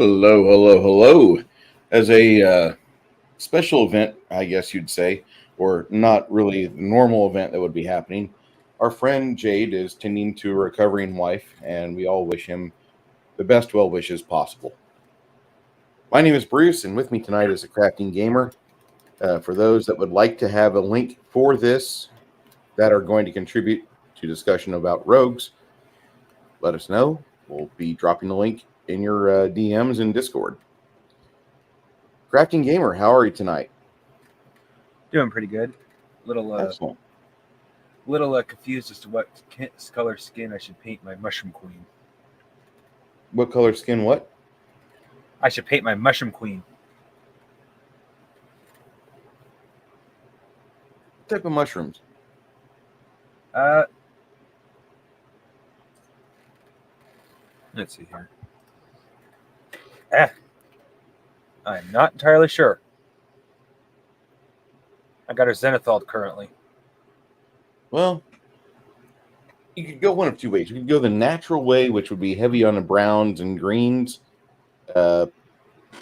Hello, hello, hello. As a special event, I guess you'd say, or not really the normal event that would be happening, our friend Jade is tending to a recovering wife, and we all wish him the best well wishes possible. My name is Bruce, and with me tonight is a crafting gamer. For those that would like to have a link for this that are going to contribute to discussion about rogues, let us know. We'll be dropping the link in your DMs in Discord. Crafting Gamer, how are you tonight? Doing pretty good. Excellent. Little confused as to what color skin I should paint my mushroom queen. What color skin? What? I should paint my mushroom queen. What type of mushrooms? Let's see here. I'm not entirely sure. I got her zenithal currently. Well, you could go one of two ways. You could go the natural way, which would be heavy on the browns and greens, a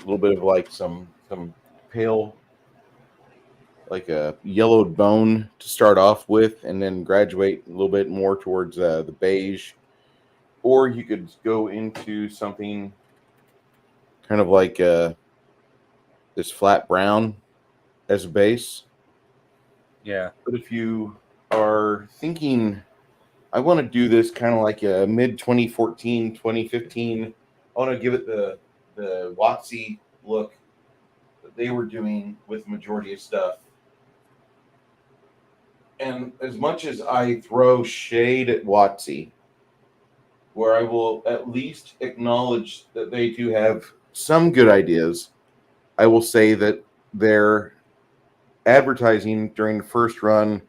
little bit of like some pale, like a yellowed bone to start off with, and then graduate a little bit more towards the beige. Or you could go into something kind of like this flat brown as a base. Yeah. But if you are thinking, I want to do this kind of like a mid 2014, 2015, I want to give it the WotC look that they were doing with the majority of stuff. And as much as I throw shade at WotC, where I will at least acknowledge that they do have some good ideas, I will say that their advertising during the first run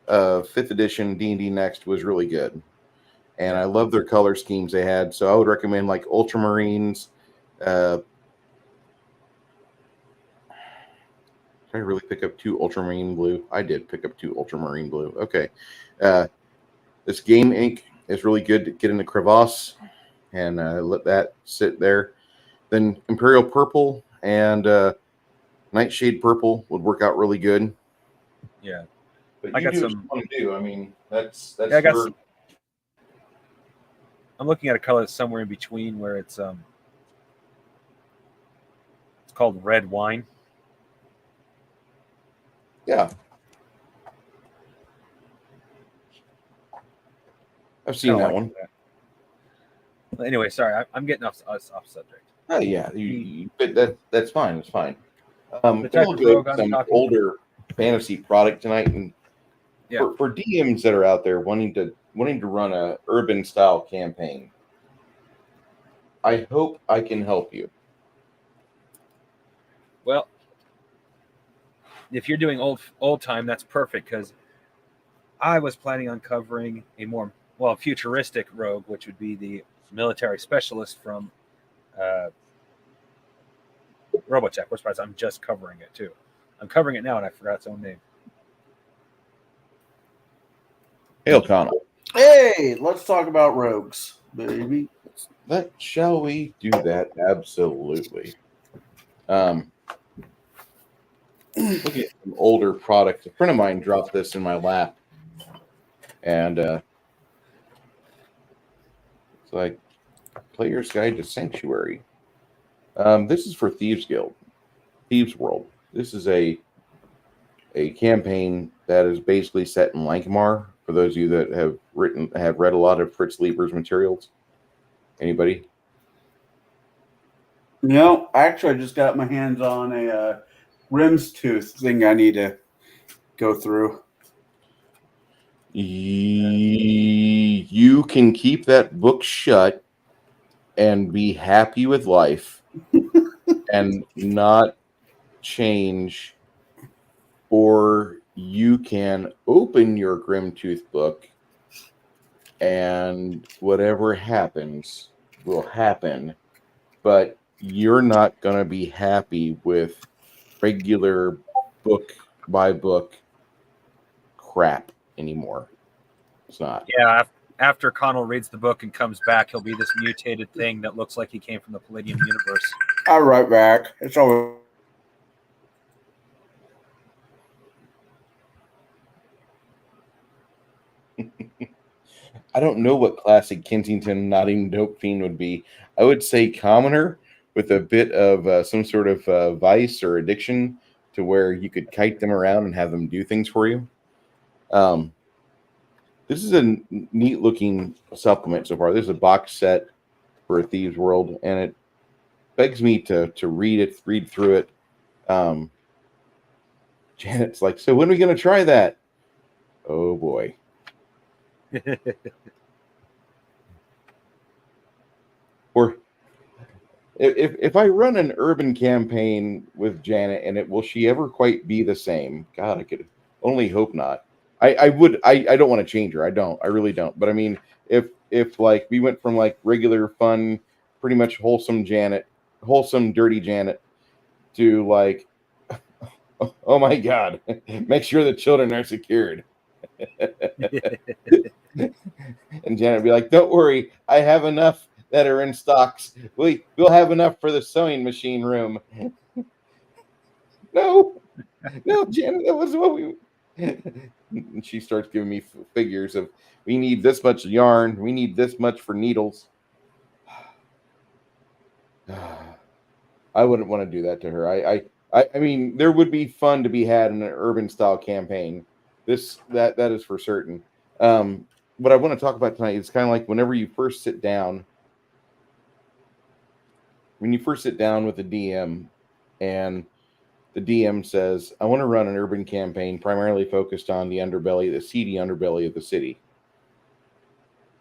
of 5th edition D&D Next was really good. And I love their color schemes they had. So I would recommend like ultramarines. Did I really pick up 2 ultramarine blue? I did pick up 2 ultramarine blue. Okay. This game ink is really good to get in the crevasse and let that sit there. Then Imperial Purple and Nightshade Purple would work out really good. Yeah. But you do what you want to do. I mean, that's I'm looking at a color somewhere in between where it's called red wine. Yeah. I've seen that one. Anyway, sorry, I'm getting off subject. Oh yeah, that's fine. It's fine. The type we'll of go rogue with I'm some talking older fantasy product tonight, and for DMs that are out there wanting to run a urban style campaign, I hope I can help you. Well, if you're doing old time, that's perfect, because I was planning on covering a more futuristic rogue, which would be the military specialist from Robotech. We're surprised I'm just covering it too. I'm covering it now, and I forgot its own name. Hey, O'Connell. Hey, let's talk about rogues, baby. Shall we do that? Absolutely. Look at some older product. A friend of mine dropped this in my lap, and it's like Player's Guide to Sanctuary. This is for Thieves Guild, Thieves World. This is a campaign that is basically set in Lankmar. For those of you that have read a lot of Fritz Lieber's materials, anybody? No, actually, I just got my hands on a Rim's Tooth thing I need to go through. You can keep that book shut and be happy with life and not change, or you can open your Grimtooth book and whatever happens will happen, but you're not going to be happy with regular book by book crap anymore. It's not. Yeah, after Connell reads the book and comes back, he'll be this mutated thing that looks like he came from the Palladium universe. I'll right back. It's over. I don't know what classic Kensington Nottingham dope fiend would be. I would say commoner with a bit of some sort of vice or addiction to where you could kite them around and have them do things for you. This is a neat looking supplement so far. This is a box set for a Thieves World, and it begs me to read through it. Janet's like, so when are we going to try that? Oh boy. Or if I run an urban campaign with Janet, and will she ever quite be the same? God, I could only hope not. I don't want to change her. I really don't. But I mean, if like we went from like regular fun, pretty much wholesome dirty Janet to like, oh my God, make sure the children are secured. And Janet would be like, don't worry, I have enough that are in stocks. We'll have enough for the sewing machine room. No, Janet, that was what we. And she starts giving me figures of we need this much yarn, we need this much for needles. I wouldn't want to do that to her. I mean, there would be fun to be had in an urban style campaign. That is for certain. What I want to talk about tonight is kind of like whenever you first sit down. When you first sit down with the DM, and the DM says, I want to run an urban campaign primarily focused on the underbelly, the seedy underbelly of the city.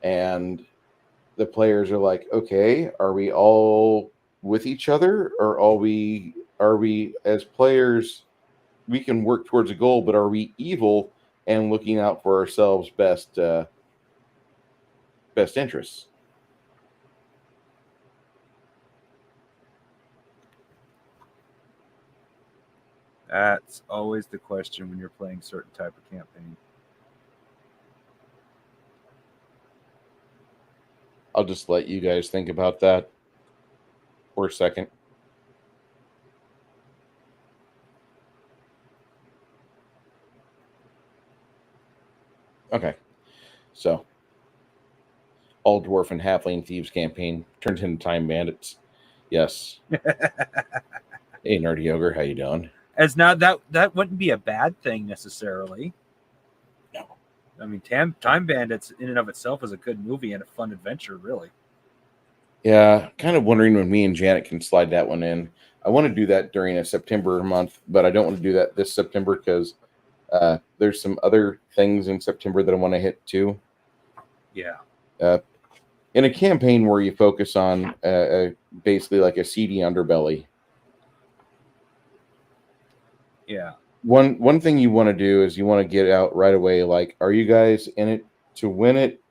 And the players are like, okay, are we all with each other? Or are we as players, we can work towards a goal, but are we evil and looking out for ourselves best interests? That's always the question when you're playing certain type of campaign. I'll just let you guys think about that for a second. Okay. So, all dwarf and halfling thieves campaign turns into time bandits. Yes. Hey, Nerdy Ogre, how you doing? As now that wouldn't be a bad thing necessarily. No. I mean, Time Bandits in and of itself is a good movie and a fun adventure, really. Yeah, kind of wondering when me and Janet can slide that one in. I want to do that during a September month, but I don't want to do that this September because there's some other things in September that I want to hit too. Yeah. In a campaign where you focus on basically like a seedy underbelly. Yeah. One thing you want to do is you want to get out right away. Like, are you guys in it to win it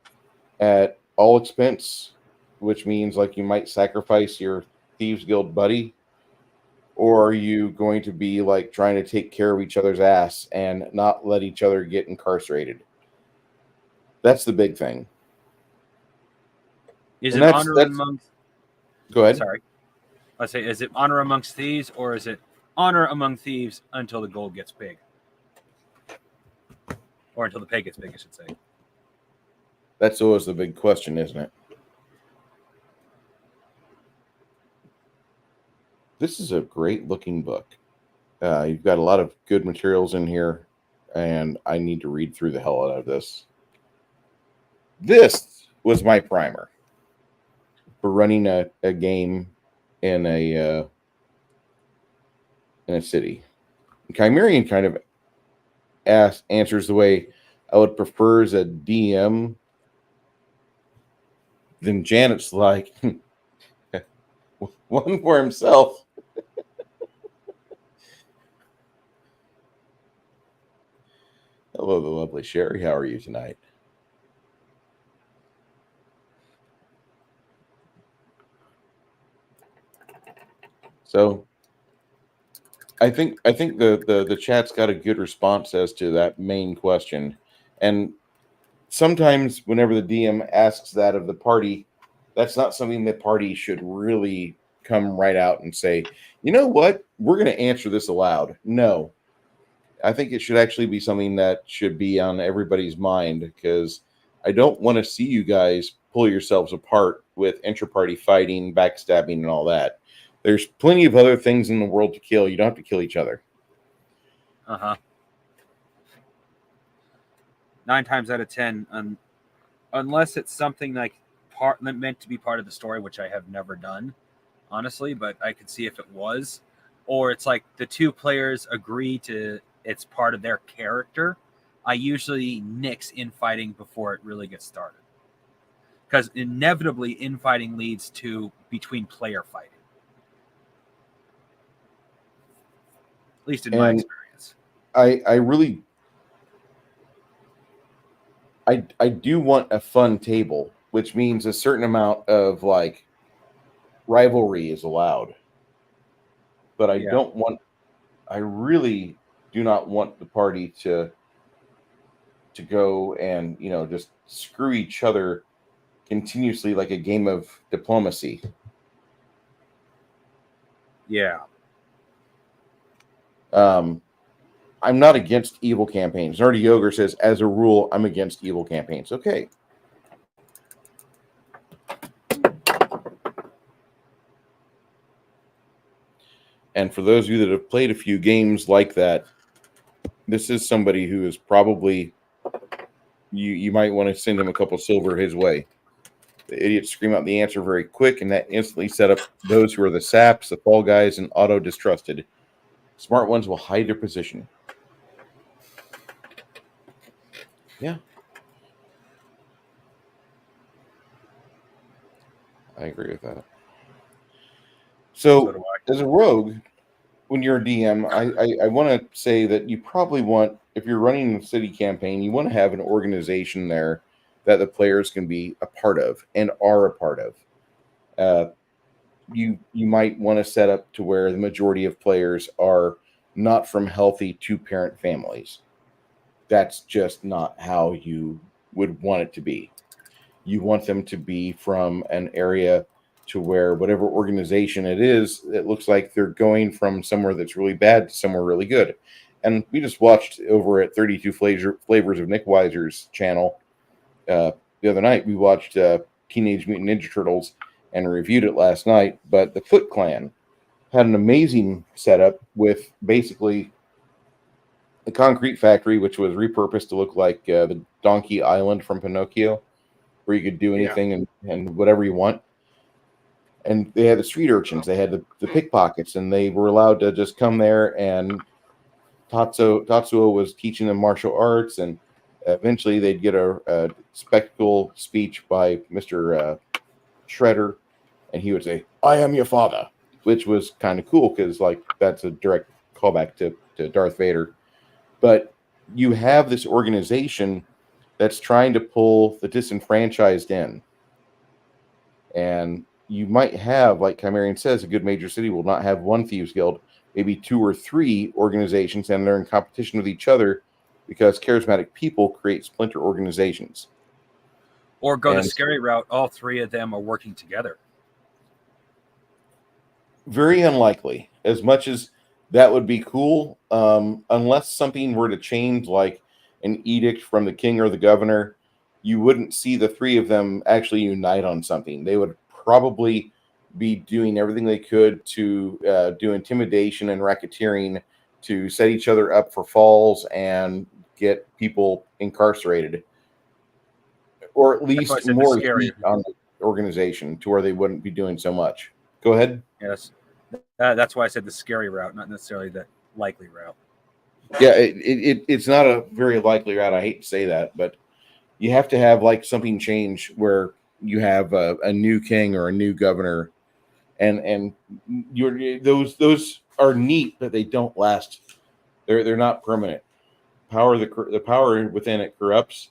at all expense, which means like you might sacrifice your Thieves Guild buddy, or are you going to be like trying to take care of each other's ass and not let each other get incarcerated? That's the big thing. Is it honor amongst? Go ahead. Sorry, I say, is it honor amongst thieves, or is it honor among thieves until the gold gets big, or until the pay gets big, I should say. That's always the big question, isn't it? This is a great looking book. You've got a lot of good materials in here, and I need to read through the hell out of this. This was my primer for running a game in a city. Chimerian kind of answers the way I would prefer as a DM. Then Janet's like, one for himself. Hello, the lovely Sherry. How are you tonight? So I think the chat's got a good response as to that main question. And sometimes whenever the DM asks that of the party, that's not something the party should really come right out and say, you know what, we're going to answer this aloud. No, I think it should actually be something that should be on everybody's mind, because I don't want to see you guys pull yourselves apart with intra-party fighting, backstabbing, and all that. There's plenty of other things in the world to kill. You don't have to kill each other. 9 times out of 10, unless it's something like meant to be part of the story, which I have never done, honestly, but I could see if it was, or it's like the two players agree to it's part of their character, I usually nix infighting before it really gets started, because inevitably infighting leads to between player fighting, at least in my experience. I really I do want a fun table, which means a certain amount of like rivalry is allowed. But I don't want, I really do not want the party to go and, you know, just screw each other continuously like a game of diplomacy. Yeah. I'm not against evil campaigns. Nerdy Yoga says, as a rule, I'm against evil campaigns. Okay. And for those of you that have played a few games like that, this is somebody who is probably, you might want to send him a couple silver his way. The idiots scream out the answer very quick, and that instantly set up those who are the saps, the fall guys, and auto-distrusted. Smart ones will hide their position. Yeah. I agree with that. So as a rogue, when you're a DM, I want to say that you probably want, if you're running a city campaign, you want to have an organization there that the players can be a part of and are a part of. You might want to set up to where the majority of players are not from healthy two-parent families. That's just not how you would want it to be. You want them to be from an area to where whatever organization it is, it looks like they're going from somewhere that's really bad to somewhere really good. And we just watched over at 32 Flavors of Nick Weiser's channel the other night. We watched Teenage Mutant Ninja Turtles and reviewed it last night. But the Foot Clan had an amazing setup with basically the concrete factory, which was repurposed to look like the Donkey Island from Pinocchio, where you could do anything and whatever you want. And they had the street urchins, they had the pickpockets, and they were allowed to just come there, and Tatsuo was teaching them martial arts, and eventually they'd get a spectacle speech by Mr. Shredder, and he would say, "I am your father," which was kind of cool because like that's a direct callback to Darth Vader. But you have this organization that's trying to pull the disenfranchised in. And you might have, like Chimerian says, a good major city will not have one thieves guild, maybe 2 or 3 organizations, and they're in competition with each other because charismatic people create splinter organizations. Or go the scary route, all 3 of them are working together. Very unlikely. As much as that would be cool, unless something were to change, like an edict from the king or the governor, you wouldn't see the 3 of them actually unite on something. They would probably be doing everything they could to do intimidation and racketeering to set each other up for falls and get people incarcerated, or at least more heat on the organization to where they wouldn't be doing so much. Go ahead. Yes. That's why I said the scary route, not necessarily the likely route. Yeah, it's not a very likely route. I hate to say that, but you have to have like something change where you have a new king or a new governor, and those are neat, but they don't last. They're not permanent. The power within it corrupts,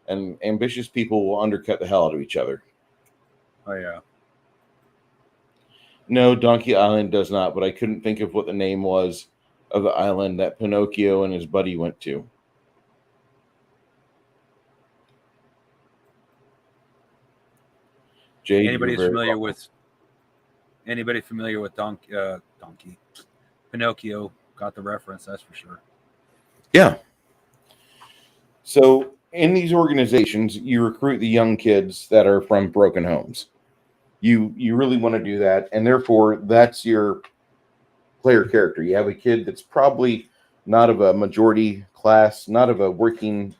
and ambitious people will undercut the hell out of each other. Oh yeah. No, Donkey Island does not, but I couldn't think of what the name was of the island that Pinocchio and his buddy went to. Jade, Anybody you're who's very familiar welcome. with Donkey Pinocchio got the reference. That's for sure. Yeah. So in these organizations, you recruit the young kids that are from broken homes. You really want to do that, and therefore that's your player character. You have a kid that's probably not of a majority class, not of a working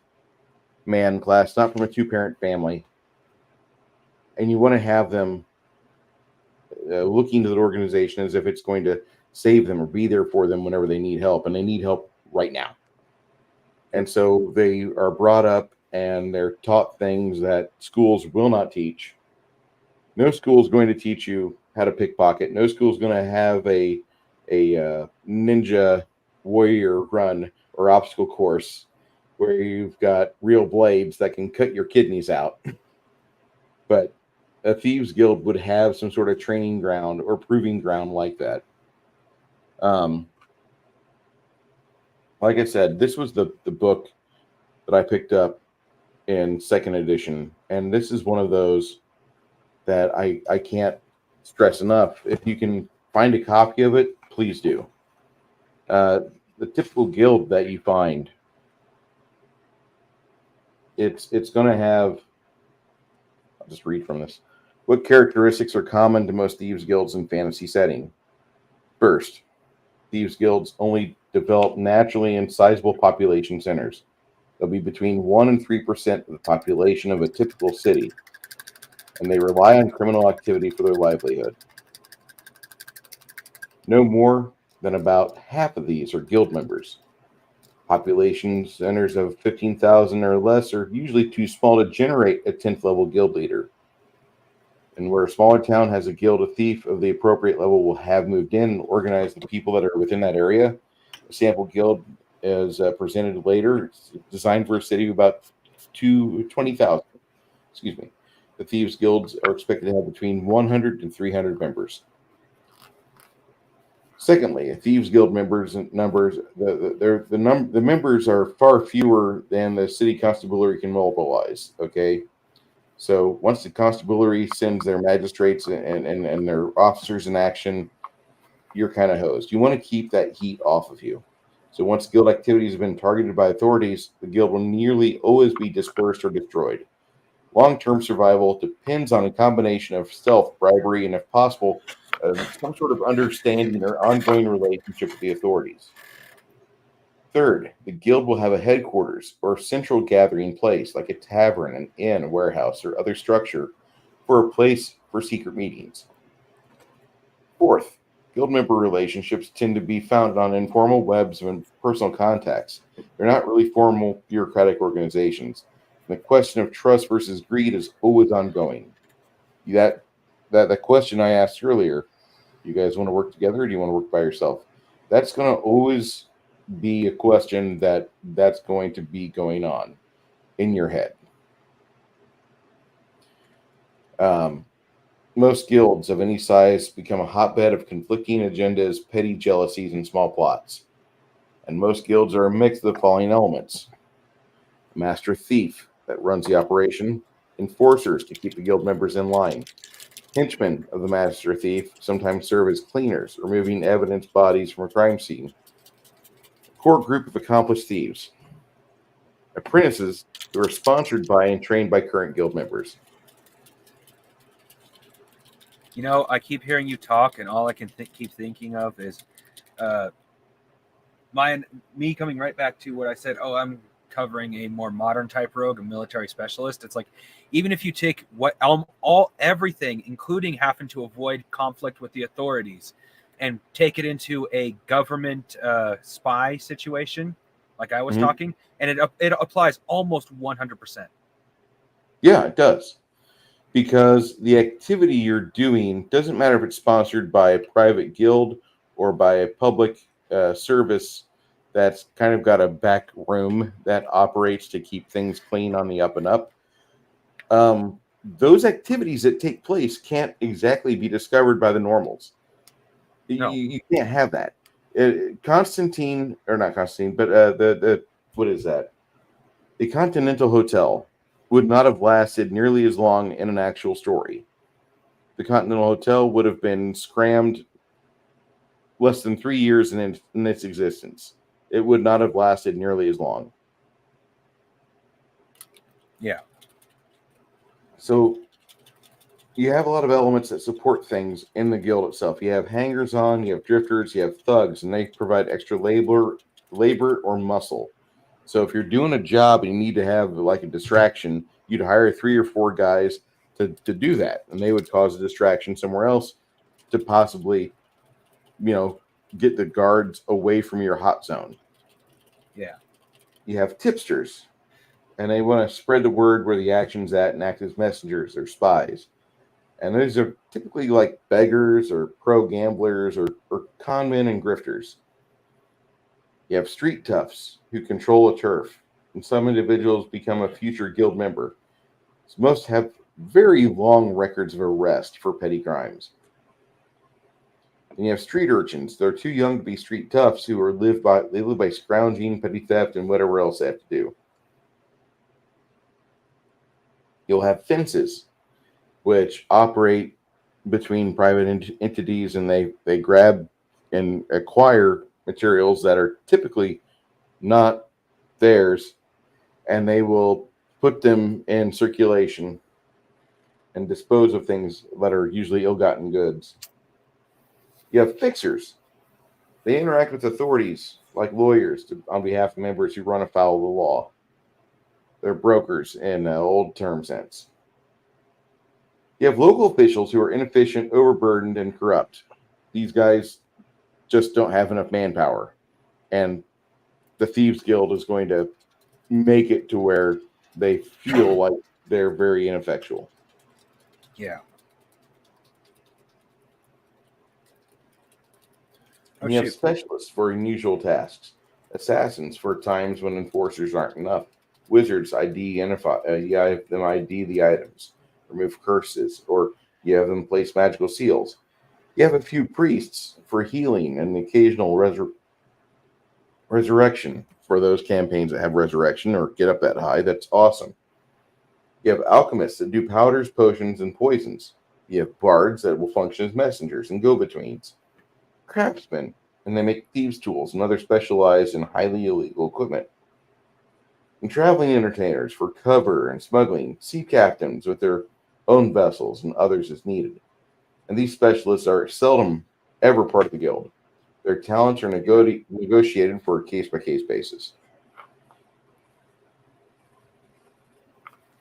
man class, not from a two-parent family, and you want to have them looking to the organization as if it's going to save them or be there for them whenever they need help, and they need help right now. And so they are brought up and they're taught things that schools will not teach. No school is going to teach you how to pickpocket. No school is going to have a ninja warrior run or obstacle course where you've got real blades that can cut your kidneys out. But a thieves guild would have some sort of training ground or proving ground like that. Like I said, this was the book that I picked up in second edition, and this is one of those that I can't stress enough. If you can find a copy of it, please do. The typical guild that you find, it's going to have. I'll just read from this. What characteristics are common to most thieves guilds in fantasy setting? First, thieves guilds only develop naturally in sizable population centers. They'll be between 1% and 3% of the population of a typical city, and they rely on criminal activity for their livelihood. No more than about half of these are guild members. Population centers of 15,000 or less are usually too small to generate a 10th level guild leader. And where a smaller town has a guild, a thief of the appropriate level will have moved in and organized the people that are within that area. A sample guild is presented later. It's designed for a city of about 20,000. Excuse me. The thieves guilds are expected to have between 100 and 300 members. Secondly, a thieves guild members the members are far fewer than the city constabulary can mobilize. Okay, so once the constabulary sends their magistrates and their officers in action, you're kind of hosed. You want to keep that heat off of you. So once guild activities have been targeted by authorities, the guild will nearly always be dispersed or destroyed. Long-term survival depends on a combination of stealth, bribery, and if possible, some sort of understanding or ongoing relationship with the authorities. Third, the guild will have a headquarters or central gathering place like a tavern, an inn, a warehouse, or other structure for a place for secret meetings. Fourth, guild member relationships tend to be founded on informal webs and personal contacts. They're not really formal bureaucratic organizations. And the question of trust versus greed is always ongoing. That question I asked earlier, you guys want to work together or do you want to work by yourself? That's going to always be a question that's going to be going on in your head. Most guilds of any size become a hotbed of conflicting agendas, petty jealousies, and small plots. And most guilds are a mix of the following elements: a master thief that runs the operation, enforcers to keep the guild members in line, henchmen of the master thief sometimes serve as cleaners, removing evidence bodies from a crime scene, a core group of accomplished thieves, apprentices who are sponsored by and trained by current guild members. You know, I keep hearing you talk, and all I can keep thinking of is me coming right back to what I said. Oh, I'm covering a more modern type rogue, a military specialist. It's like, even if you take everything, including having to avoid conflict with the authorities, and take it into a government spy situation, like I was talking, and it applies almost 100%. Yeah, it does. Because the activity you're doing doesn't matter if it's sponsored by a private guild or by a public service that's kind of got a back room that operates to keep things clean on the up and up. Those activities that take place can't exactly be discovered by the normals. No. You can't have that. Constantine, or not Constantine, but what is that? The Continental Hotel would not have lasted nearly as long in an actual story. the Continental Hotel would have been scrammed less than 3 years in its existence. It would not have lasted nearly as long. Yeah. So you have a lot of elements that support things in the guild itself. You have hangers-on, you have drifters, you have thugs, and they provide extra labor or muscle. So if you're doing a job and you need to have like a distraction, you'd hire 3 or 4 guys to do that, and they would cause a distraction somewhere else to possibly, get the guards away from your hot zone. Yeah. You have tipsters, and they want to spread the word where the action's at and act as messengers or spies. And those are typically like beggars or pro gamblers or con men and grifters. You have street toughs who control a turf, and some individuals become a future guild member. Most have very long records of arrest for petty crimes. And you have street urchins. They're too young to be street toughs who live by scrounging, petty theft, and whatever else they have to do. You'll have fences, which operate between private entities, and they grab and acquire materials that are typically not theirs, and they will put them in circulation and dispose of things that are usually ill-gotten goods. You have fixers. They interact with authorities like lawyers on behalf of members who run afoul of the law. They're brokers in old term sense. You have local officials who are inefficient, overburdened, and corrupt. These guys just don't have enough manpower. And the Thieves Guild is going to make it to where they feel like they're very ineffectual. Yeah. And you have specialists for unusual tasks. Assassins for times when enforcers aren't enough. Wizards identify the items, remove curses, or you have them place magical seals. You have a few priests for healing and the occasional resurrection for those campaigns that have resurrection or get up that high. That's awesome. You have alchemists that do powders, potions, and poisons. You have bards that will function as messengers and go-betweens. Craftsmen, and they make thieves' tools and other specialized and highly illegal equipment. And traveling entertainers for cover and smuggling, sea captains with their own vessels and others as needed. And these specialists are seldom ever part of the guild. Their talents are negotiated for a case-by-case basis.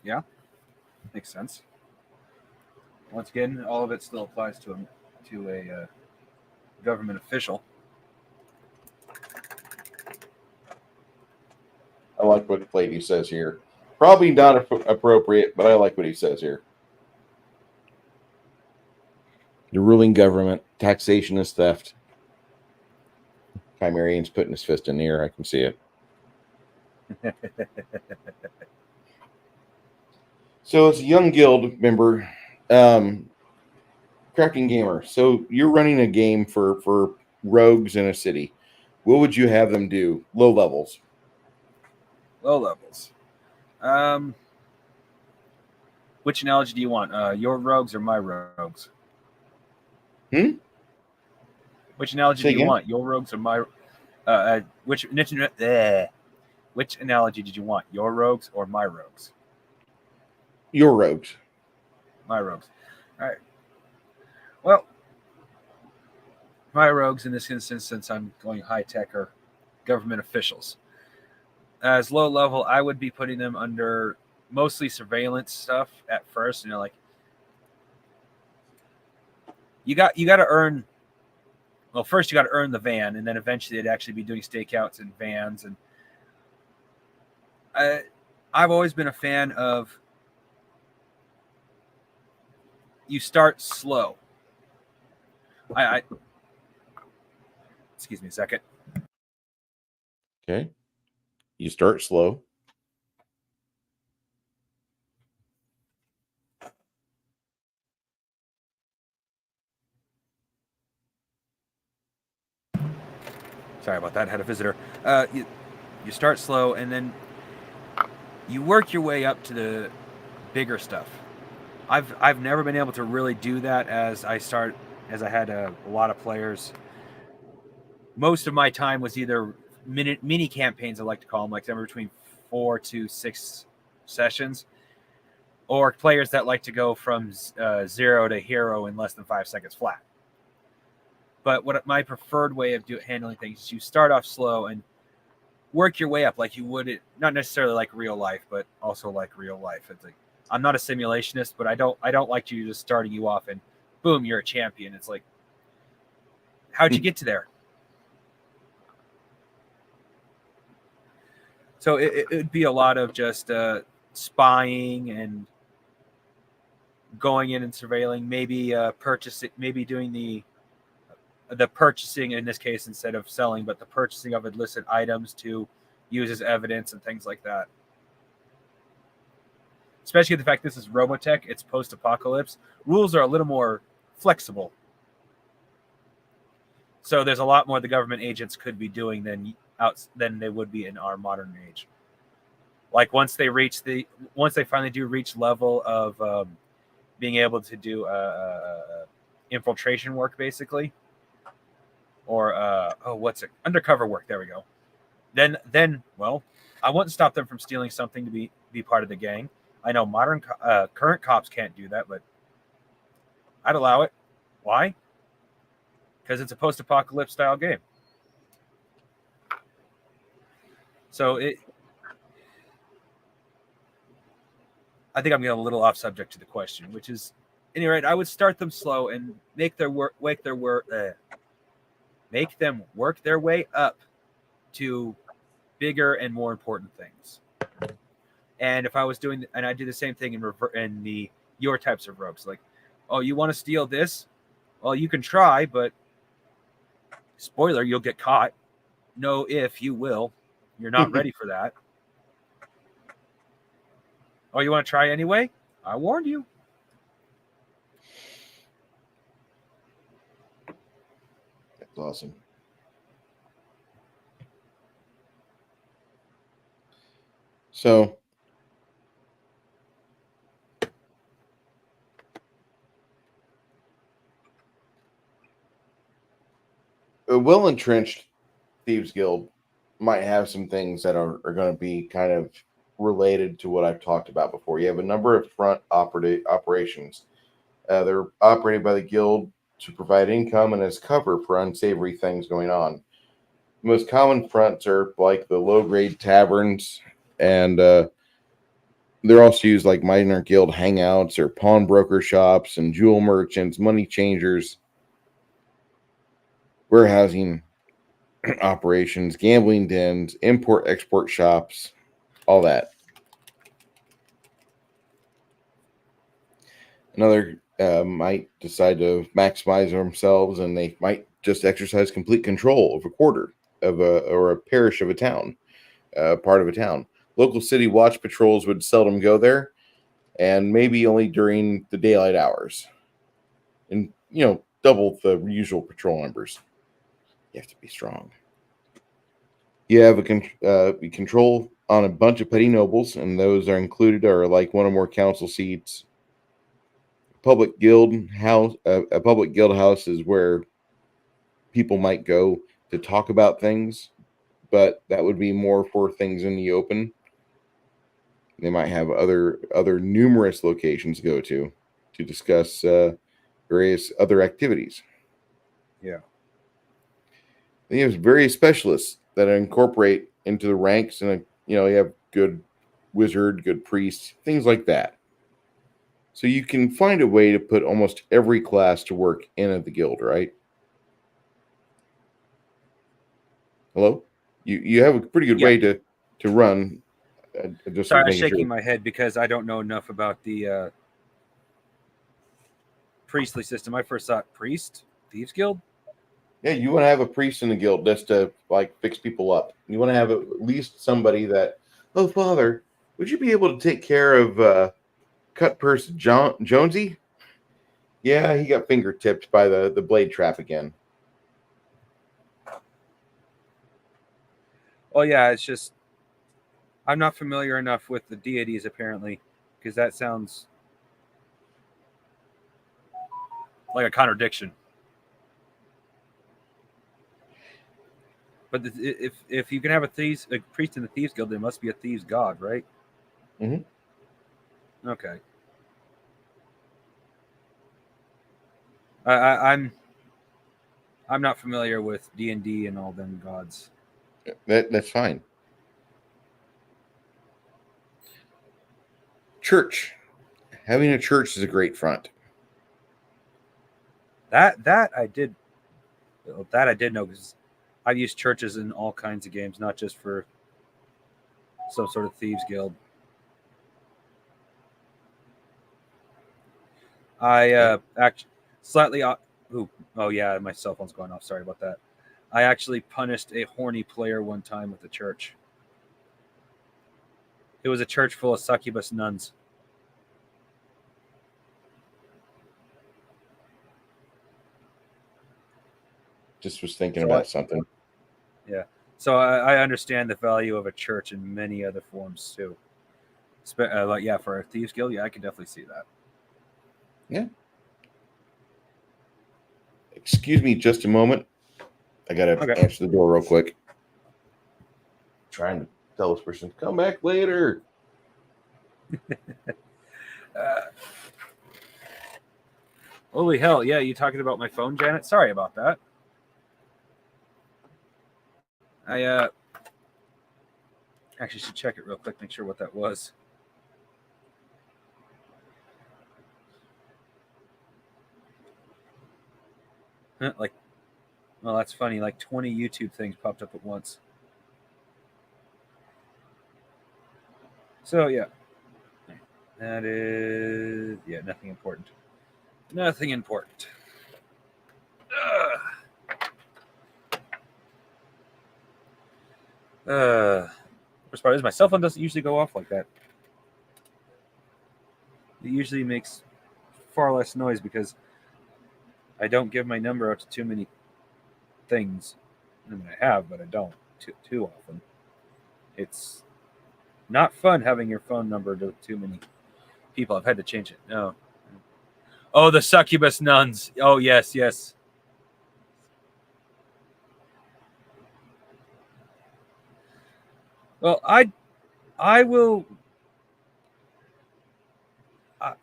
Yeah, makes sense. Once again, all of it still applies to a government official. I like what the lady says here. Probably not appropriate, but I like what he says here. The ruling government, taxation is theft. Chimerian's putting his fist in the air. I can see it. So as a young guild member, Crafting Gamer, so you're running a game for rogues in a city. What would you have them do? Low levels. Low levels. Which analogy do you want? Your rogues or my rogues? Which analogy do you want? Your rogues or my? Which analogy did you want? Your rogues or my rogues? Your rogues. My rogues. All right. Well, my rogues in this instance, since I'm going high tech, are government officials. As low level, I would be putting them under mostly surveillance stuff at first. Like you got to earn. Well, first you got to earn the van, and then eventually they'd actually be doing stakeouts in vans. And I've always been a fan of you start slow. Excuse me a second. Okay. You start slow. Sorry about that. I had a visitor. You start slow, and then you work your way up to the bigger stuff. I've never been able to really do that as I had a lot of players. Most of my time was either mini campaigns, I like to call them, like somewhere between 4 to 6 sessions, or players that like to go from 0 to hero in less than 5 seconds flat. But what my preferred way of handling things is you start off slow and work your way up like you would it, not necessarily like real life, but also like real life. It's like, I'm not a simulationist, but I don't like you just starting you off and boom, you're a champion. It's like, how'd you get to there? So it would be a lot of just spying and going in and surveilling, maybe purchasing, maybe doing the purchasing in this case instead of selling, but the purchasing of illicit items to use as evidence and things like that. Especially the fact this is Robotech, it's post-apocalypse. Rules are a little more flexible. So there's a lot more the government agents could be doing than they would be in our modern age. Like once they finally do reach level of being able to do infiltration work, basically, or undercover work. There we go. Then well, I wouldn't stop them from stealing something to be part of the gang. I know modern current cops can't do that, but I'd allow it. Why? Because it's a post-apocalypse style game. So I think I'm getting a little off subject to the question, which is, anyway, I would start them slow and make them work their way up to bigger and more important things. And if I was doing, and I do the same thing in your types of rogues, like, oh, you want to steal this? Well, you can try, but spoiler, you'll get caught. No, if you will, you're not ready for that. Oh, you want to try anyway? I warned you. That's awesome. So, a well-entrenched Thieves Guild might have some things that are going to be kind of related to what I've talked about before. You have a number of front operations. They're operated by the guild to provide income and as cover for unsavory things going on. The most common fronts are like the low-grade taverns, and they're also used like minor guild hangouts or pawnbroker shops and jewel merchants, money changers, warehousing operations, gambling dens, import-export shops, all that. Another might decide to maximize themselves, and they might just exercise complete control of a quarter or a parish of a town, part of a town. Local city watch patrols would seldom go there, and maybe only during the daylight hours. And double the usual patrol numbers. You have to be strong. You have a control on a bunch of petty nobles, and those are like one or more council seats. Public guild house. A public guild house is where people might go to talk about things, but that would be more for things in the open. They might have other numerous locations to go to discuss various other activities. Yeah. Then you have various specialists that incorporate into the ranks, and you have good wizard, good priest, things like that. So you can find a way to put almost every class to work in at the guild, right? Hello? You have a pretty good way to run. Just Sorry, I was shaking my head because I don't know enough about the priestly system. I first thought Thieves Guild. Yeah, you want to have a priest in the guild just to like fix people up. You want to have at least somebody that, oh, Father, would you be able to take care of cut purse Jonesy? Yeah, he got fingertipped by the blade trap again. Oh yeah, it's just I'm not familiar enough with the deities apparently, because that sounds like a contradiction. But if you can have a priest in the thieves guild, there must be a thieves god, right? Mm-hmm. Okay. I'm not familiar with D&D and all them gods. That's fine. Church. Having a church is a great front. That I did know, because I've used churches in all kinds of games, not just for some sort of thieves guild. I actually slightly. Oh yeah, my cell phone's going off. Sorry about that. I actually punished a horny player one time with the church. It was a church full of succubus nuns. Just was thinking about something. Yeah. So I understand the value of a church in many other forms too. Like, yeah, for a thieves guild, yeah, I can definitely see that. Yeah. Excuse me just a moment. I got to answer the door real quick. Trying to tell this person, come back later. Holy hell, yeah, you talking about my phone, Janet? Sorry about that. I actually should check it real quick, make sure what that was. Like, well, that's funny. Like 20 YouTube things popped up at once. So yeah, that is nothing important. Nothing important. Worst part is my cell phone doesn't usually go off like that. It usually makes far less noise because I don't give my number out to too many things. I mean, I have, but I don't too often. It's not fun having your phone number to too many people. I've had to change it. No. Oh, the succubus nuns. Oh, yes. Well, I will.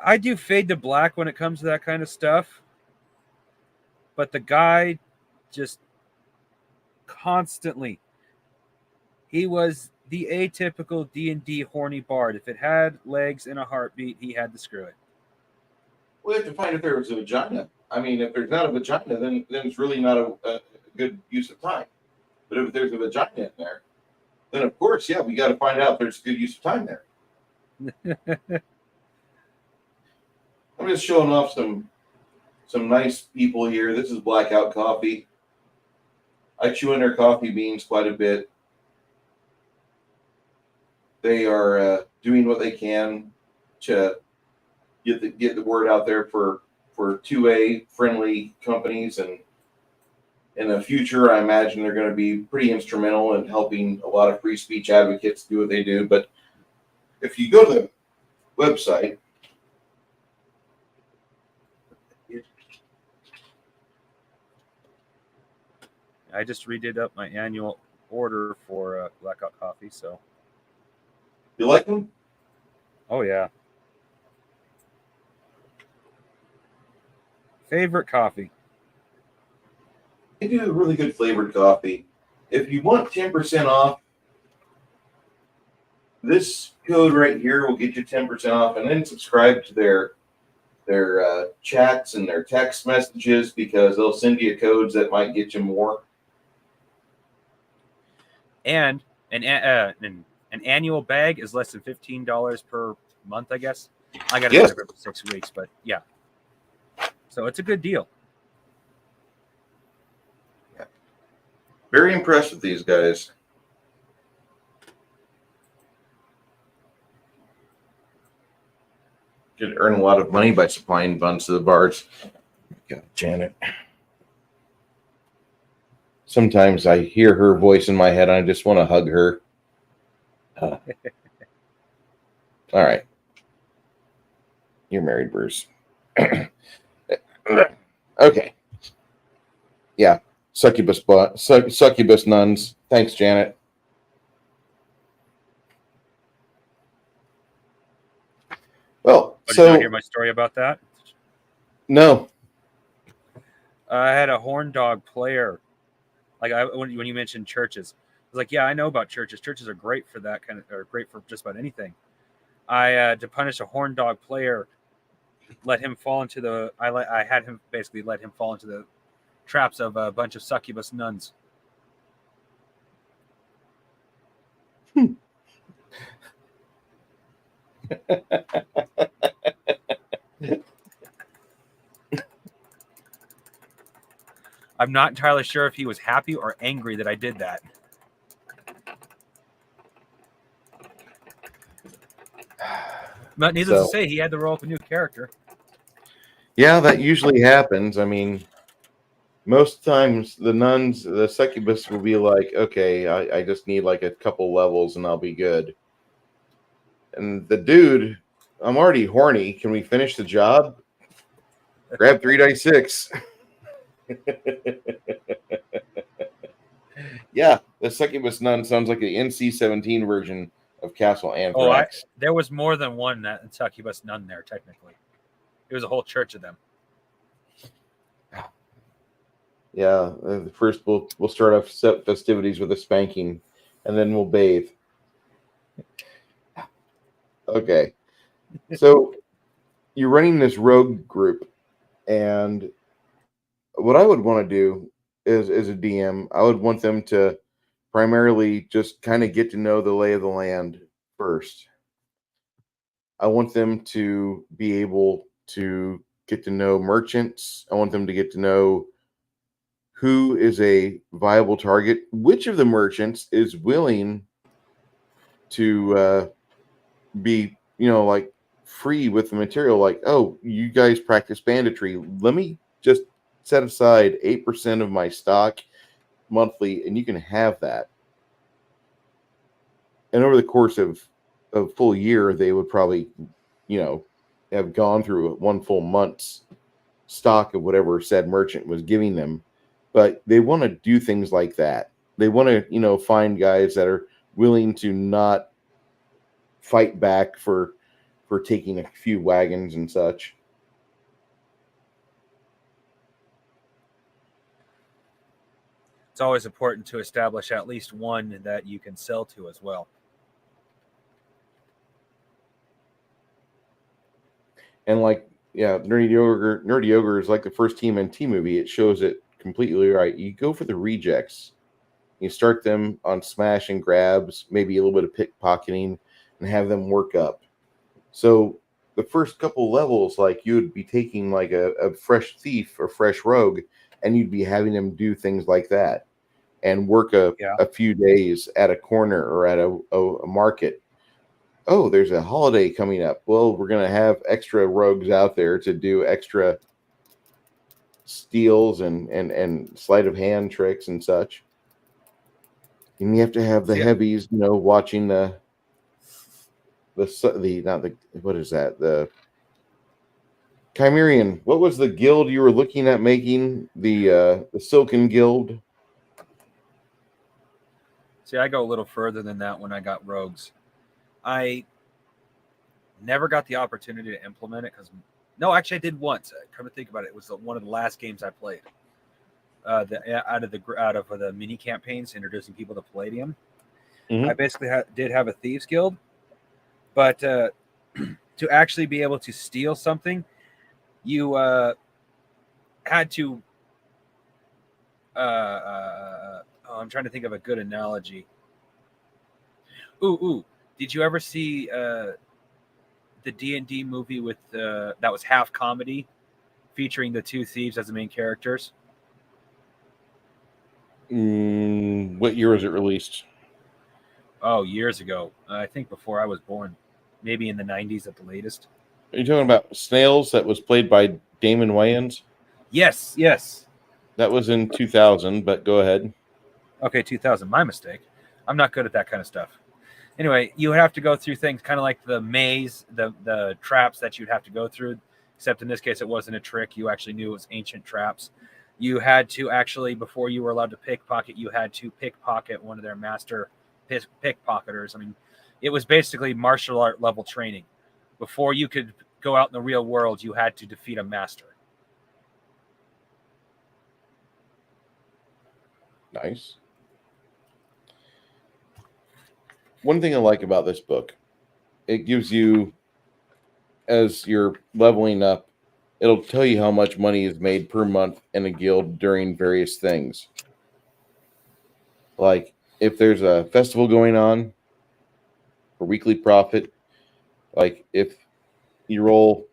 I do fade to black when it comes to that kind of stuff. But the guy just constantly, he was the atypical D&D horny bard. If it had legs and a heartbeat, he had to screw it. We have to find if there was a vagina. I mean, if there's not a vagina, then it's really not a good use of time. But if there's a vagina in there, then of course, yeah, we got to find out if there's good use of time there. I'm just showing off some nice people here. This is Blackout Coffee. I chew on their coffee beans quite a bit. They are doing what they can to get the word out there for 2A friendly companies, and in the future, I imagine they're going to be pretty instrumental in helping a lot of free speech advocates do what they do. But if you go to the website, I just redid up my annual order for Blackout Coffee. So, you like them? Oh yeah. Favorite coffee? They do a really good flavored coffee. If you want 10% off, this code right here will get you 10% off, and then subscribe to their chats and their text messages, because they'll send you codes that might get you more. And an annual bag is less than $15 per month, I guess. I got to sign up every 6 weeks, but yeah. So it's a good deal. Yeah. Very impressed with these guys. Could earn a lot of money by supplying buns to the bars. God, Janet. Sometimes I hear her voice in my head and I just want to hug her. All right. You're married, Bruce. Okay. Yeah. Succubus nuns. Thanks, Janet. Well, But did you not so hear my story about that? no. I had a horn dog player. Like when you mentioned churches, I was like, yeah, I know about churches. Churches are great for that kind of, or great for just about anything. I to punish a horn dog player, let him fall into the. I had him basically let him fall into the traps of a bunch of succubus nuns. I'm not entirely sure if he was happy or angry that I did that. But needless to say, he had to roll up a new character. Yeah, that usually happens. I mean, most times the succubus will be like, okay, I just need like a couple levels and I'll be good. And the dude, I'm already horny. Can we finish the job? Grab 3 dice 6. Yeah, the succubus nun sounds like the NC-17 version of Castle Anthrax. There was more than one succubus nun there, technically. It was a whole church of them. Yeah, first we'll start off festivities with a spanking, and then we'll bathe. Okay, so you're running this rogue group, and what I would want to do is, as a DM, I would want them to primarily just kind of get to know the lay of the land first. I want them to be able to get to know merchants. I want them to get to know who is a viable target, which of the merchants is willing to be, like free with the material. Like, oh, you guys practice banditry. Let me just set aside 8% of my stock monthly, and you can have that. And over the course of a full year, they would probably, have gone through one full month's stock of whatever said merchant was giving them. But they want to do things like that. They want to, find guys that are willing to not fight back for taking a few wagons and such. It's always important to establish at least one that you can sell to as well. And like, yeah, Nerdy Ogre is like the first TMNT movie. It shows it completely right. You go for the rejects. You start them on smash and grabs, maybe a little bit of pickpocketing, and have them work up. So the first couple levels, like you would be taking like a fresh thief or fresh rogue, and you'd be having them do things like that and work a few days at a corner or at a market. Oh, there's a holiday coming up. Well, we're going to have extra rogues out there to do extra steals and sleight of hand tricks and such. And you have to have the heavies, watching the what is that? The Chimerian. What was the guild you were looking at making? The Silken Guild. See, I go a little further than that when I got rogues. I never got the opportunity to implement it actually I did once. Come to think about it, it was one of the last games I played. Out of the mini campaigns introducing people to Palladium. Mm-hmm. I basically did have a thieves guild, but to actually be able to steal something, you had to. I'm trying to think of a good analogy. Ooh! Did you ever see the D&D movie with that was half comedy, featuring the two thieves as the main characters? What year was it released? Oh, years ago. I think before I was born. Maybe in the 90s at the latest. Are you talking about Snails that was played by Damon Wayans? Yes. That was in 2000, but go ahead. Okay, 2000. My mistake. I'm not good at that kind of stuff. Anyway, you would have to go through things kind of like the maze, the traps that you'd have to go through, except in this case, it wasn't a trick. You actually knew it was ancient traps. You had to actually, before you were allowed to pickpocket, you had to pickpocket one of their master pickpocketers. I mean, it was basically martial art level training. Before you could go out in the real world, you had to defeat a master. Nice. One thing I like about this book, it gives you, as you're leveling up, it'll tell you how much money is made per month in a guild during various things. Like if there's a festival going on for weekly profit, like if you roll,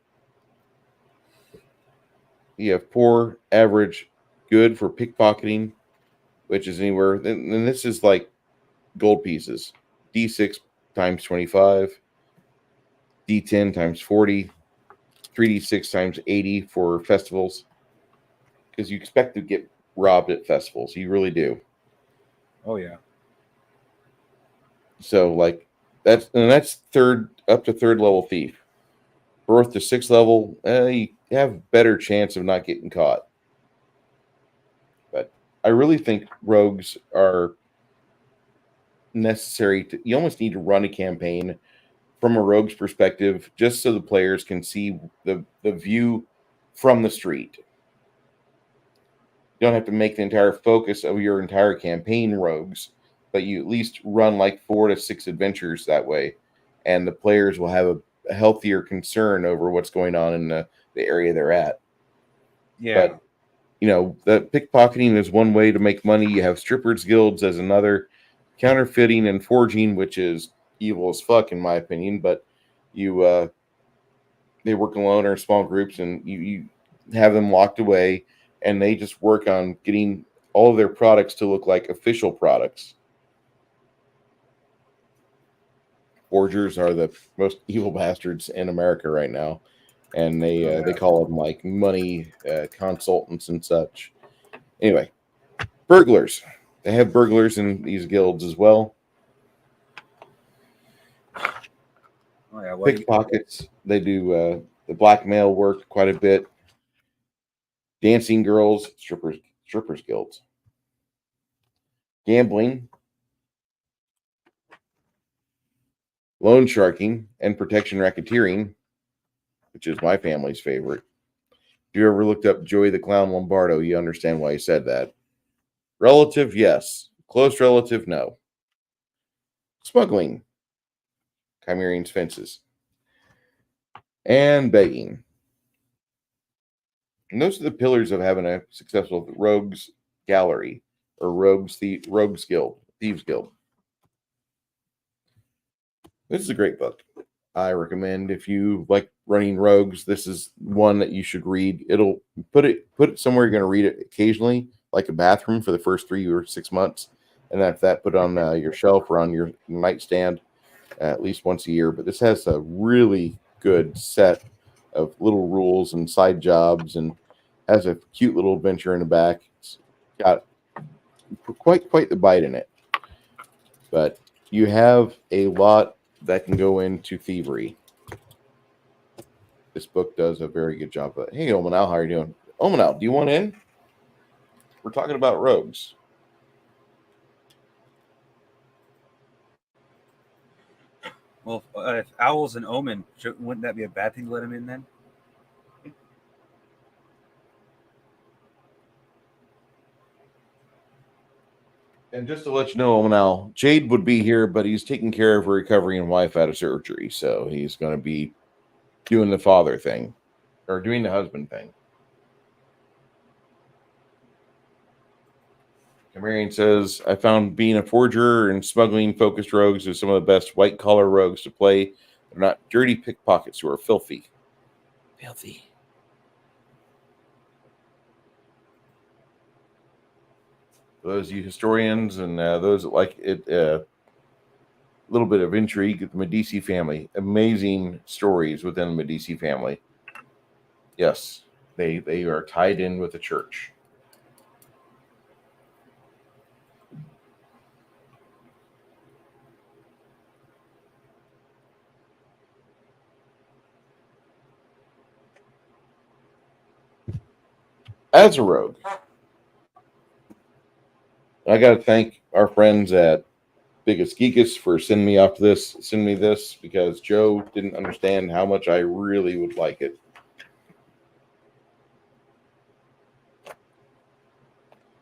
you have poor, average, good for pickpocketing, which is anywhere, and this is like gold pieces, D6 times 25, D10 times 40, 3D6 times 80 for festivals, because you expect to get robbed at festivals. You really do. Oh yeah. So like that's third up to third level thief. Fourth to sixth level, you have better chance of not getting caught. But I really think rogues are necessary to. You almost need to run a campaign from a rogue's perspective, just so the players can see the view from the street. You don't have to make the entire focus of your entire campaign rogues, but you at least run like 4 to 6 adventures that way, and the players will have a healthier concern over what's going on in the area they're at. Yeah. But the pickpocketing is one way to make money. You have strippers guilds as another, counterfeiting and forging, which is evil as fuck in my opinion. But they work alone or in small groups, and you have them locked away, and they just work on getting all of their products to look like official products. Forgers are the most evil bastards in America right now, and they call them like money consultants and such. Anyway, burglars. They have burglars in these guilds as well. Oh yeah. Pickpockets. They do the blackmail work quite a bit. Dancing girls, strippers guilds. Gambling, loan sharking, and protection racketeering, which is my family's favorite. If you ever looked up Joey the Clown Lombardo, you understand why he said that. Relative, yes. Close relative, no. Smuggling, Chimerian's fences, and begging. And those are the pillars of having a successful rogues gallery or rogues guild, thieves guild. This is a great book. I recommend, if you like running rogues, this is one that you should read. It'll put it somewhere you're going to read it occasionally, like a bathroom for the first 3 or 6 months, and after that, put on your shelf or on your nightstand at least once a year. But this has a really good set of little rules and side jobs, and has a cute little adventure in the back. It's got quite the bite in it. But you have a lot that can go into thievery. This book does a very good job of it. Hey, Omanal, how are you doing? Omanal, do you want in? We're talking about rogues. Well, if Owl's an omen, wouldn't that be a bad thing to let him in then? And just to let you know, Omanal, Jade would be here, but he's taking care of a recovering wife out of surgery, so he's going to be doing the father thing, or doing the husband thing. Camarian says, I found being a forger and smuggling focused rogues are some of the best white collar rogues to play. They're not dirty pickpockets who are filthy. Filthy. Those you historians and those that like it, a little bit of intrigue, the Medici family. Amazing stories within the Medici family. Yes, they are tied in with the church. as a rogue. I got to thank our friends at Biggest Geekus for sending me this because Joe didn't understand how much I really would like it.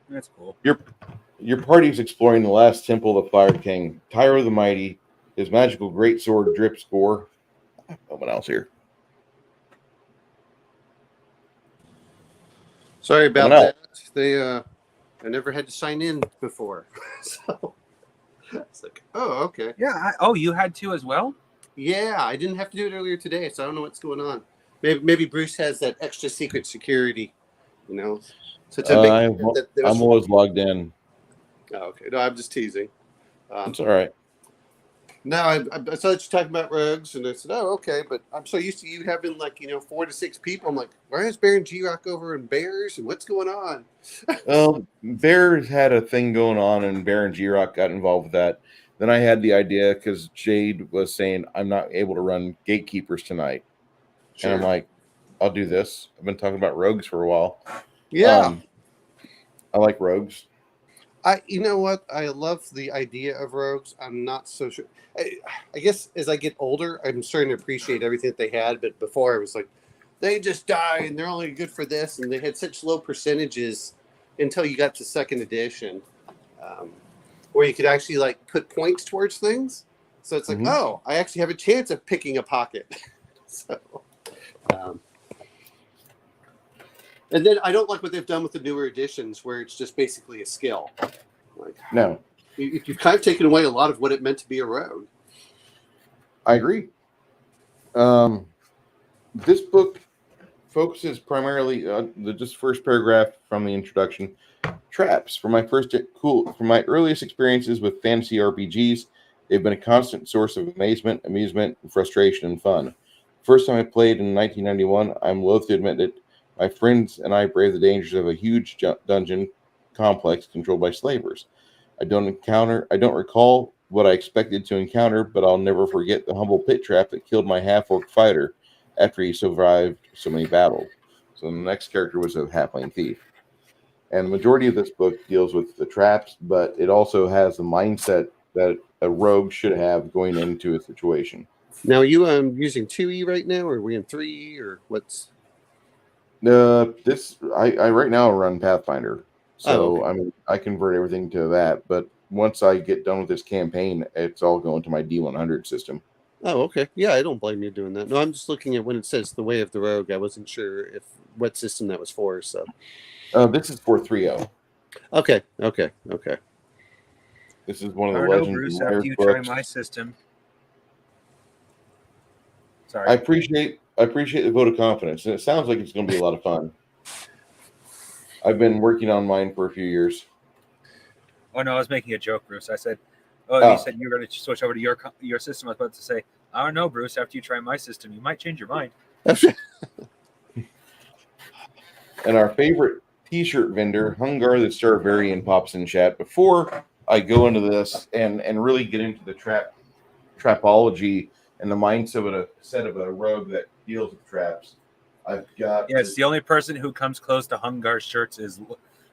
That's cool. Your party's exploring the last temple of the Fire King, Tyro the Mighty. His magical greatsword drips gore. Someone else here. Sorry about Someone else. that. They I never had to sign in before, so it's like, oh, okay. Yeah. You had to as well? Yeah, I didn't have to do it earlier today, so I don't know what's going on. Maybe Bruce has that extra secret security, you know. So to make sure that I'm always logged in. Oh, okay. No, I'm just teasing. It's all right. No, I saw that you're talking about rogues, and I said, oh, okay, but I'm so used to you having 4 to 6 people. I'm like, why is Baron G-Rock over in Bears, and what's going on? Well, Bears had a thing going on, and Baron G-Rock got involved with that. Then I had the idea because Jade was saying I'm not able to run Gatekeepers tonight, Sure. and I'm like, I'll do this. I've been talking about rogues for a while. Yeah. I like rogues. You know what? I love the idea of rogues. I'm not so sure. I guess as I get older, I'm starting to appreciate everything that they had. But before, I was like, they just die and they're only good for this. And they had such low percentages until you got to second edition, where you could actually put points towards things. So it's like, oh, I actually have a chance of picking a pocket. So, and then I don't like what they've done with the newer editions, where it's just basically a skill. No, you've kind of taken away a lot of what it meant to be a rogue. I agree. This book focuses primarily on the just first paragraph from the introduction. Traps. From my earliest experiences with fantasy RPGs, they've been a constant source of amazement, amusement, frustration, and fun. First time I played in 1991, I'm loath to admit it. My friends and I braved the dangers of a huge dungeon complex controlled by slavers. I don't recall what I expected to encounter, but I'll never forget the humble pit trap that killed my half-orc fighter after he survived so many battles. So the next character was a halfling thief. And the majority of this book deals with the traps, but it also has the mindset that a rogue should have going into a situation. Now, are you using 2E right now, or are we in 3E, or what's... I right now run Pathfinder, so okay. I convert everything to that. But once I get done with this campaign, it's all going to my D100 system. Oh, okay. Yeah, I don't blame you doing that. No, I'm just looking at when it says the Way of the Rogue. I wasn't sure what system that was for. So, this is for 3.0. Okay. This is one of the I don't know, Legends Bruce, of Myers after you books. try my system. Sorry. I appreciate the vote of confidence, and it sounds like it's going to be a lot of fun. I've been working on mine for a few years. Oh no, I was making a joke, Bruce. I said, you said you were going to switch over to your system. I was about to say, I don't know, Bruce. After you try my system, you might change your mind. And our favorite T-shirt vendor, Hungar the Starvarian, pops in chat. Before I go into this and really get into the trapology and the mindset of a rogue that deals with traps, I've got... Yes, the only person who comes close to Hungar's shirts is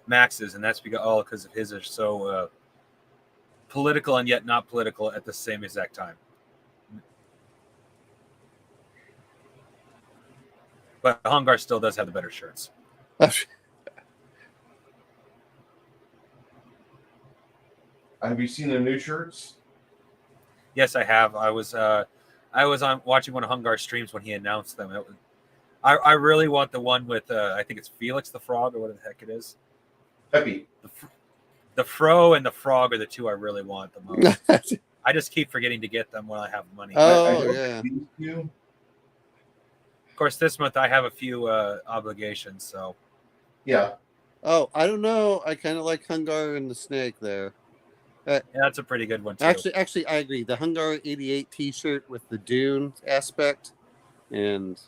Max's, and that's because his are so political and yet not political at the same exact time. But Hungar still does have the better shirts. Have you seen the new shirts? Yes, I have. I was on watching one of Hungar's streams when he announced them. I really want the one with I think it's Felix the Frog or whatever the heck it is. Peppy. The Fro and the Frog are the two I really want the most. I just keep forgetting to get them when I have money. Yeah. Of course, this month I have a few obligations, so. Yeah. Oh, I don't know. I kind of like Hungar and the Snake there. Yeah, that's a pretty good one too. Actually, I agree. The Hungar 88 T-shirt with the Dune aspect, and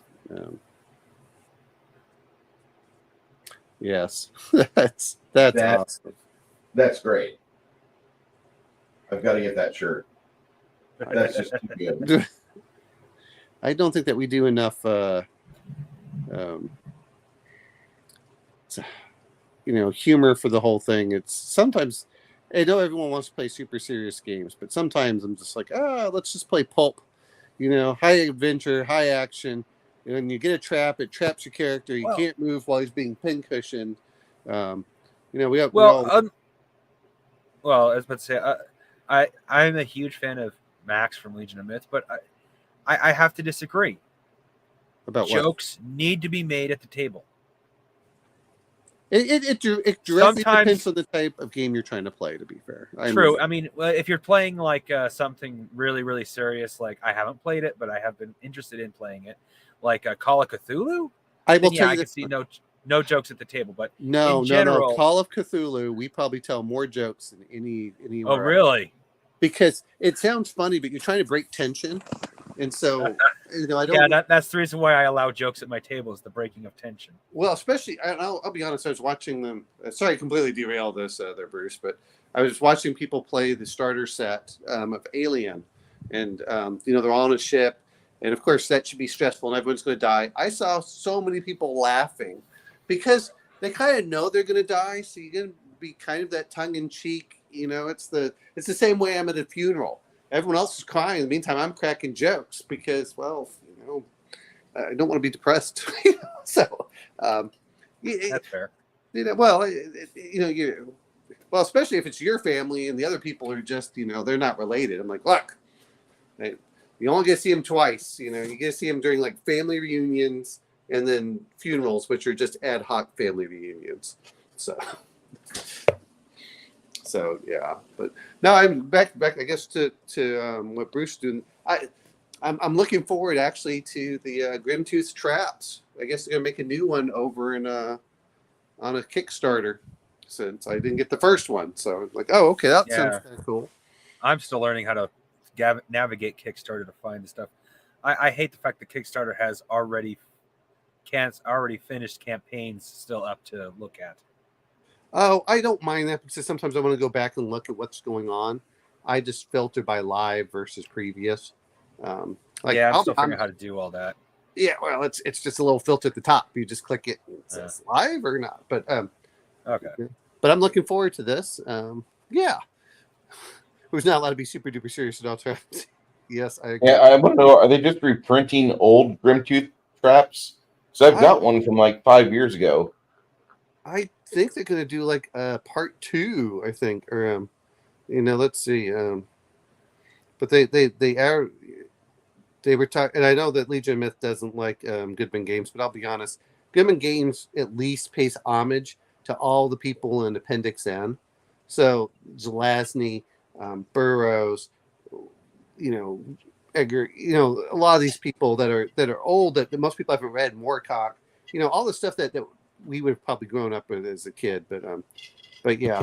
yes, that's awesome. That's great. I've got to get that shirt. That's just too good. I don't think that we do enough humor for the whole thing. It's sometimes I know everyone wants to play super serious games, but sometimes I'm just like, let's just play pulp. High adventure, high action. And you get a trap, it traps your character. You can't move while he's being pincushioned. We have well, I was about to say, I'm a huge fan of Max from Legion of Myth, but I have to disagree. About Jokes need to be made at the table. It directly depends on the type of game you're trying to play, to be fair. True. I mean, if you're playing like something really, really serious, like I haven't played it, but I have been interested in playing it, like Call of Cthulhu, I can see no jokes at the table. But no, in general, no. Call of Cthulhu, we probably tell more jokes than anywhere. Oh, really? Because it sounds funny, but you're trying to break tension. And so, I don't. Yeah, that's the reason why I allow jokes at my table, is the breaking of tension. Well, especially, I'll be honest, I was watching them. Sorry, I completely derailed this there, Bruce, but I was watching people play the starter set of Alien. And, they're all on a ship. And, of course, that should be stressful and everyone's going to die. I saw so many people laughing because they kind of know they're going to die. So you're going to be kind of that tongue-in-cheek. It's the same way I'm at a funeral. Everyone else is crying. In the meantime, I'm cracking jokes because, I don't want to be depressed. So, that's fair. Especially if it's your family and the other people are just, they're not related. I'm like, look, you only get to see them twice. You get to see them during like family reunions and then funerals, which are just ad hoc family reunions. So yeah, but now I'm back. I guess to what Bruce doing. I'm looking forward actually to the Grimtooth traps. I guess they're gonna make a new one over on a Kickstarter, since I didn't get the first one. So I'm like, oh, okay, that sounds kind of cool. I'm still learning how to navigate Kickstarter to find the stuff. I hate the fact that Kickstarter has already finished campaigns still up to look at. Oh, I don't mind that because sometimes I want to go back and look at what's going on. I just filter by live versus previous. I'm still figuring out how to do all that. Yeah, well, it's just a little filter at the top. You just click it and it says live or not. But okay. But I'm looking forward to this. Yeah. Who's not allowed to be super duper serious at all times. Yes, I agree. Yeah, I want to know, are they just reprinting old Grimtooth traps? So I've got one from like 5 years ago. I think they're going to do like part 2, I think, or let's see. But they were talking, and I know that Legion of Myth doesn't like Goodman Games, but I'll be honest, Goodman Games at least pays homage to all the people in Appendix N. So Zelazny, Burroughs, Edgar, a lot of these people that are old that most people haven't read, Moorcock, all the stuff that we would have probably grown up with as a kid. But yeah,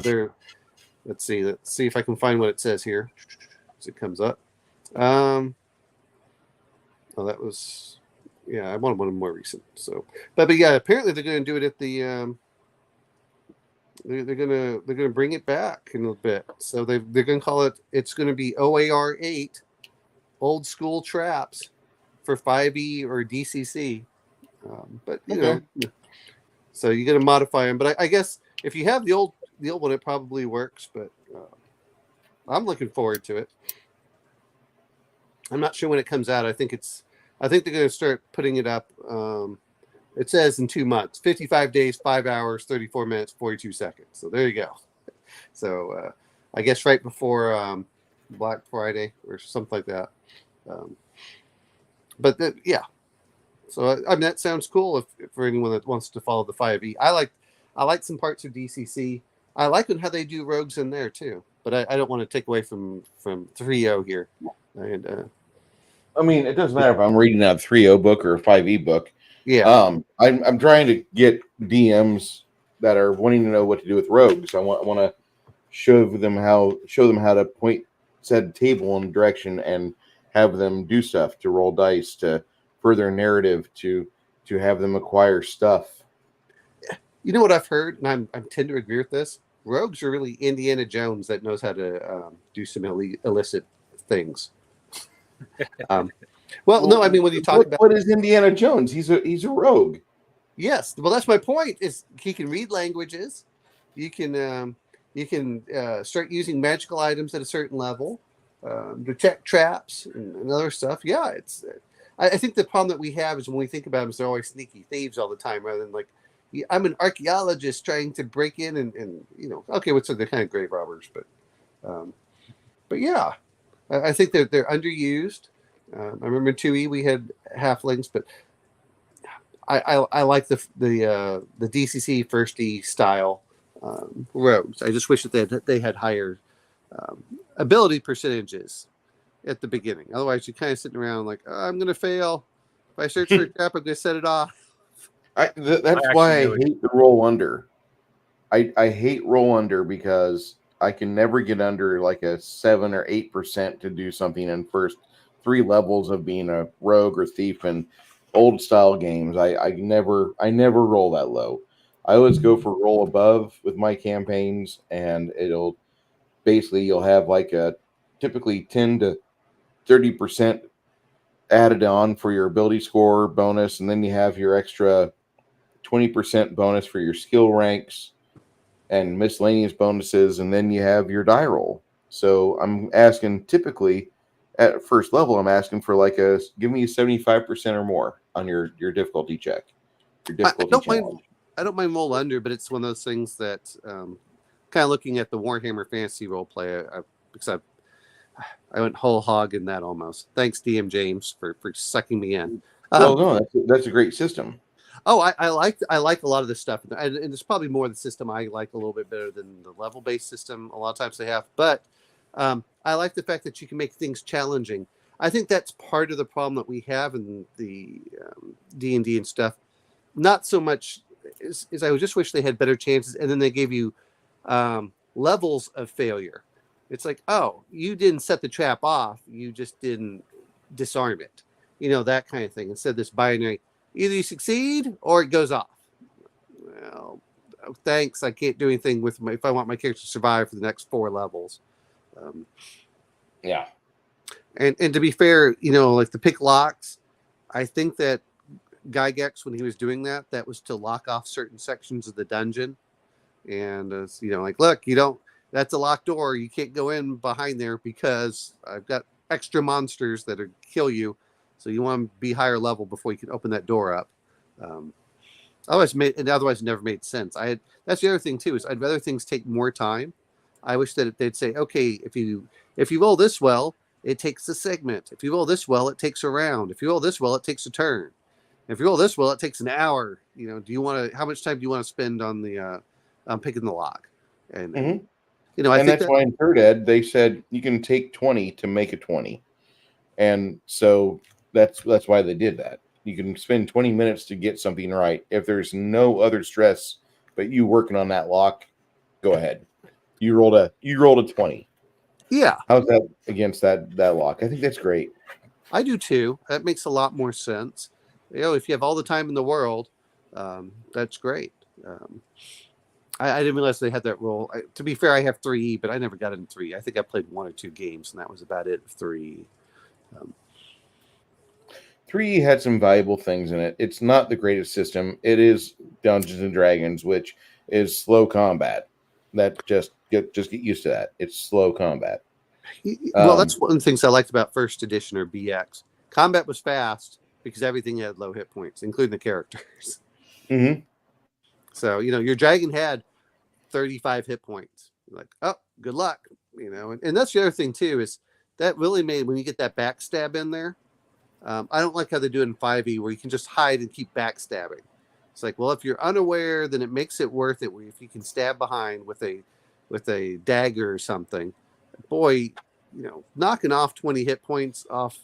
let's see if I can find what it says here as it comes up. Oh, that was, I wanted one more recent. So, but yeah, apparently they're going to do it at the. They're gonna bring it back in a bit. So they're gonna call it. It's gonna be OAR 8, old school traps, for 5e or DCC. But so you got to modify them. But I guess if you have the old one, it probably works. But I'm looking forward to it. I'm not sure when it comes out. I think they're going to start putting it up. It says in 2 months, 55 days, 5 hours, 34 minutes, 42 seconds. So there you go. So I guess right before Black Friday or something like that. Yeah. So I mean, that sounds cool if for anyone that wants to follow the 5e. I like some parts of DCC. I like how they do rogues in there too. But I don't want to take away from 3.0 here. And I mean, it doesn't matter if I'm reading a 3.0 book or a 5e book. Yeah. I'm trying to get DMs that are wanting to know what to do with rogues. I want to show them how to point said table in direction and have them do stuff, to roll dice, to further narrative, to have them acquire stuff. You know what I've heard, and I tend to agree with this. Rogues are really Indiana Jones that knows how to do some illicit things. Well, no, I mean when you talk about what is Indiana Jones? He's a rogue. Yes, well, that's my point. Is he can read languages. You can start using magical items at a certain level, detect traps and other stuff. Yeah, it's. I think the problem that we have is when we think about them, is they're always sneaky thieves all the time, rather than like, I'm an archaeologist trying to break in and okay, what's they're kind of grave robbers, um, but yeah, I think they're underused. I remember in 2E we had halflings, but I like the DCC first E style rogues. I just wish that they had higher ability percentages at the beginning. Otherwise, you're kind of sitting around like, oh, I'm going to fail. If I search for a trap, I'm going to set it off. That's I why I actually hate the roll under. I hate roll under because I can never get under like a 7 or 8% to do something in first 3 levels of being a rogue or thief in old style games. I never roll that low. I always go for roll above with my campaigns, and it'll basically you'll have like a typically 10 to 30% added on for your ability score bonus, and then you have your extra 20% bonus for your skill ranks and miscellaneous bonuses, and then you have your die roll. So I'm asking typically at first level, I'm asking for like give me 75% or more on your difficulty check, your I difficulty don't mind. challenge. I don't mind roll under, but it's one of those things that kind of looking at the Warhammer Fantasy role play, because I went whole hog in that almost. Thanks, DM James, for sucking me in. Well, no, that's a great system. Oh, I like a lot of this stuff, and it's probably more the system I like a little bit better than the level based system. A lot of times they have, but I like the fact that you can make things challenging. I think that's part of the problem that we have in the D&D and stuff. Not so much is I just wish they had better chances, and then they gave you levels of failure. It's like, oh, you didn't set the trap off, you just didn't disarm it, that kind of thing. Instead of this binary, either you succeed or it goes off. Well, thanks, I can't do anything with if I want my character to survive for the next 4 levels. Yeah. And to be fair, like the pick locks, I think that Gygax, when he was doing that was to lock off certain sections of the dungeon. And like, look, that's a locked door, you can't go in behind there because I've got extra monsters that kill you, so you want to be higher level before you can open that door up. Otherwise it never made sense. That's the other thing too, is I'd rather things take more time. I wish that they'd say, okay, if you roll this well, it takes a segment. If you roll this well, it takes a round. If you roll this well, it takes a turn. If you roll this well, it takes an hour. How much time do you want to spend on the picking the lock? And I And think that's why in third ed they said you can take 20 to make a 20, and so that's why they did that. You can spend 20 minutes to get something right. If there's no other stress but you working on that lock, go ahead. You rolled a 20. Yeah, How's that against that lock? I think that's great. I do too. That makes a lot more sense. If you have all the time in the world, that's great. I didn't realize they had that rule. To be fair, I have 3E, but I never got in 3. I think I played 1 or 2 games, and that was about it. 3. 3 had some valuable things in it. It's not the greatest system. It is Dungeons and Dragons, which is slow combat. That just get used to that. It's slow combat. Well, that's one of the things I liked about first edition or BX. Combat was fast because everything had low hit points, including the characters. Mm-hmm. So your dragon had 35 hit points. You're like, oh, good luck. And that's the other thing too, is that really made, when you get that backstab in there. I don't like how they do it in 5e, where you can just hide and keep backstabbing. It's like, well, if you're unaware, then it makes it worth it. If you can stab behind with a dagger or something, boy, knocking off 20 hit points off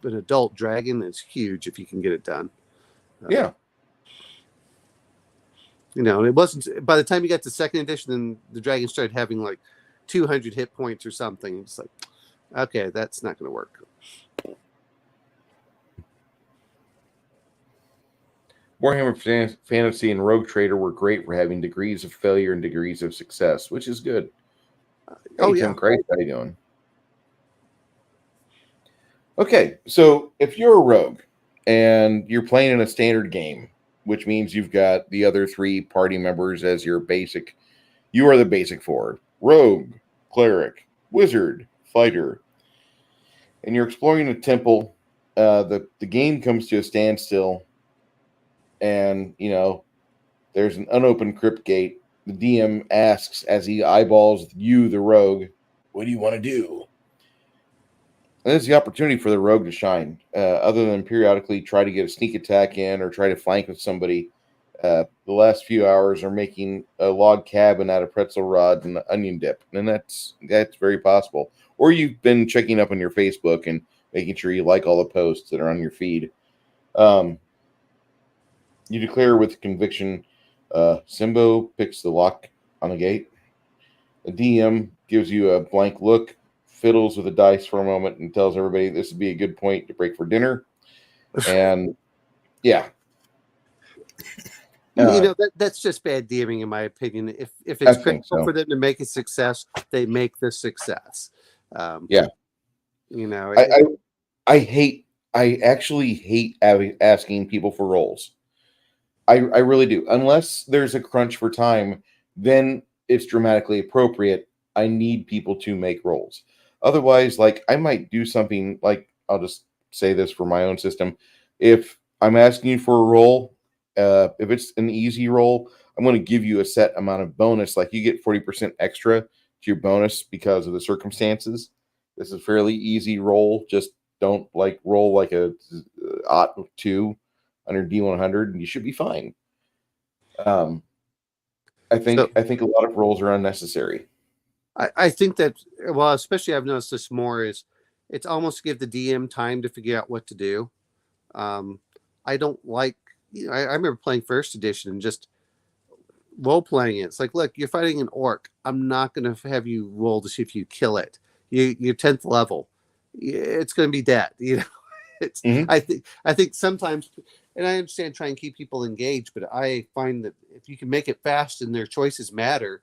an adult dragon is huge if you can get it done. Yeah. It wasn't, by the time you got to second edition, then the dragon started having like 200 hit points or something. It's like, okay, that's not going to work. Warhammer Fantasy and Rogue Trader were great for having degrees of failure and degrees of success, which is good. Hey, Tim Christ, how you doing? Okay, so if you're a rogue and you're playing in a standard game, which means you've got the other 3 party members as your basic. You are the basic 4: rogue, cleric, wizard, fighter. And you're exploring a temple. The game comes to a standstill, and there's an unopened crypt gate. The DM asks as he eyeballs you, the rogue, "What do you want to do?" And there's the opportunity for the rogue to shine. Other than periodically try to get a sneak attack in or try to flank with somebody, the last few hours are making a log cabin out of pretzel rods and onion dip, and that's very possible. Or you've been checking up on your Facebook and making sure you like all the posts that are on your feed. You declare with conviction. Simbo picks the lock on the gate. The DM gives you a blank look, fiddles with the dice for a moment, and tells everybody this would be a good point to break for dinner. And yeah. That's just bad DMing, in my opinion. If it's critical for them to make a success, they make the success. Yeah. I actually hate asking people for roles. I really do. Unless there's a crunch for time, then it's dramatically appropriate. I need people to make rolls. Otherwise, like, I might do something like, I'll just say this for my own system. If I'm asking you for a roll, if it's an easy roll, I'm going to give you a set amount of bonus. Like, you get 40% extra to your bonus because of the circumstances. This is a fairly easy roll. Just don't roll like a OT 2 under D100, and you should be fine. I think a lot of rolls are unnecessary. I think that, well, especially I've noticed this more, is it's almost to give the DM time to figure out what to do. I don't like, I remember playing first edition and just role playing it. It's like, look, you're fighting an orc. I'm not going to have you roll to see if you kill it. You're 10th level. It's going to be dead. It's. Mm-hmm. I think sometimes, and I understand trying to keep people engaged, but I find that if you can make it fast and their choices matter,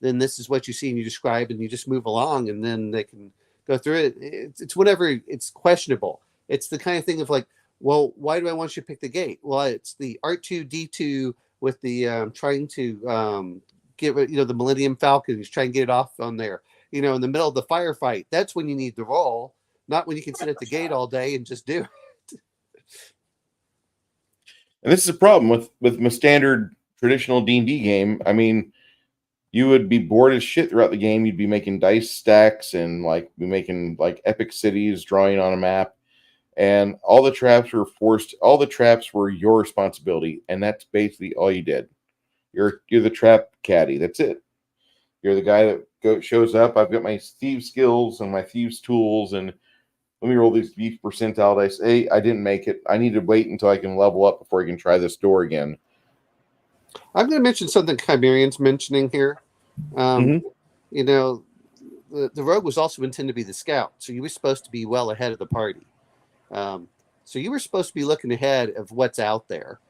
then this is what you see and you describe and you just move along, and then they can go through it. It's whatever. It's questionable. It's the kind of thing of like, well, why do I want you to pick the gate? Well, it's the R2D2 with the trying to get the Millennium Falcon. He's trying to get it off on there. In the middle of the firefight. That's when you need the roll, not when you can sit at the gate all day and just do it. And this is a problem with my standard traditional D&D game. I mean, you would be bored as shit throughout the game. You'd be making dice stacks and be making epic cities, drawing on a map, and all the traps were your responsibility, and that's basically all you did. You're the trap caddy. That's it. You're the guy that shows up. I've got my thieves skills and my thieves tools, and let me roll these thief percentile dice. Hey, I didn't make it. I need to wait until I can level up before I can try this door again. I'm going to mention something Chimerian's mentioning here. The rogue was also intended to be the scout, so you were supposed to be well ahead of the party. So you were supposed to be looking ahead of what's out there,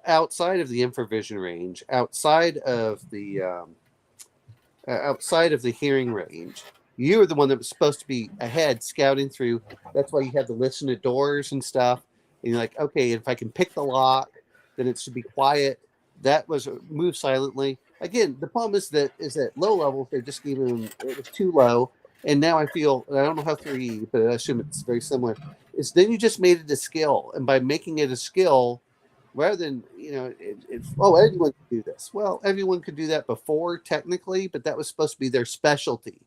outside of the infravision range, outside of the hearing range. You were the one that was supposed to be ahead, scouting through. That's why you had to listen at doors and stuff. And you're like, okay, if I can pick the lock, then it should be quiet. That was move silently. Again, the problem is that low levels, they're just giving it was too low. And now I feel, I don't know how 3E, but I assume it's very similar, is then you just made it a skill. And by making it a skill, rather than, everyone could do this. Well, everyone could do that before, technically, but that was supposed to be their specialty.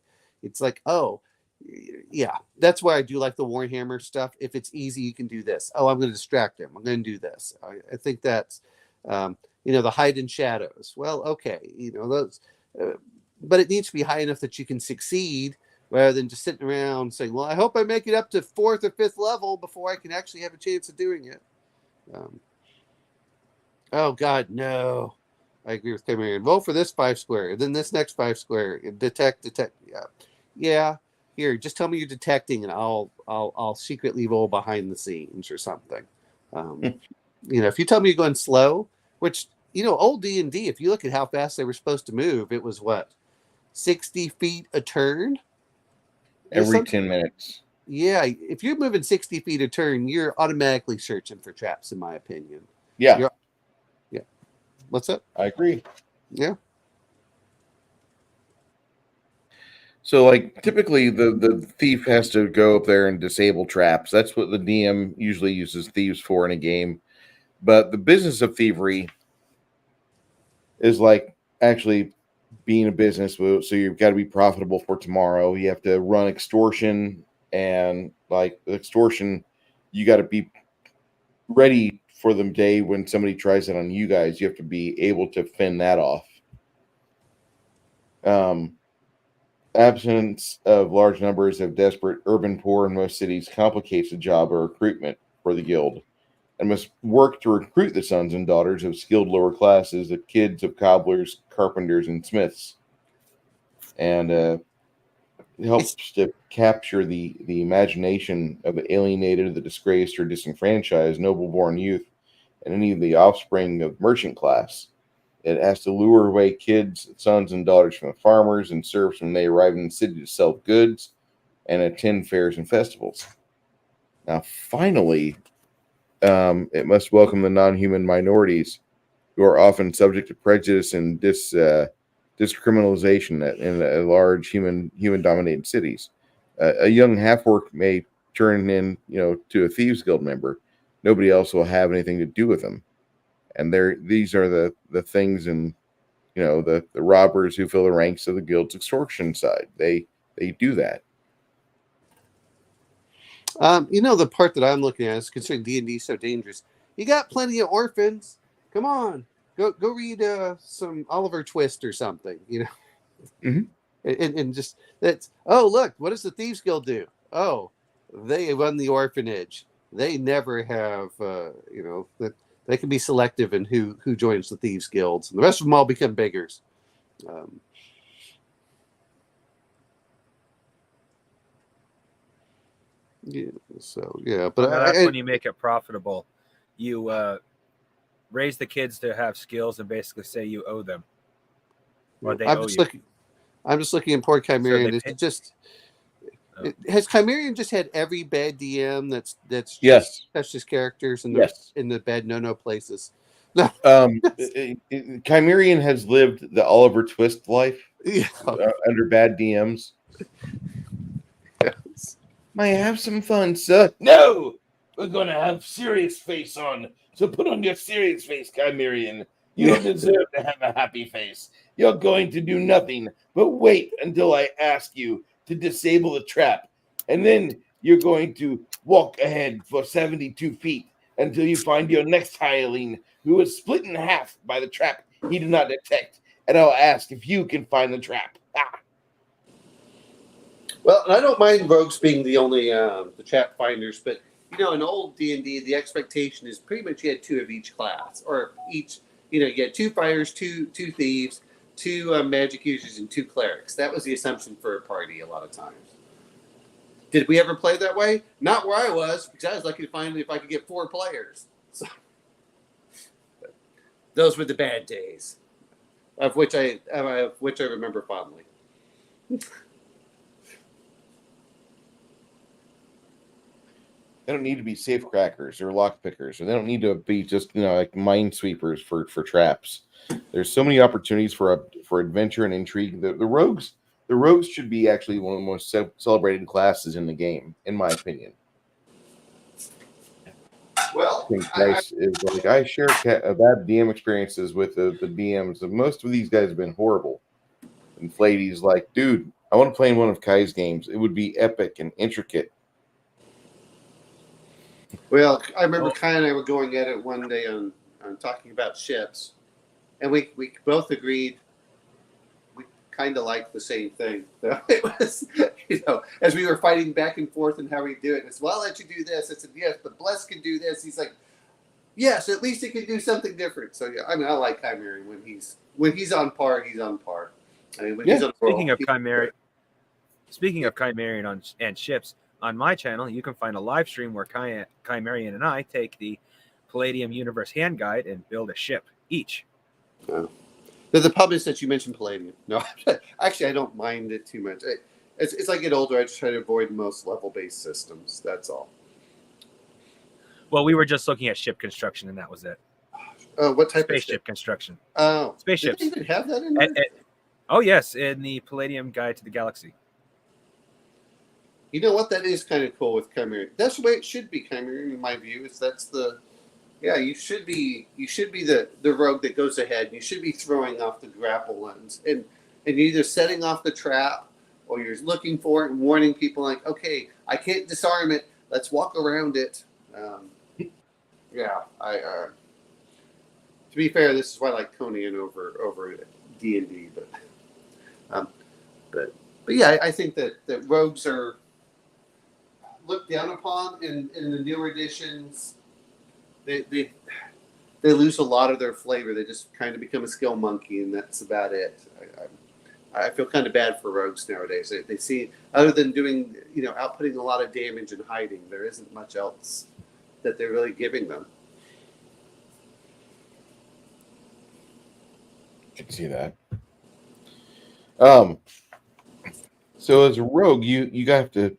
It's like, oh, yeah, that's why I do like the Warhammer stuff. If it's easy, you can do this. Oh, I'm going to distract them. I'm going to do this. I think that's, the hide in shadows. Well, okay, those, but it needs to be high enough that you can succeed rather than just sitting around saying, well, I hope I make it up to 4th or 5th level before I can actually have a chance of doing it. Oh, God, no. I agree with Cameron. Roll for this 5 square, then this next 5 square. Detect. Yeah. Here, just tell me you're detecting, and I'll secretly roll behind the scenes or something. If you tell me you're going slow, which old D&D, if you look at how fast they were supposed to move, it was what, 60 feet a turn every 10 minutes. Yeah, if you're moving 60 feet a turn, you're automatically searching for traps, in my opinion. Yeah. What's up? I agree. Yeah. So, like, typically the thief has to go up there and disable traps. That's what the DM usually uses thieves for in a game. But the business of thievery is like actually being a business. So you've got to be profitable for tomorrow. You have to run extortion, and like extortion, you got to be ready for the day when somebody tries it on you guys. You have to be able to fend that off. Absence of large numbers of desperate urban poor in most cities complicates the job of recruitment for the guild, and must work to recruit the sons and daughters of skilled lower classes, the kids of cobblers, carpenters, and smiths. And it helps to capture the imagination of the alienated, the disgraced, or disenfranchised noble-born youth, and any of the offspring of merchant class. It has to lure away kids, sons, and daughters from the farmers and serfs when they arrive in the city to sell goods and attend fairs and festivals. Now, finally, it must welcome the non-human minorities who are often subject to prejudice and discriminalization in large human-dominated cities. A young half-orc may turn in, to a thieves guild member. Nobody else will have anything to do with them. And these are the things, and the robbers who fill the ranks of the guild's extortion side. They do that. The part that I'm looking at is considering D&D so dangerous. You got plenty of orphans. Come on, go read some Oliver Twist or something. Mm-hmm. And just that's. Oh, look, what does the Thieves Guild do? Oh, they run the orphanage. They never have, that they can be selective in who joins the Thieves Guilds, and the rest of them all become beggars. Yeah. So yeah, but that's when you make it profitable. You raise the kids to have skills and basically say you owe them, or they owe you. I'm just looking at poor Chimerian. Has Chimerian just had every bad DM that's yes touched his characters in the bad no places? No. Chimerian has lived the Oliver Twist life under bad DMs. Yes. Might have some fun, sir. No, we're gonna have serious face on. So put on your serious face, Chimerian. You don't deserve to have a happy face. You're going to do nothing but wait until I ask you to disable the trap, and then you're going to walk ahead for 72 feet until you find your next hireling who is split in half by the trap he did not detect, and I'll ask if you can find the trap. Ah. Well, I don't mind rogues being the only the trap finders, but in old D&D, the expectation is pretty much you had two of each class, or each. You had two fighters, two thieves, two magic users, and two clerics. That was the assumption for a party a lot of times. Did we ever play that way? Not where I was, because I was lucky to find if I could get 4 players. So, those were the bad days, of which I remember fondly. They don't need to be safe crackers or lock pickers, or they don't need to be just like minesweepers for traps. There's so many opportunities for adventure and intrigue. The rogues should be actually one of the most celebrated classes in the game, in my opinion. Well, I share bad DM experiences with the DMs. Most of these guys have been horrible. And Flady's like, dude, I want to play in one of Kai's games. It would be epic and intricate. Well, I remember Kai and I were going at it one day on talking about ships, and we both agreed we kind of liked the same thing. So it was, as we were fighting back and forth and how we do it. And I said, well, I'll let you do this. I said, yes, but Bless can do this. He's like, yes, at least he can do something different. So yeah, I like Chimerian when he's on par, he's on par. I mean, when he's on Speaking of Chimerian and ships. On my channel, you can find a live stream where Chimerian and I take the Palladium Universe Hand Guide and build a ship each. The publish that you mentioned Palladium. No, actually, I don't mind it too much. As I get older, I just try to avoid most level-based systems. That's all. Well, we were just looking at ship construction, and that was it. What type of spaceship ship? construction. Oh, Spaceships. Did they even have that in there? Oh yes, in the Palladium Guide to the Galaxy. You know what? That is kind of cool with Chimera. That's the way it should be, Chimera, in my view. You should be the rogue that goes ahead. You should be throwing off the grapple lens, and you're either setting off the trap or you're looking for it and warning people like, okay, I can't disarm it. Let's walk around it. To be fair, this is why I like Conan over D&D, but yeah, I think that rogues are looked down upon in the newer editions. They lose a lot of their flavor. They just kind of become a skill monkey, and that's about it. I feel kind of bad for rogues nowadays. They see, other than doing, outputting a lot of damage and hiding, there isn't much else that they're really giving them. I can see that. So as a rogue, you have to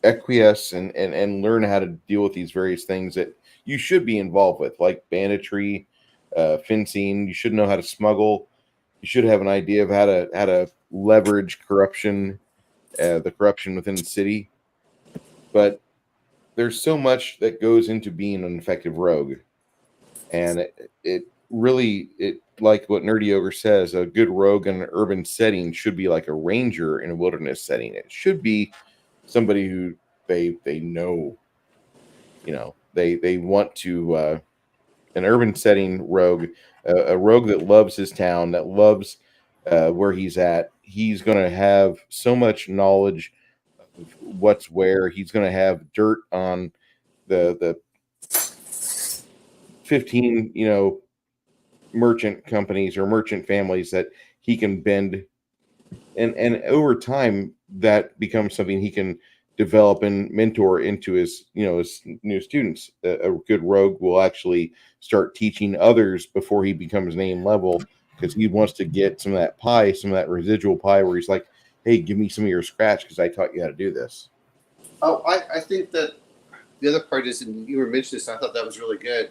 acquiesce and learn how to deal with these various things that you should be involved with, like banditry, fencing. You should know how to smuggle. You should have an idea of how to leverage corruption, the corruption within the city. But there's so much that goes into being an effective rogue, and it really, like what Nerdy Ogre says, a good rogue in an urban setting should be like a ranger in a wilderness setting. It should be somebody who they know, they want to, an urban setting rogue, a rogue that loves his town, that loves where he's at. He's going to have so much knowledge of what's where. He's going to have dirt on the 15, merchant companies or merchant families that he can bend, and over time that becomes something he can develop and mentor into his new students. A good rogue will actually start teaching others before he becomes name level, because he wants to get some of that pie, some of that residual pie, where he's like, hey, give me some of your scratch because I taught you how to do this. Oh, I think that the other part is, and you were mentioning this, I thought that was really good.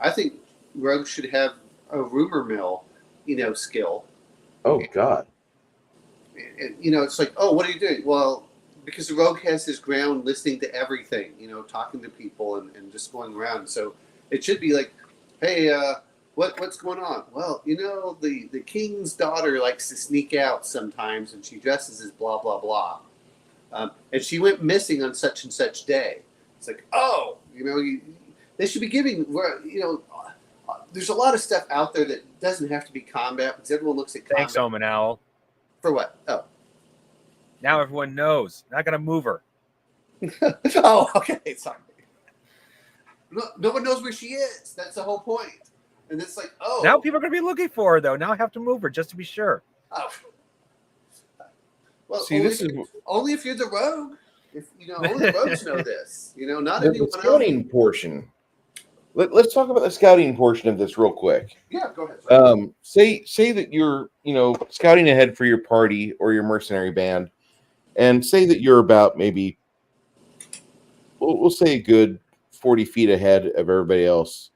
I think rogues should have a rumor mill, skill. Oh God. And, it's like, oh, what are you doing? Well, because the rogue has his ground listening to everything, talking to people and just going around. So it should be like, hey, what's going on? Well, the king's daughter likes to sneak out sometimes, and she dresses as blah, blah, blah. And she went missing on such and such day. It's like, oh, they should be giving, there's a lot of stuff out there that doesn't have to be combat, because everyone looks at combat. Thanks, Omen Owl. For what? Oh. Now everyone knows. Not going to move her. Oh, okay. Sorry. No one knows where she is. That's the whole point. And it's like, oh. Now people are going to be looking for her, though. Now I have to move her just to be sure. Oh. Well, see, only if you're the rogue. Only the rogues know this. Not anyone else. The scouting portion. Let's talk about the scouting portion of this real quick. Yeah, go ahead. Say that you're, scouting ahead for your party or your mercenary band, and say that you're about maybe, we'll say a good 40 feet ahead of everybody else.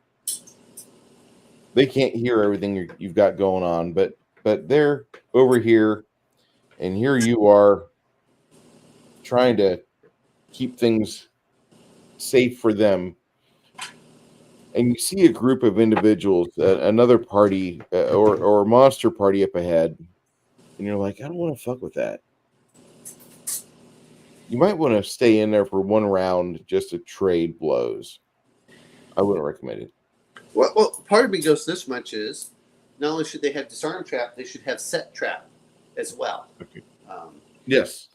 They can't hear everything you've got going on, but they're over here, and here you are trying to keep things safe for them. And you see a group of individuals, another party or a monster party up ahead, and you're like, I don't want to fuck with that. You might want to stay in there for one round just to trade blows. I wouldn't recommend it. Well, part of me goes this much is, not only should they have disarm trap, they should have set trap as well. Okay. Yes.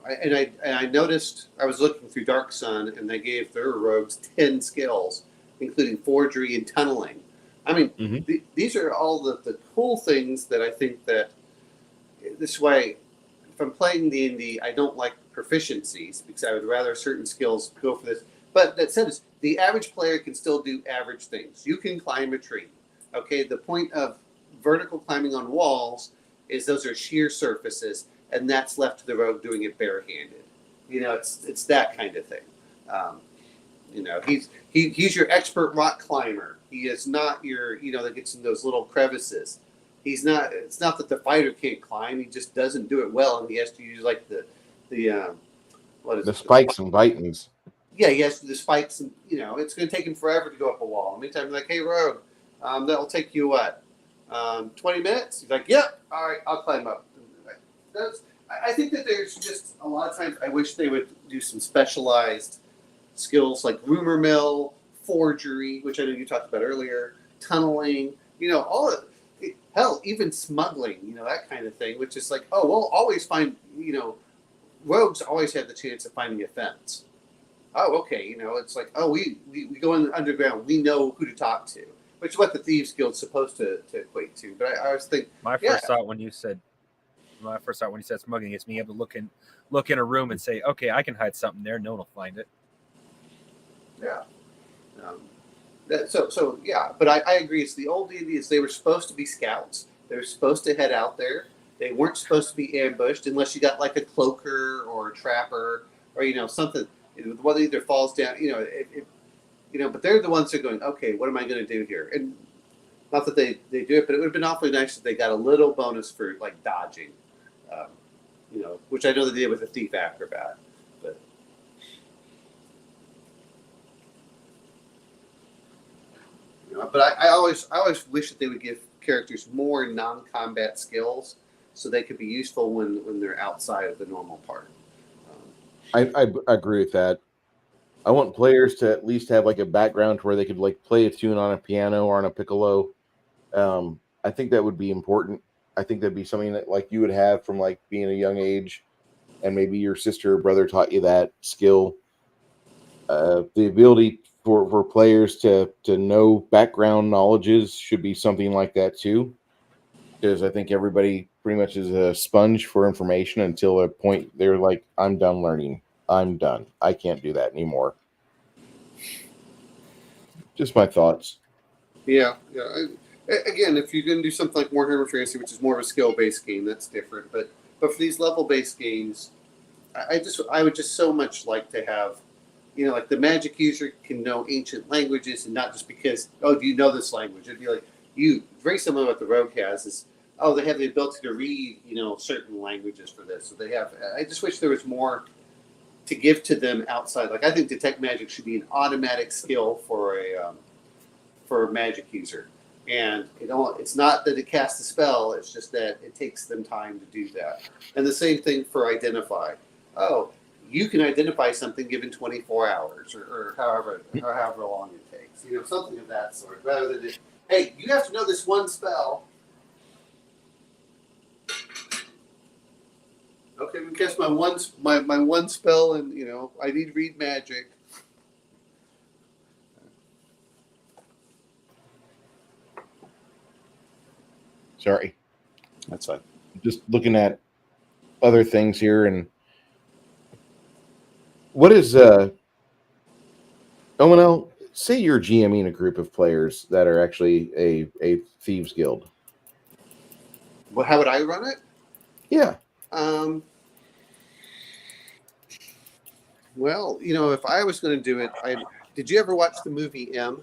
I noticed, I was looking through Dark Sun, and they gave their rogues 10 skills, including forgery and tunneling. I mean, these are all the cool things that I think that this way, if I'm playing D&D, I don't like proficiencies, because I would rather certain skills go for this. But that said, the average player can still do average things. You can climb a tree. Okay, the point of vertical climbing on walls is those are sheer surfaces, and that's left to the rogue doing it barehanded. It's that kind of thing. He's your expert rock climber. He is not your, that gets in those little crevices. He's not. It's not that the fighter can't climb. He just doesn't do it well, and he has to use like the what is The it? spikes and bitings. Yeah, he has to do the spikes, and it's going to take him forever to go up a wall. Anytime you're like, hey, Rogue, that'll take you what, 20 minutes? He's like, yep, all right, I'll climb up. I think that there's just a lot of times I wish they would do some specialized skills like rumor mill, forgery, which I know you talked about earlier, tunneling, all of hell, even smuggling, that kind of thing, which is like, oh, we'll always find, rogues always have the chance of finding a fence. Oh, okay, it's like, oh, we go in the underground, we know who to talk to, which is what the Thieves Guild's supposed to equate to. But I was thinking, My first thought when you said smuggling is being able to look in a room and say, okay, I can hide something there, no one will find it. Yeah. So yeah, but I agree. It's the old Indians. They were supposed to be scouts. They were supposed to head out there. They weren't supposed to be ambushed unless you got like a cloaker or a trapper or something. One either falls down. But they're the ones that are going, okay, what am I going to do here? And not that they do it, but it would have been awfully nice if they got a little bonus for like dodging. Which I know they did with the Thief Acrobat. But I always wish that they would give characters more non-combat skills so they could be useful when they're outside of the normal part. I agree with that. I want players to at least have like a background where they could like play a tune on a piano or on a piccolo. I think that would be important. I think that'd be something that like you would have from like being a young age, and maybe your sister or brother taught you that skill. The ability for players to know background knowledges should be something like that too, because I think everybody pretty much is a sponge for information until a point they're like, I'm done learning. I'm done. I can't do that anymore. Just my thoughts. Yeah. Again, if you're going to do something like Warhammer Fantasy, which is more of a skill-based game, that's different. But for these level-based games, I would just so much like to have, like the magic user can know ancient languages, and not just because, oh, do you know this language? It'd be like very similar to what the Rogue has is, oh, they have the ability to read, certain languages for this. So they have. I just wish there was more to give to them outside. Like I think detect magic should be an automatic skill for a magic user. And it's not that it casts a spell, it's just that it takes them time to do that. And the same thing for identify. Oh, you can identify something given 24 hours or however long it takes. Something of that sort. Rather than just, hey, you have to know this one spell. Okay, we cast my one spell and I need to read magic. Sorry. That's fine. Just looking at other things here, and what is ONL, say you're GMing a group of players that are actually a thieves guild. Well, how would I run it? Yeah. Well, if I was going to do it, did you ever watch the movie M?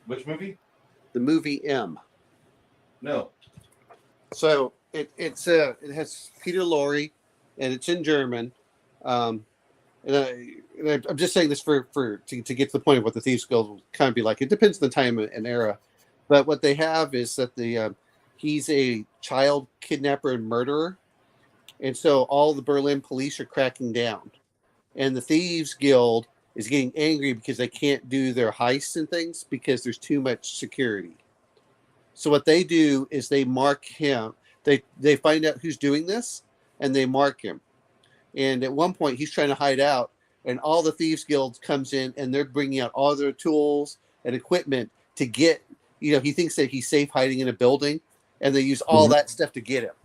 Which movie? The movie M. No. So it has Peter Lorre, and it's in German. And I'm just saying this to get to the point of what the Thieves Guild will kind of be like. It depends on the time and era, but what they have is that he's a child kidnapper and murderer, and so all the Berlin police are cracking down, and the Thieves Guild is getting angry because they can't do their heists and things because there's too much security. So what they do is they mark him. They find out who's doing this, and they mark him. And at one point, he's trying to hide out, and all the Thieves Guild comes in, and they're bringing out all their tools and equipment to get, he thinks that he's safe hiding in a building, and they use all that stuff to get him.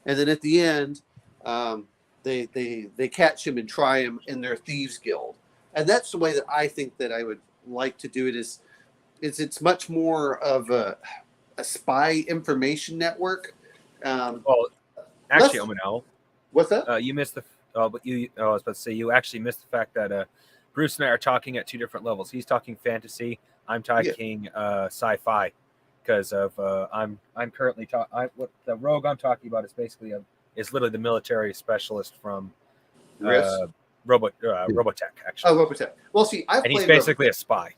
And then at the end, they catch him and try him in their Thieves Guild. And that's the way that I think that I would like to do it is it's much more of a spy information network. Well, actually, Omanel, what's that? you missed the. I was about to say you actually missed the fact that Bruce and I are talking at two different levels. He's talking fantasy. I'm talking sci-fi because of I'm currently what the rogue I'm talking about is basically is literally the military specialist from Risk. Robotech Oh, actually, Robotech. Well, see, I've and he's played basically Robotech. a spy.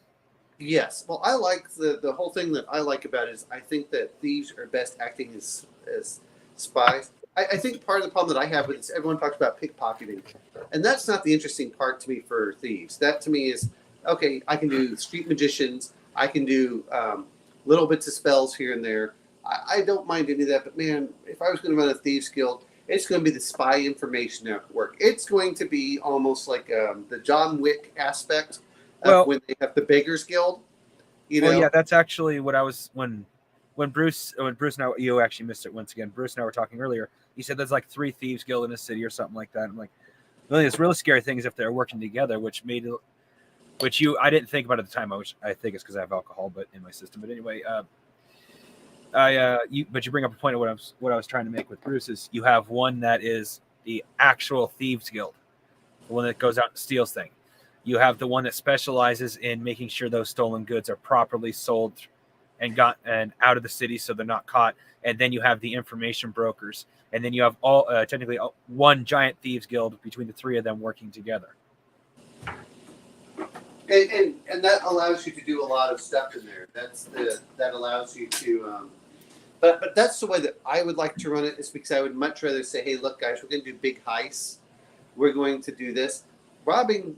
Yes. Well, I like the whole thing that I like about it is I think that thieves are best acting as spies. I think part of the problem that I have with this, everyone talks about pickpocketing, and that's not the interesting part to me for thieves. That to me is okay. I can do street magicians. I can do little bits of spells here and there. I don't mind any of that. But man, if I was going to run a thieves guild, it's going to be the spy information network. It's going to be almost like the John Wick aspect of Well, when they have the Beggars Guild. You know, well, yeah, that's actually what I was when Bruce and I, you actually missed it once again. Bruce and I were talking earlier. He said there's like 3 thieves guild in a city or something like that. I'm like, really, this really scary thing is if they're working together, which I didn't think about at the time. I think it's because I have alcohol, but in my system. But anyway, but you bring up a point of what I was trying to make with Bruce is you have one that is the actual thieves guild, the one that goes out and steals things. You have the one that specializes in making sure those stolen goods are properly sold and out of the city so they're not caught. And then you have the information brokers, and then you have all technically one giant thieves guild between the 3 of them working together. and that allows you to do a lot of stuff in there. That allows you to. But that's the way that I would like to run it. Is because I would much rather say, hey, look, guys, we're going to do big heists. We're going to do this. Robbing,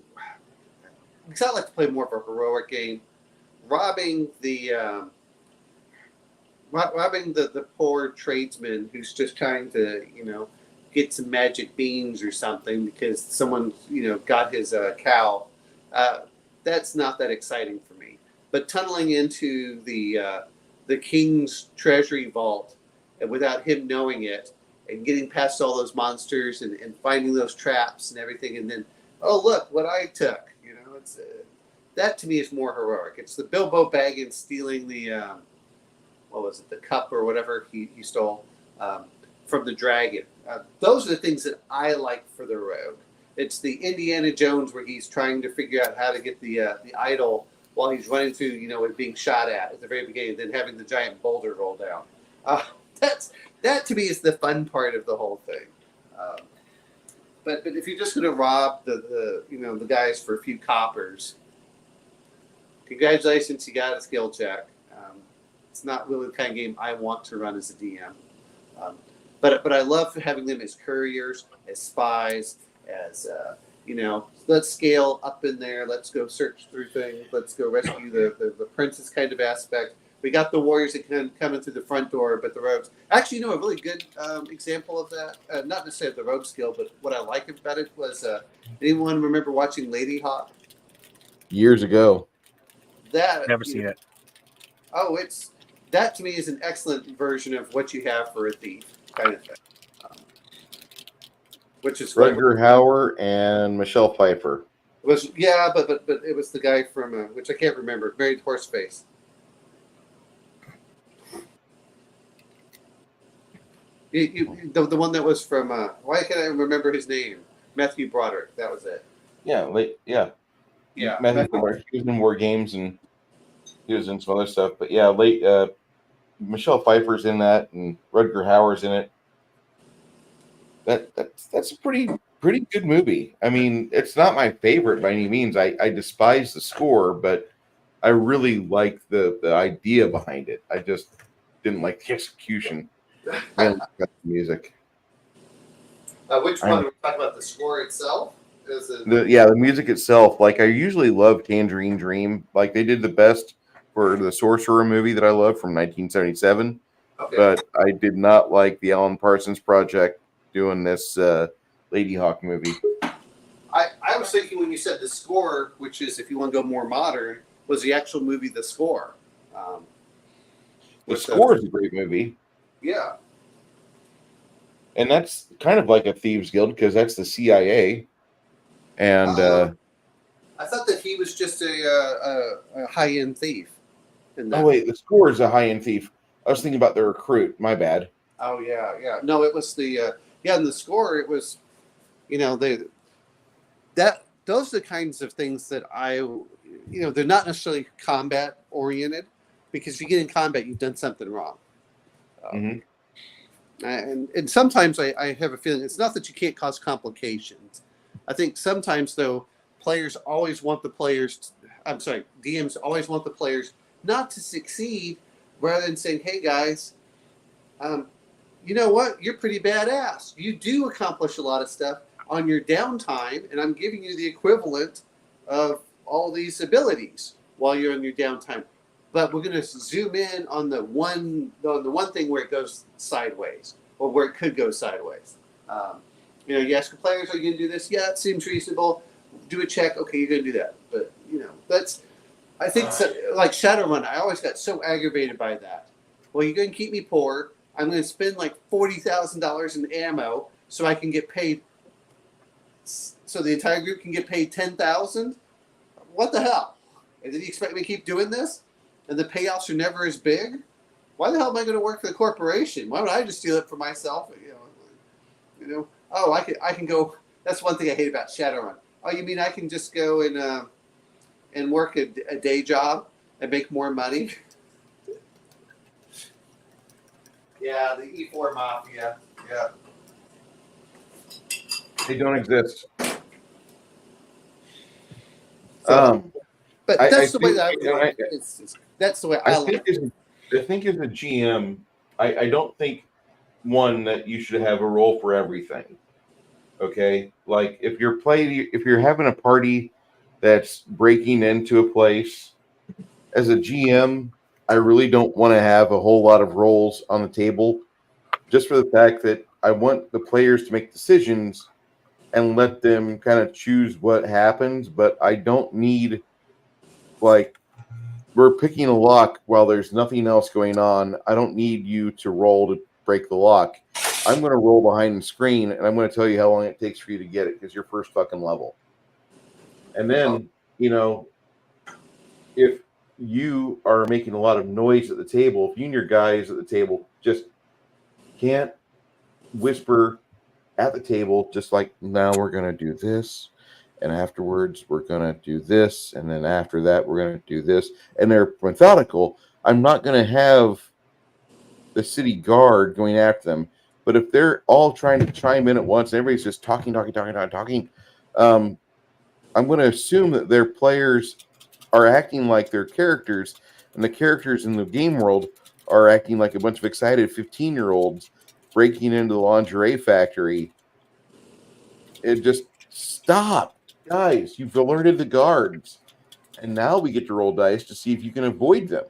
because I like to play more of a heroic game. Robbing the poor tradesman who's just trying to get some magic beans or something because someone got his cow. That's not that exciting for me. But tunneling into the king's treasury vault and without him knowing it, and getting past all those monsters and finding those traps and everything, and then, oh, look what I took. It's that to me is more heroic. It's the Bilbo Baggins stealing the what was it, the cup or whatever he stole from the dragon. Those are the things that I like for the rogue. It's the Indiana Jones where he's trying to figure out how to get the idol while he's running through, it being shot at the very beginning, then having the giant boulder roll down. That to me is the fun part of the whole thing. But if you're just going to rob the guys for a few coppers, congratulations, you got a skill check. It's not really the kind of game I want to run as a DM. But I love having them as couriers, as spies, as let's scale up in there. Let's go search through things. Let's go rescue the princess kind of aspect. We got the warriors that can come in through the front door, but the rogues. Actually, a really good example of that, not necessarily the rogue skill, but what I like about it was, anyone remember watching Lady Hawk? Years ago. Never seen it. Oh, that to me is an excellent version of what you have for a thief kind of thing. Which is Rutger Hauer and Michelle Pfeiffer. But it was the guy from which I can't remember. Married Horseface. The one that was from why can't I remember his name? Matthew Broderick. That was it. Yeah. Matthew Broderick. He was in War Games and he was in some other stuff. But yeah, Michelle Pfeiffer's in that and Rutger Hauer's in it. That's a pretty good movie. I mean, it's not my favorite by any means. I despise the score, but I really like the idea behind it. I just didn't like the execution. Really got the music. Which one? Are we talking about the score itself? The music itself. Like I usually love Tangerine Dream. Like they did the best for the Sorcerer movie that I love from 1977. Okay. But I did not like the Alan Parsons Project doing this Lady Hawk movie. I was thinking when you said the score, which is if you want to go more modern, was the actual movie The Score. The Score is a great movie. Yeah. And that's kind of like a thieves guild because that's the CIA. And I thought that he was just a high-end thief. Oh wait, the Score is a high-end thief. I was thinking about the Recruit. My bad. Oh yeah. No, it was the in the Score it was, that those are the kinds of things that they're not necessarily combat oriented, because if you get in combat, you've done something wrong. Mhm. And sometimes I have a feeling it's not that you can't cause complications. I think sometimes, though, DMs always want the players not to succeed, rather than saying, hey, guys, you know what? You're pretty badass. You do accomplish a lot of stuff on your downtime, and I'm giving you the equivalent of all these abilities while you're on your downtime. But we're going to zoom in on the one thing where it goes sideways, or where it could go sideways. You ask the players, are you going to do this? Yeah, it seems reasonable. Do a check. Okay, you're going to do that. But, I think, like Shadowrun, I always got so aggravated by that. Well, you're going to keep me poor. I'm going to spend like $40,000 in ammo so I can get paid, so the entire group can get paid $10,000. What the hell? And did you expect me to keep doing this? And the payouts are never as big? Why the hell am I going to work for the corporation? Why would I just steal it for myself? Oh, I can go. That's one thing I hate about Shadowrun. Oh, you mean I can just go and work a day job and make more money? Yeah, the E4 Mafia. Yeah. They don't exist. But that's the way that that's the way I like it. I think as a GM, I don't think that you should have a role for everything. Okay, like if you're having a party that's breaking into a place, as a GM, I really don't want to have a whole lot of roles on the table, just for the fact that I want the players to make decisions and let them kind of choose what happens. But I don't need, like, we're picking a lock while there's nothing else going on. I don't need you to roll to break the lock. I'm going to roll behind the screen, and I'm going to tell you how long it takes for you to get it, because you're first fucking level. And then, if you are making a lot of noise at the table, if you and your guys at the table just can't whisper at the table, just like, now we're going to do this, and afterwards we're going to do this, and then after that we're going to do this, and they're methodical, I'm not going to have the city guard going after them. But if they're all trying to chime in at once, and everybody's just talking, I'm going to assume that their players are acting like their characters, and the characters in the game world are acting like a bunch of excited 15-year-olds breaking into the lingerie factory. It just, stop. Guys, you've alerted the guards. And now we get to roll dice to see if you can avoid them.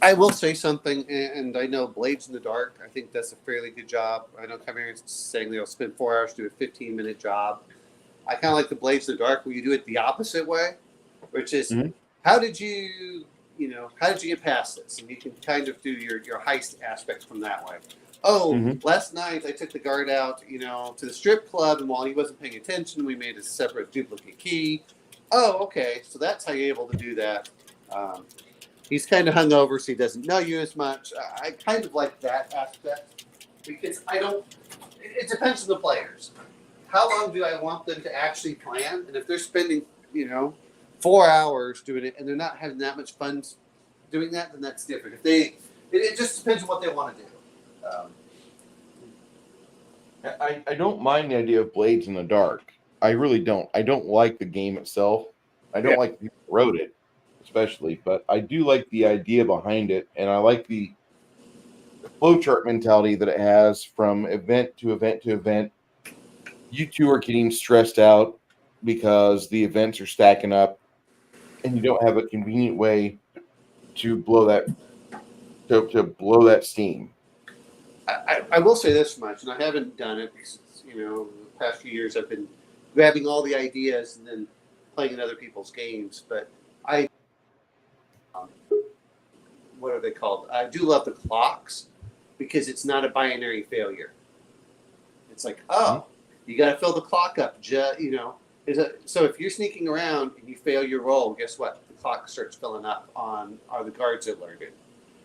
I will say something, and I know Blades in the Dark, I think that's a fairly good job. I know Chimera's saying they'll spend 4 hours to do a 15-minute job. I kind of like the Blades in the Dark where you do it the opposite way, which is, how did you get past this? And you can kind of do your heist aspects from that way. Last night I took the guard out, to the strip club, and while he wasn't paying attention, we made a separate duplicate key. Oh, okay, so that's how you're able to do that. He's kind of hungover, so he doesn't know you as much. I kind of like that aspect, because it depends on the players. How long do I want them to actually plan? And if they're spending, 4 hours doing it and they're not having that much fun doing that, then that's different. It just depends on what they want to do. I don't mind the idea of Blades in the Dark. I really don't. I don't like the game itself. I don't like who wrote it, especially, but I do like the idea behind it, and I like the flowchart mentality that it has from event to event to event. You two are getting stressed out because the events are stacking up, and you don't have a convenient way to blow that steam. I will say this much, and I haven't done it because, the past few years I've been grabbing all the ideas and then playing in other people's games. But what are they called? I do love the clocks because it's not a binary failure. It's like, you got to fill the clock up. So if you're sneaking around and you fail your roll, guess what? The clock starts filling up on are the guards alerted.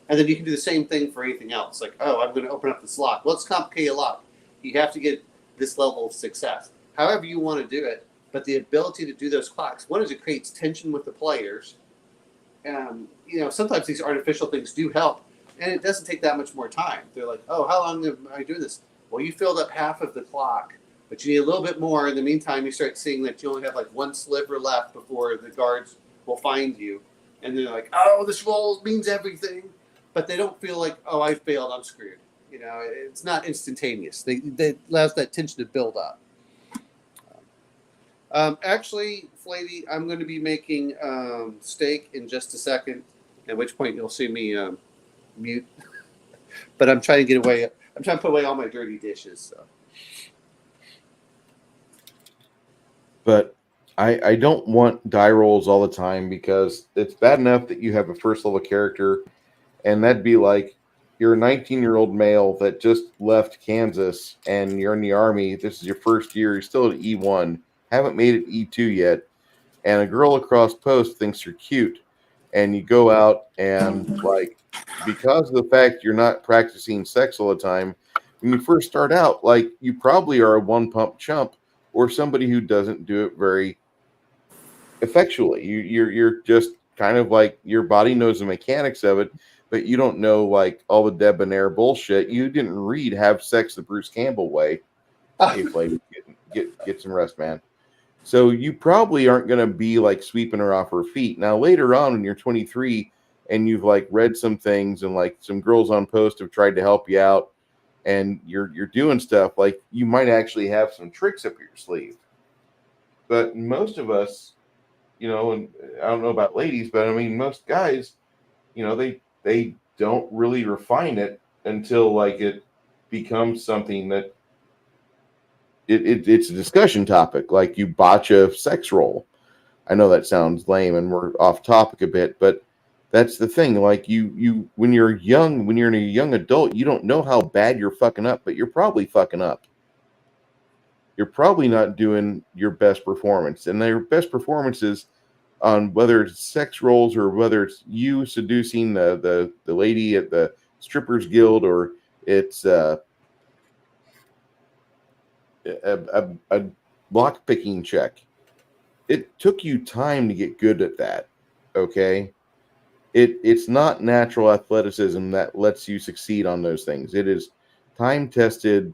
And then you can do the same thing for anything else. Like, I'm going to open up this lock. Well, it's complicated lock. You have to get this level of success. However you want to do it, but the ability to do those clocks, one is it creates tension with the players. Sometimes these artificial things do help, and it doesn't take that much more time. They're like, oh, how long am I doing this? Well, you filled up half of the clock, but you need a little bit more. In the meantime, you start seeing that you only have like one sliver left before the guards will find you. And they're like, oh, this roll means everything. But they don't feel like, oh, I failed, I'm screwed. It's not instantaneous. They allows that tension to build up. Actually, Flavy, I'm going to be making steak in just a second, at which point you'll see me mute. But I'm trying to get away. I'm trying to put away all my dirty dishes. So. But I don't want die rolls all the time because it's bad enough that you have a first level character, and that'd be like you're a 19-year-old male that just left Kansas and you're in the army. This is your first year. You're still at E1, haven't made it E2 yet, and a girl across post thinks you're cute, and you go out and like because of the fact you're not practicing sex all the time. When you first start out, like you probably are a one-pump chump or somebody who doesn't do it very effectually. You're just kind of like your body knows the mechanics of it, but you don't know like all the debonair bullshit. You didn't read "Have Sex the Bruce Campbell Way." Hey, Flavor, get some rest, man. So you probably aren't going to be like sweeping her off her feet. Now later on, when you're 23 and you've like read some things and like some girls on post have tried to help you out, and you're doing stuff like you might actually have some tricks up your sleeve. But most of us, and I don't know about ladies, but I mean most guys, they don't really refine it until like it becomes something that it's a discussion topic. Like you botch a sex roll. I know that sounds lame and we're off topic a bit, but that's the thing. Like you when you're young, when you're in a young adult, you don't know how bad you're fucking up, but you're probably fucking up. You're probably not doing your best performance. And their best performances on whether it's sex roles or whether it's you seducing the lady at the strippers guild or it's a block picking check. It took you time to get good at that. Okay. It's not natural athleticism that lets you succeed on those things. It is time tested,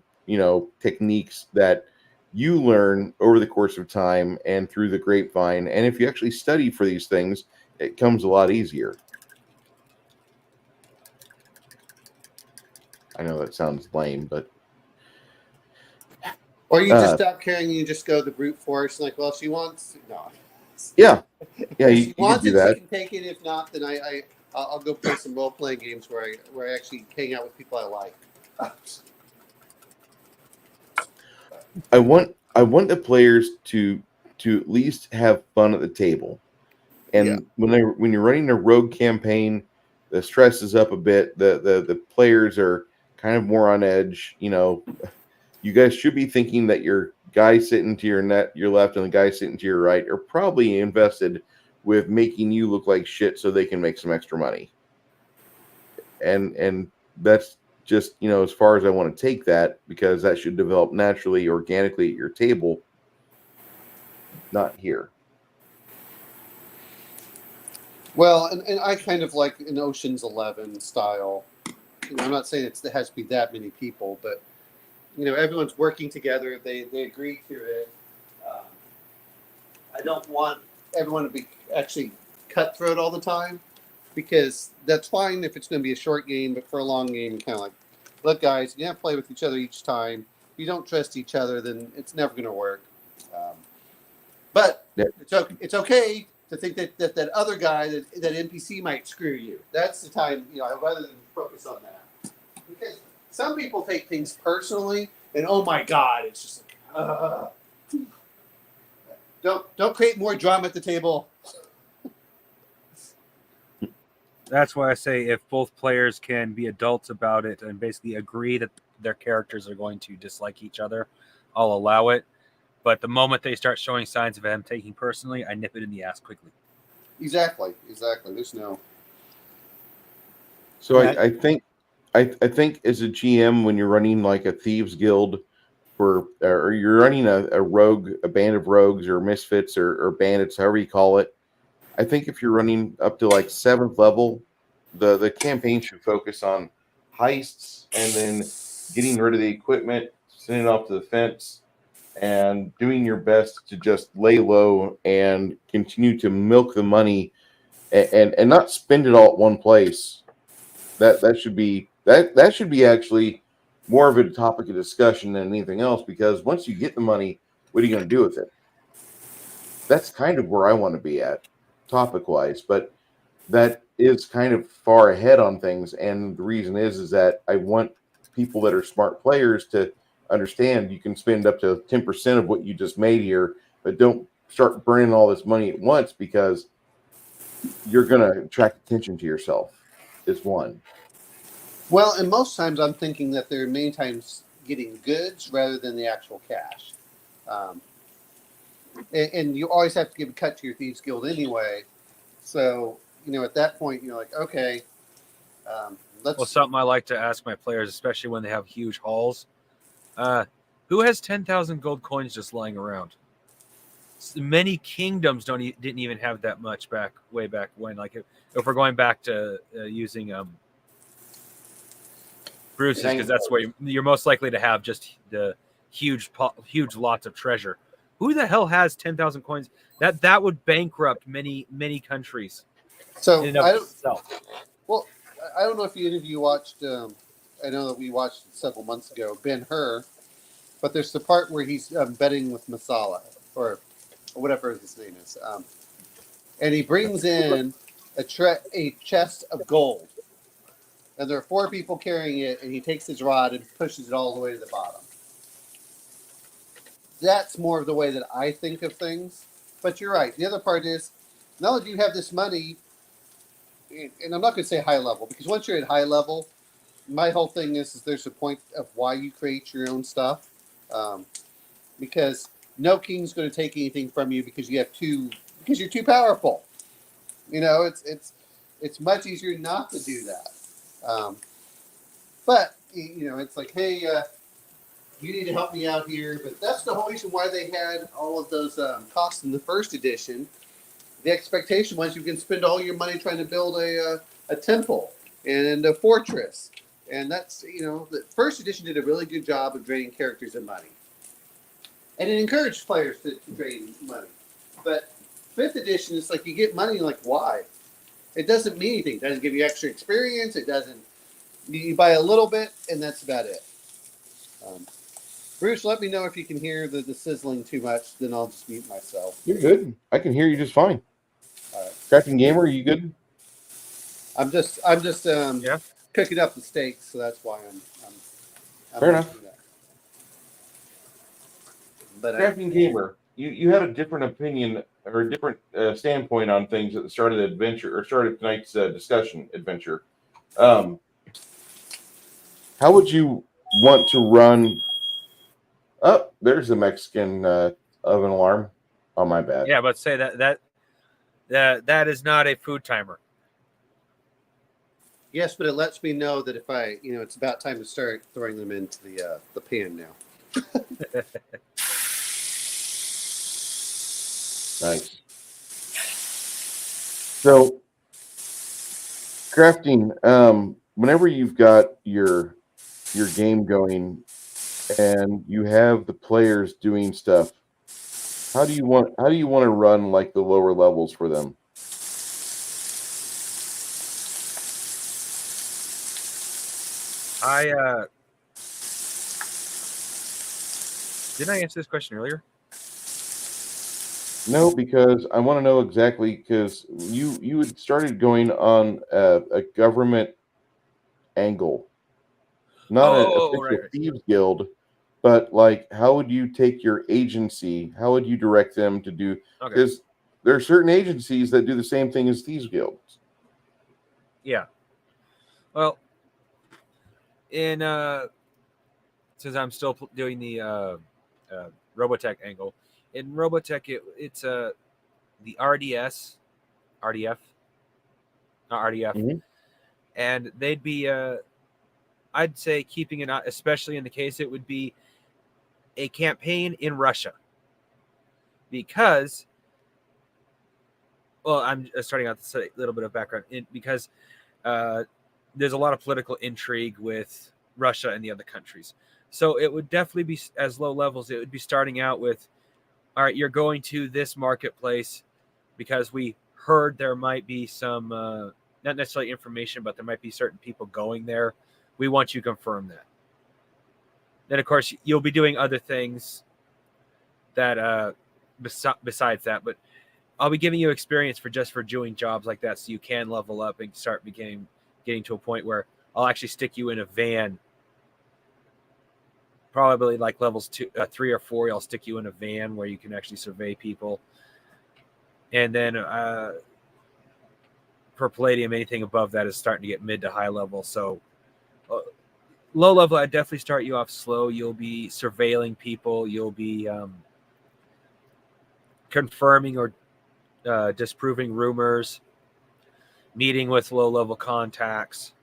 techniques that you learn over the course of time and through the grapevine. And if you actually study for these things, it comes a lot easier. I know that sounds lame, but Or you just stop caring and you just go the brute force. Like, well, she wants. No. Yeah. Yeah, if you she can wants do it, that. she can take it. If not, then I'll go play some role playing games where I actually hang out with people I like. I want the players to at least have fun at the table. And when you're running a rogue campaign, the stress is up a bit. The players are kind of more on edge. You guys should be thinking that your guy sitting to your left and the guy sitting to your right are probably invested with making you look like shit so they can make some extra money. And that's just, as far as I want to take that, because that should develop naturally, organically at your table, not here. Well, and I kind of like an Ocean's 11 style. I'm not saying it has to be that many people, but everyone's working together. They agree to it. I don't want everyone to be actually cutthroat all the time, because that's fine if it's going to be a short game, but for a long game, kind of like, look, guys, you have to play with each other each time. If you don't trust each other, then it's never going to work. But it's okay to think that other guy, that NPC might screw you. That's the time, rather than focus on that. Because some people take things personally, and oh my God, it's just like, don't create more drama at the table. That's why I say if both players can be adults about it and basically agree that their characters are going to dislike each other, I'll allow it. But the moment they start showing signs of them taking personally, I nip it in the ass quickly. Exactly. There's no. So I think as a GM, when you're running like a thieves guild or you're running a rogue, a band of rogues or misfits or bandits, however you call it. I think if you're running up to like 7th level, the campaign should focus on heists and then getting rid of the equipment, sending it off to the fence, and doing your best to just lay low and continue to milk the money and not spend it all at one place. That should be that should be actually more of a topic of discussion than anything else, because once you get the money, what are you going to do with it? That's kind of where I want to be at topic wise, but that is kind of far ahead on things. And the reason is that I want people that are smart players to understand you can spend up to 10% of what you just made here, but don't start burning all this money at once, because you're going to attract attention to yourself is one. Well, and most times I'm thinking that they're many times getting goods rather than the actual cash. Um, and you always have to give a cut to your Thieves Guild anyway. So, at that point, you're like, okay, let's. Well, something I like to ask my players, especially when they have huge hauls, who has 10,000 gold coins just lying around? Many kingdoms didn't even have that much way back when. Like if we're going back to using Bruce's, because that's where you're most likely to have just the huge lots of treasure. Who the hell has 10,000 coins? That would bankrupt many countries. So in and of itself. Well, I don't know if any of you watched. I know that we watched it several months ago, Ben-Hur, but there's the part where he's betting with Masala or whatever his name is, and he brings in a chest of gold, and there are 4 people carrying it, and he takes his rod and pushes it all the way to the bottom. That's more of the way that I think of things. But you're right. The other part is, now that you have this money, and I'm not going to say high level, because once you're at high level, my whole thing is there's a point of why you create your own stuff. Because no king's going to take anything from you because you're too powerful. It's much easier not to do that. But it's like, hey, you need to help me out here. But that's the whole reason why they had all of those costs in the first edition. The expectation was you can spend all your money trying to build a temple and a fortress. And that's, the first edition did a really good job of draining characters and money. And it encouraged players to drain money. But 5th edition, it's like you get money, like, why? It doesn't mean anything. It doesn't give you extra experience. It doesn't. You buy a little bit, and that's about it. Bruce, let me know if you can hear the sizzling too much. Then I'll just mute myself. You're good. I can hear you just fine. All right. Crafting Gamer, are you good? I'm just cooking up the steaks, so that's why I'm Fair enough. that. But Crafting Gamer, you had a different opinion or a different standpoint on things at the start of the adventure, or start of tonight's discussion adventure. How would you want to run? Oh, there's a Mexican oven alarm. Oh, my bad. Yeah, but say that is not a food timer. Yes, but it lets me know that if it's about time to start throwing them into the pan now. Nice. So, crafting. Whenever you've got your game going and you have the players doing stuff, how do you want to run like the lower levels for them? Didn't I answer this question earlier? No, because I want to know exactly, because you had started going on a government angle, not an official right. thieves guild, but like, how would you take your agency? How would you direct them to do? Because there are certain agencies that do the same thing as thieves guilds. Yeah. Well, in since I'm still doing the Robotech angle, in Robotech it's the RDF, not RDF, Mhm. and they'd be I'd say keeping an eye, especially in the case it would be a campaign in Russia because, well, I'm starting out a little bit of background because there's a lot of political intrigue with Russia and the other countries. So it would definitely be, as low levels, it would be starting out with, all right, you're going to this marketplace because we heard there might be some, not necessarily information, but there might be certain people going there. We want you to confirm that. Then, of course, you'll be doing other things that besides that, but I'll be giving you experience for doing jobs like that, so you can level up and start getting to a point where I'll actually stick you in a van. Probably like levels 3 or 4, I'll stick you in a van where you can actually survey people. And then for Palladium, anything above that is starting to get mid to high level. So low level, I'd definitely start you off slow. You'll be surveilling people. You'll be confirming or disproving rumors, meeting with low-level contacts.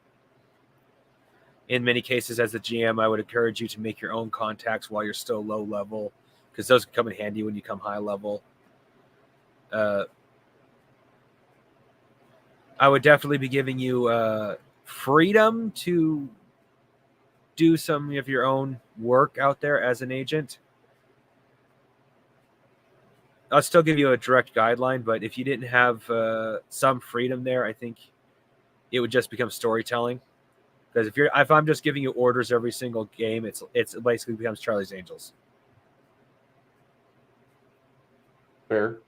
In many cases, as the GM, I would encourage you to make your own contacts while you're still low level, because those come in handy when you come high level. I would definitely be giving you freedom to do some of your own work out there as an agent. I'll still give you a direct guideline, but if you didn't have some freedom there, I think it would just become storytelling. Because if I'm just giving you orders every single game, it basically becomes Charlie's Angels. Fair.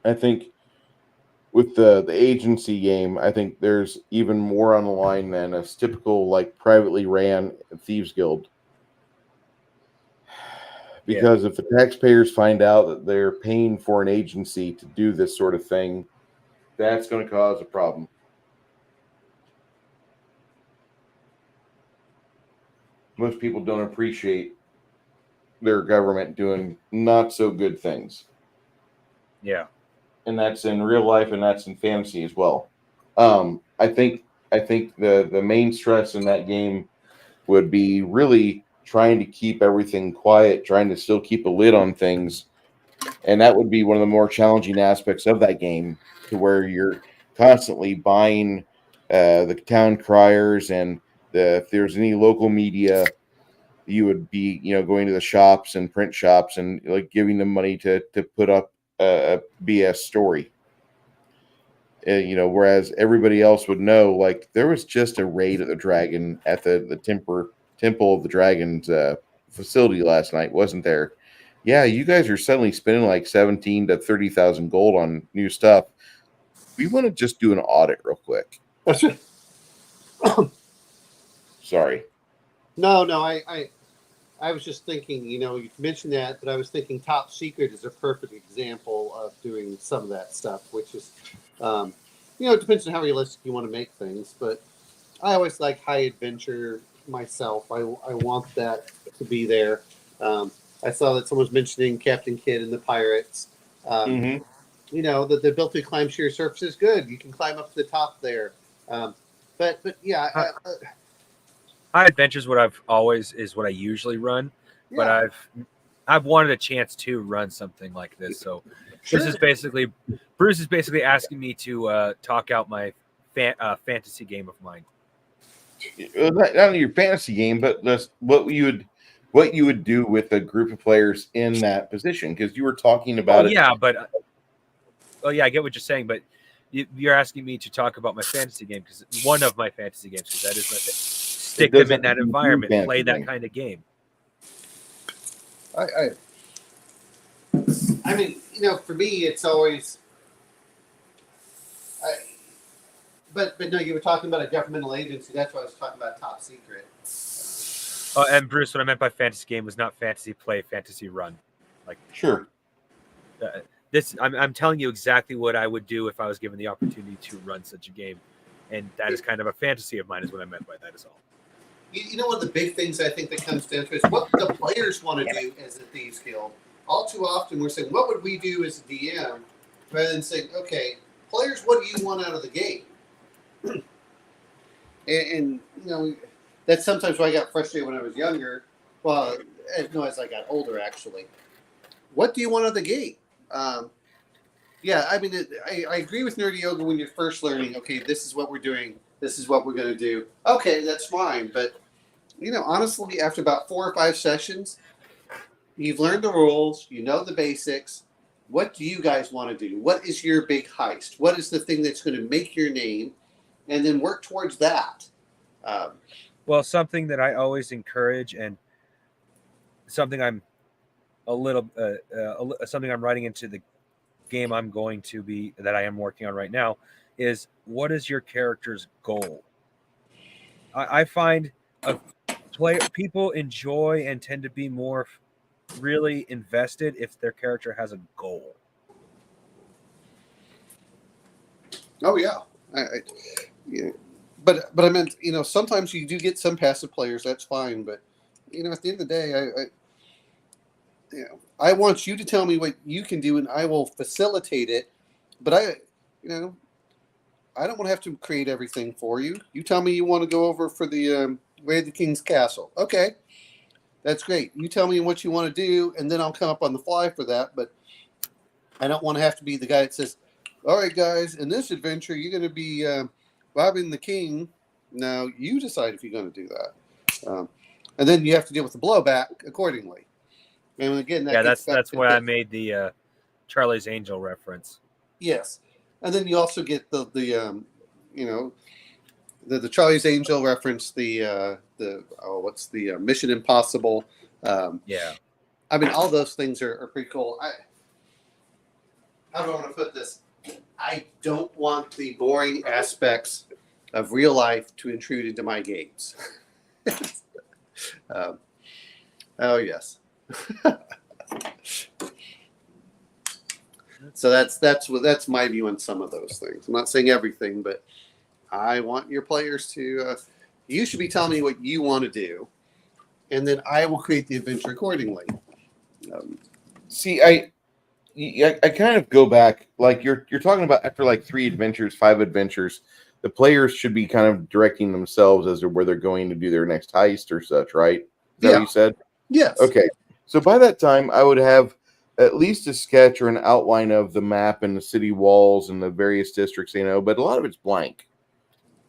I think with the agency game, I think there's even more on the line than a typical like privately ran thieves guild. Because if the taxpayers find out that they're paying for an agency to do this sort of thing, that's going to cause a problem. Most people don't appreciate their government doing not so good things. Yeah. And that's in real life and that's in fantasy as well. I think the main stress in that game would be really trying to keep everything quiet, trying to still keep a lid on things. And that would be one of the more challenging aspects of that game, to where you're constantly buying the town criers, and if there's any local media, you would be, going to the shops and print shops and like giving them money to put up a BS story. Whereas everybody else would know, like, there was just a raid at the dragon at the Temple of the Dragon's facility last night, wasn't there? Yeah, you guys are suddenly spending like 17 to 30,000 gold on new stuff. We want to just do an audit real quick. That's it. Sorry. No, I was just thinking, you mentioned that, but I was thinking Top Secret is a perfect example of doing some of that stuff, which is, it depends on how realistic you want to make things, but I always like high adventure myself. I want that to be there. I saw that someone was mentioning Captain Kidd and the Pirates. The ability to climb sheer surface is good. You can climb up to the top there. But yeah. High adventures what I usually run, Yeah. but I've wanted a chance to run something like this. So Sure. Bruce is basically asking me to talk out my fantasy game of mine. Not only your fantasy game, but what you would do with a group of players in that position, because you were talking about it. Yeah, but I get what you're saying, but you're asking me to talk about my fantasy game, because one of my fantasy games, because that is my thing. Stick them in that environment, play that kind of game. I mean, for me, it's always. But no, you were talking about a governmental agency. That's why I was talking about Top Secret. Oh, and Bruce, what I meant by fantasy game was not fantasy play, fantasy run. Like, sure. I'm telling you exactly what I would do if I was given the opportunity to run such a game, and that is kind of a fantasy of mine. Is what I meant by that. Is all. One of the big things I think that comes down to is what the players want to do as a Thieves Guild. All too often we're saying, what would we do as a DM? Rather than saying, okay, players, what do you want out of the game? and that's sometimes why I got frustrated when I was younger. Well, no, as I got older, actually. What do you want out of the gate? Yeah, I mean, I agree with Nerdy Yoga when you're first learning. Okay, this is what we're doing. This is what we're going to do. Okay, that's fine. But honestly, after about 4 or 5 sessions, you've learned the rules. You know the basics. What do you guys want to do? What is your big heist? What is the thing that's going to make your name? And then work towards that. Well, something that I always encourage, and something I'm a little something I'm writing into the game I'm going to be that I am working on right now is, what is your character's goal? I find people enjoy and tend to be more really invested if their character has a goal. Oh yeah, yeah. But I meant, sometimes you do get some passive players. That's fine, but at the end of the day, I want you to tell me what you can do, and I will facilitate it. But I don't want to have to create everything for you. You tell me you want to go over for the Raid the King's Castle. Okay, that's great. You tell me what you want to do, and then I'll come up on the fly for that. But I don't want to have to be the guy that says, "All right, guys, in this adventure, you're going to be robbing the king." Now you decide if you're going to do that, and then you have to deal with the blowback accordingly. And again, that's why I made the Charlie's Angel reference. Yes, and then you also get the Charlie's Angel reference, what's the Mission Impossible. Yeah, I mean, all those things are pretty cool. How do I want to put this? I don't want the boring aspects of real life to intrude into my games. Oh yes. So that's my view on some of those things. I'm not saying everything, but I want your players to. You should be telling me what you want to do, and then I will create the adventure accordingly. See, I kind of go back, like you're talking about, after like 3 adventures, 5 adventures, the players should be kind of directing themselves as to where they're going to do their next heist or such, right? Is that what you said? Yes. Okay. So by that time, I would have at least a sketch or an outline of the map and the city walls and the various districts, but a lot of it's blank.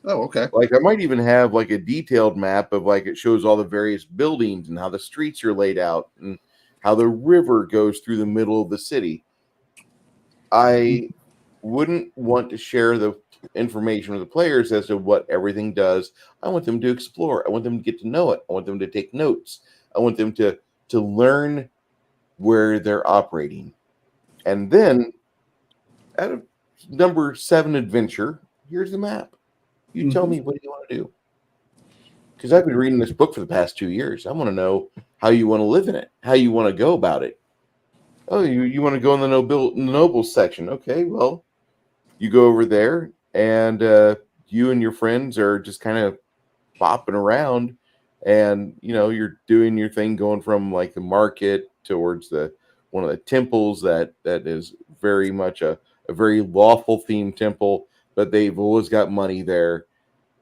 Oh, okay. Like I might even have like a detailed map of like it shows all the various buildings and how the streets are laid out and how the river goes through the middle of the city. I wouldn't want to share the information with the players as to what everything does. I want them to explore. I want them to get to know it. I want them to take notes. I want them to learn where they're operating. And then at number 7 adventure, here's the map. You tell me, what do you want to do? Because I've been reading this book for the past 2 years. I want to know how you want to live in it, how you want to go about it. Oh, you want to go in the nobles section. Okay, well, you go over there, and you and your friends are just kind of bopping around, and you're doing your thing, going from like the market towards one of the temples that is very much a very lawful themed temple, but they've always got money there.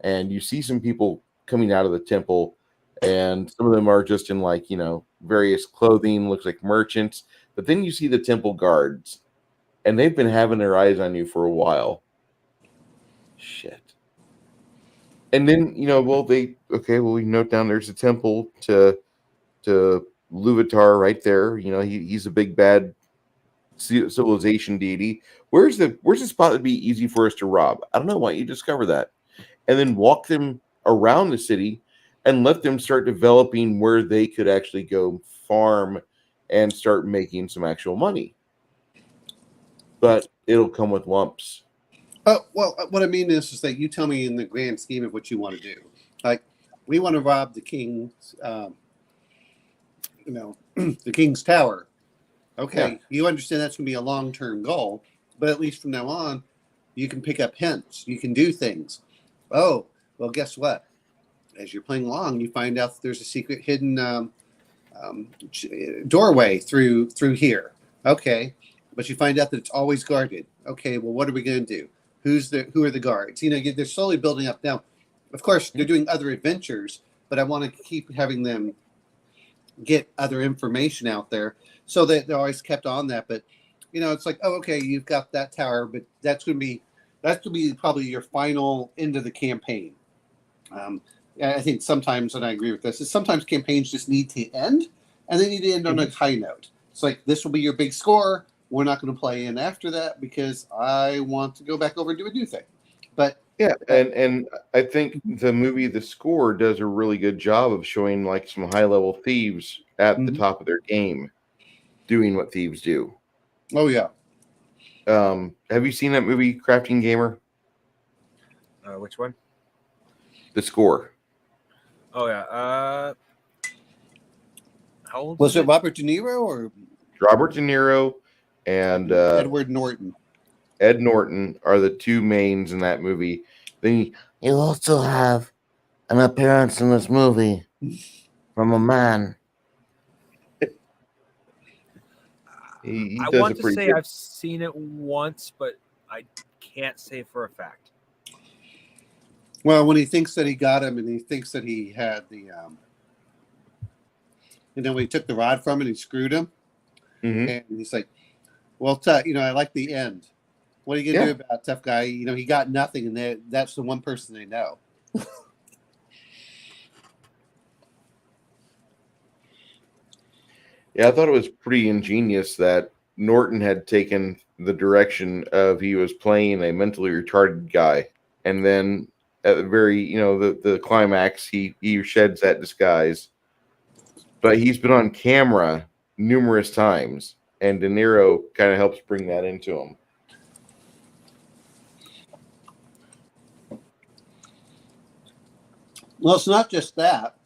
And you see some people coming out of the temple, and some of them are just in like various clothing, looks like merchants. But then you see the temple guards, and they've been having their eyes on you for a while. Shit. And then we note down there's a temple to Luvatar right there. He's a big bad civilization deity. Where's the spot that'd be easy for us to rob? I don't know. Why don't you discover that, and then walk them around the city and let them start developing where they could actually go farm and start making some actual money. But it'll come with lumps. Well, what I mean is that you tell me in the grand scheme of what you want to do. Like, we want to rob the king's, the king's tower. Okay, You understand that's going to be a long-term goal, but at least from now on, you can pick up hints. You can do things. Oh, well, guess what? As you're playing along, you find out that there's a secret hidden doorway through here. Okay, but you find out that it's always guarded. Okay, well, what are we going to do? Who are the guards? They're slowly building up. Now, of course, they're doing other adventures, but I want to keep having them get other information out there, so that they're always kept on that. But it's like, oh, okay, you've got that tower, but that's going to be probably your final end of the campaign. I think sometimes, and I agree with this, is sometimes campaigns just need to end, and they need to end on a high note. It's like, this will be your big score. We're not going to play in after that because I want to go back over and do a new thing. But yeah, and I think the movie The Score does a really good job of showing like some high level thieves at the top of their game, doing what thieves do. Oh yeah. Have you seen that movie, Crafting Gamer? Which one? The Score. Oh yeah. How old was it? Robert De Niro or Robert De Niro and Edward Norton? Ed Norton are the two mains in that movie. Then You also have an appearance in this movie from a man. he I does want a to pretty say good. I've seen it once, but I can't say for a fact. Well, when he thinks that he got him, and he thinks that he had the, and then when he took the rod from him, he screwed him, and he's like, "Well, I like the end. What are you gonna do about it, tough guy? He got nothing, and that's the one person they know." Yeah, I thought it was pretty ingenious that Norton had taken the direction of he was playing a mentally retarded guy, and then at the very, the climax, he sheds that disguise. But he's been on camera numerous times, and De Niro kind of helps bring that into him. Well, it's not just that.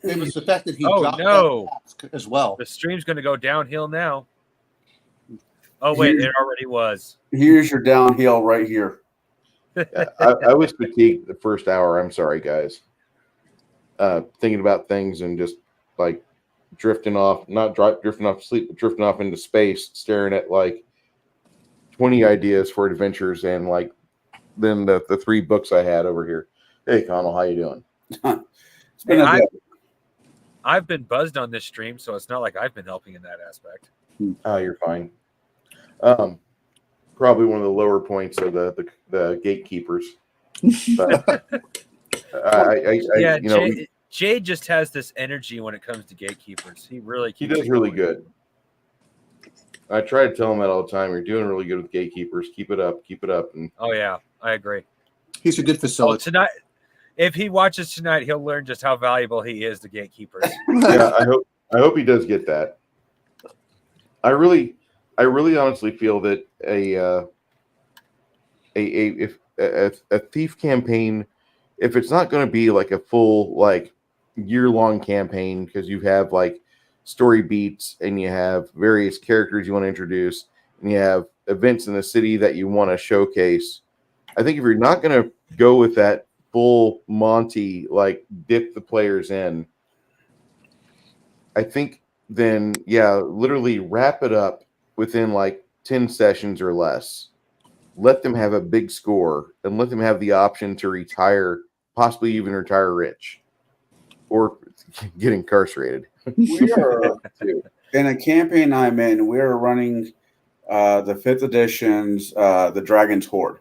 It was the fact that he dropped that mask as well. The stream's going to go downhill now. Oh, wait, it already was. Here's your downhill right here. Yeah, I was fatigued the first hour. I'm sorry, guys. Thinking about things and just like drifting off, drifting off to sleep, but drifting off into space, staring at like 20 ideas for adventures and like then the 3 books I had over here. Hey, Connell, how you doing? It's been a bit. I've been buzzed on this stream, so it's not like I've been helping in that aspect. Oh, you're fine. Probably one of the lower points of the Gatekeepers. But, Jade just has this energy when it comes to Gatekeepers. He does really good. I try to tell him that all the time. You're doing really good with Gatekeepers. Keep it up. Keep it up. And oh yeah, I agree. He's a good facilitator. Tonight, if he watches tonight, he'll learn just how valuable he is to Gatekeepers. Yeah, I hope he does get that. I really honestly feel that a thief campaign, if it's not going to be like a full like year-long campaign, because you have like story beats and you have various characters you want to introduce and you have events in the city that you want to showcase, I think if you're not going to go with that full Monty, like dip the players in, I think then literally wrap it up within like 10 sessions or less. Let them have a big score and let them have the option to retire, possibly even retire rich or get incarcerated. We are in a campaign I'm in. We're running the 5th edition's the Dragon's Horde,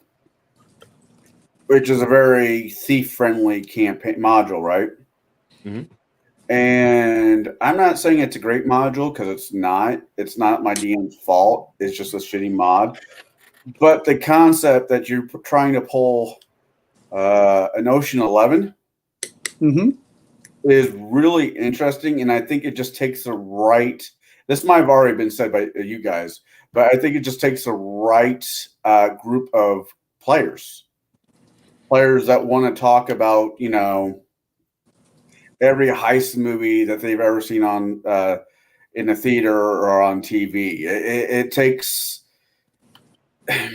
which is a very thief-friendly campaign module, right? Mm-hmm. And I'm not saying it's a great module because it's not. It's not my DM's fault. It's just a shitty mod. But the concept that you're trying to pull an Ocean 11 is really interesting, and I think it just takes the right. This might have already been said by you guys, but I think it just takes the right group of players that want to talk about, every heist movie that they've ever seen on in a theater or on TV. It takes. I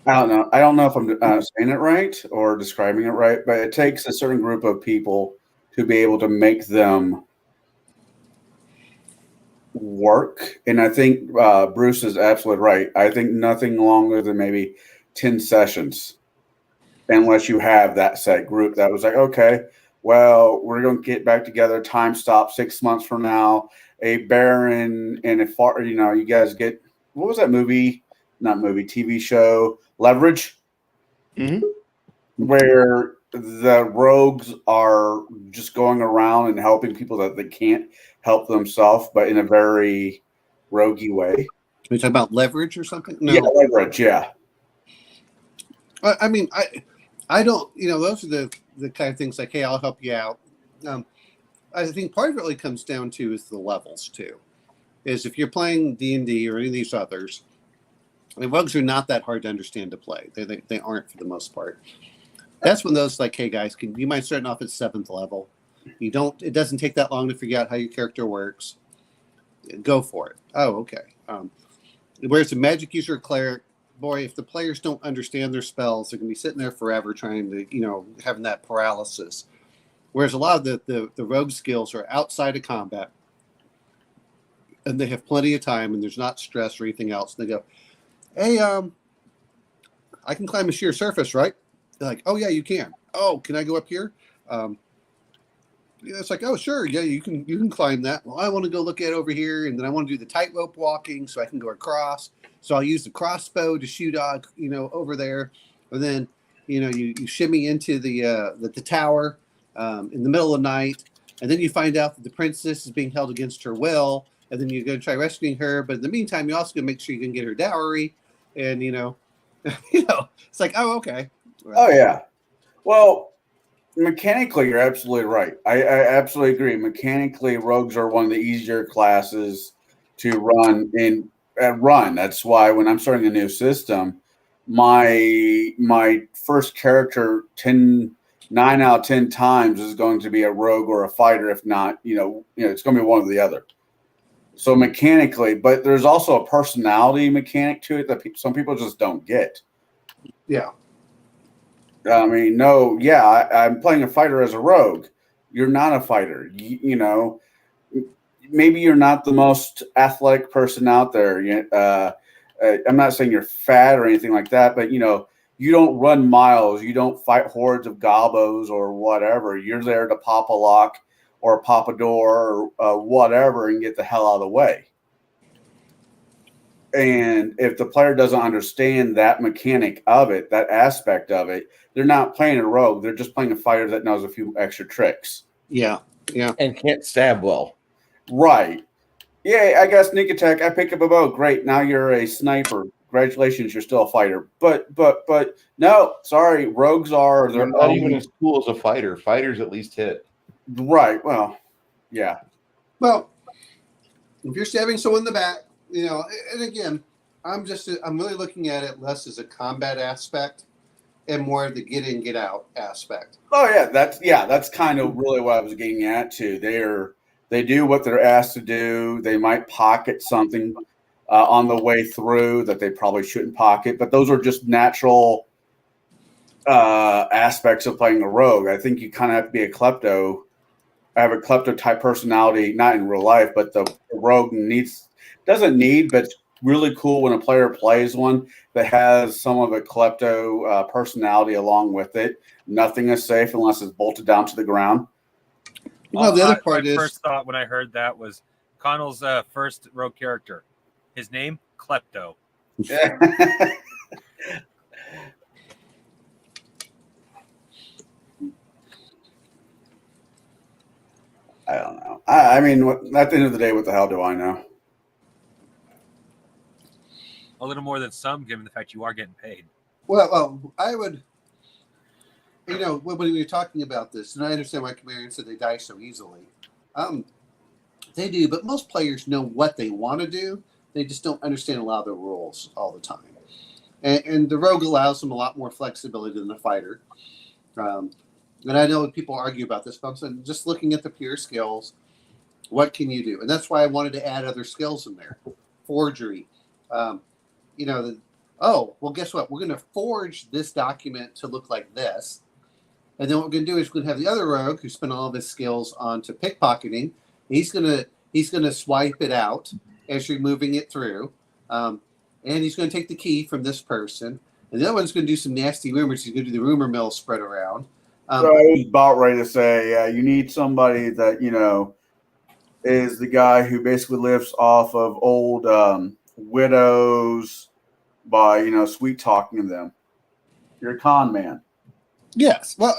don't know. I don't know if I'm saying it right or describing it right, but it takes a certain group of people to be able to make them work. And I think Bruce is absolutely right. I think nothing longer than maybe 10 sessions, unless you have that set group that was like, okay, well, we're going to get back together. Time stop 6 months from now. A baron and a far, you guys get, what was that movie? Not movie, TV show, Leverage, Mhm. where the rogues are just going around and helping people that they can't help themselves, but in a very roguey way. We talk about Leverage or something? No. Yeah, Leverage, yeah. I mean, I don't. Those are the kind of things like, hey, I'll help you out. I think part of it really comes down to is the levels too. Is if you're playing D&D or any of these others, the rogues are not that hard to understand to play. They aren't for the most part. That's when those like, hey guys, you might starting off at 7th level. It doesn't take that long to figure out how your character works. Go for it. Oh, okay. Whereas a magic user or cleric, boy, if the players don't understand their spells, they're gonna be sitting there forever trying to, having that paralysis. Whereas a lot of the rogue skills are outside of combat, and they have plenty of time, and there's not stress or anything else. And they go, hey, I can climb a sheer surface, right? They're like, oh yeah, you can. Oh, can I go up here? It's like, oh sure, yeah, you can climb that. Well, I want to go look at over here, and then I want to do the tightrope walking so I can go across. So I'll use the crossbow to shoot over there, and then you shimmy into the tower in the middle of the night, and then you find out that the princess is being held against her will, and then you're going to try rescuing her. But in the meantime, you're also going to make sure you can get her dowry, and it's like, oh okay. Oh yeah. Well, mechanically, you're absolutely right. I absolutely agree. Mechanically, rogues are one of the easier classes to run in. That's why when I'm starting a new system, my first character 9 out of 10 times is going to be a rogue or a fighter. If not, it's going to be one or the other. So mechanically, but there's also a personality mechanic to it that some people just don't get. Yeah. I mean, no, yeah, I'm playing a fighter as a rogue. You're not a fighter. Maybe you're not the most athletic person out there. I'm not saying you're fat or anything like that, but you don't run miles. You don't fight hordes of gobos or whatever. You're there to pop a lock or pop a door or whatever and get the hell out of the way. And if the player doesn't understand that mechanic of it, that aspect of it, they're not playing a rogue. They're just playing a fighter that knows a few extra tricks. Yeah. Yeah. And can't stab well. Right. Yeah, I got sneak attack. I pick up a bow. Great. Now you're a sniper. Congratulations, you're still a fighter. But no, sorry. Rogues are They're not even as cool as a fighter. Fighters at least hit. Right. Well, yeah. Well, if you're stabbing someone in the back, and again, I'm really looking at it less as a combat aspect and more of the get in, get out aspect. Oh yeah, that's kind of really what I was getting at too. They do what they're asked to do. They might pocket something on the way through that they probably shouldn't pocket, but those are just natural aspects of playing a rogue. I think you kind of have to be a klepto. I have a klepto type personality, not in real life, but the rogue doesn't need, but it's really cool when a player plays one that has some of a klepto personality along with it. Nothing is safe unless it's bolted down to the ground. Well, the other part my is first thought when I heard that was Connell's first rogue character. His name, Klepto. I don't know. I mean, at the end of the day, what the hell do I know? A little more than some, given the fact you are getting paid. well, I would, when we were talking about this, and I understand why Commander said they die so easily. They do, but most players know what they want to do. They just don't understand a lot of the rules all the time. And the rogue allows them a lot more flexibility than the fighter. And I know people argue about this, but I'm saying just looking at the pure skills, what can you do? And that's why I wanted to add other skills in there. Forgery. Well, guess what? We're going to forge this document to look like this. And then what we're going to do is we're going to have the other rogue who spent all of his skills onto pickpocketing. He's going to swipe it out as you're moving it through. And he's going to take the key from this person. And the other one's going to do some nasty rumors. He's going to do the rumor mill spread around. So I was about ready to say, yeah, you need somebody that is the guy who basically lives off of old widows by sweet talking them. You're a con man. Yes. Well,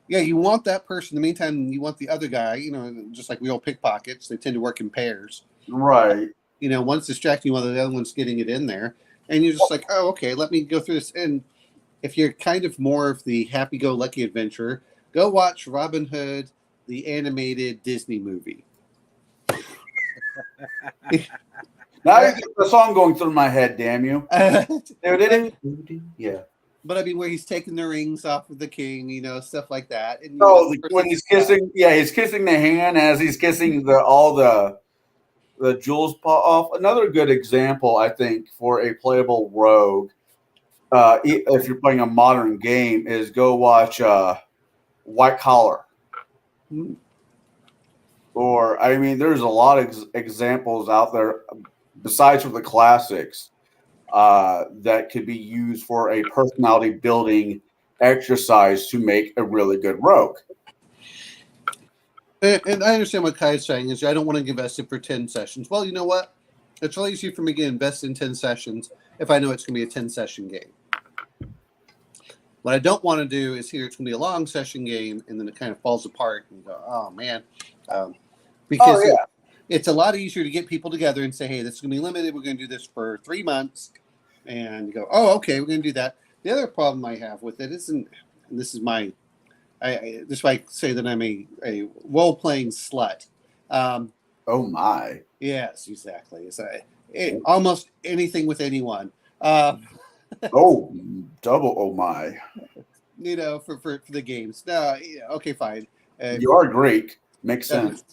yeah, you want that person. In the meantime, you want the other guy, just like we all pickpockets, they tend to work in pairs. Right. One's distracting while the other one's getting it in there. And you're just like, oh, okay, let me go through this. And if you're kind of more of the happy-go-lucky adventurer, go watch Robin Hood, the animated Disney movie. Now I get the song going through my head, damn you. Yeah. But I mean, where he's taking the rings off of the king, stuff like that. And when he's kissing, he's kissing the hand as he's kissing all the jewels off. Another good example, I think, for a playable rogue, if you're playing a modern game, is go watch White Collar. Or, I mean, there's a lot of examples out there, besides from the classics, that could be used for a personality building exercise to make a really good rogue. And I understand what Kai's saying is I don't want to invest it for 10 sessions. Well, you know what? It's really easy for me to invest in 10 sessions if I know it's going to be a 10-session game. What I don't want to do is hear it's going to be a long session game and then it kind of falls apart and go, oh, man. Because it's a lot easier to get people together and say, hey, this is going to be limited. We're going to do this for 3 months. And you go, oh, okay, we're going to do that. The other problem I have with it isn't, and this is my, this is why I say that I'm a role-playing slut. Oh, my. Yes, exactly. It's almost anything with anyone. Oh, double oh, my. For the games. No, okay, fine. You are Greek. Makes sense.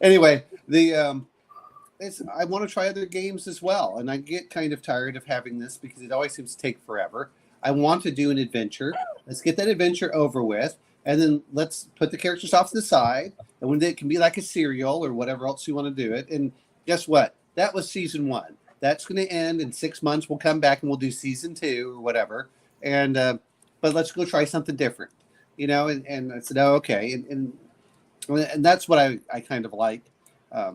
Anyway, I want to try other games as well, and I get kind of tired of having this because it always seems to take forever. I want to do an adventure. Let's get that adventure over with, and then let's put the characters off to the side, and when it can be like a serial or whatever else you want to do it. And guess what? That was season 1. That's going to end in 6 months. We'll come back and we'll do season 2 or whatever. And but let's go try something different, And I said, oh, okay, and that's what I kind of like. I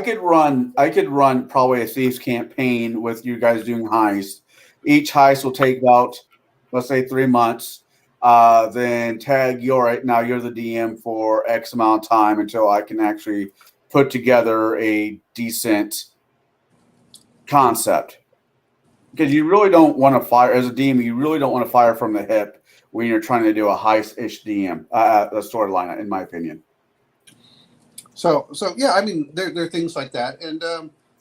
could run probably a thieves campaign with you guys doing heists. Each heist will take about, let's say, 3 months. Then tag now you're the DM for X amount of time until I can actually put together a decent concept. Because you really don't want to fire as a DM. You really don't want to fire from the hip when you're trying to do a heist-ish DM storyline, in my opinion. So yeah, I mean, there are things like that, and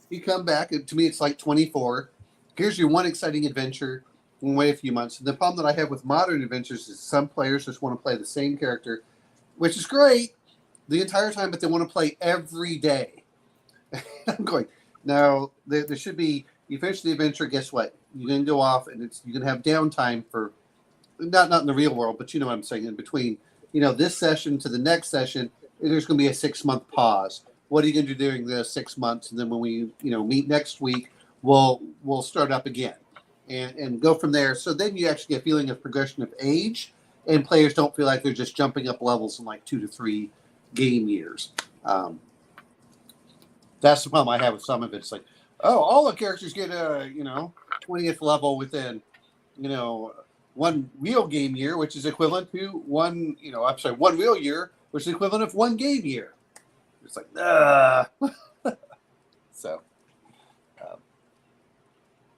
you come back, and to me, it's like 24. Here's your one exciting adventure. We'll wait a few months. And the problem that I have with modern adventures is some players just want to play the same character, which is great the entire time, but they want to play every day. I'm going, no, there should be. You finish the adventure, guess what? You're going to go off, and you're going to have downtime for not in the real world, but you know what I'm saying. In between, this session to the next session, there's going to be a 6-month pause. What are you going to do during the 6 months? And then when we meet next week, we'll start up again and go from there. So then you actually get a feeling of progression of age, and players don't feel like they're just jumping up levels in like 2 to 3 game years. That's the problem I have with some of it. It's like, oh, all the characters get a 20th level within one real game year, which is equivalent to one real year, which is equivalent of 1 game year. It's like, so,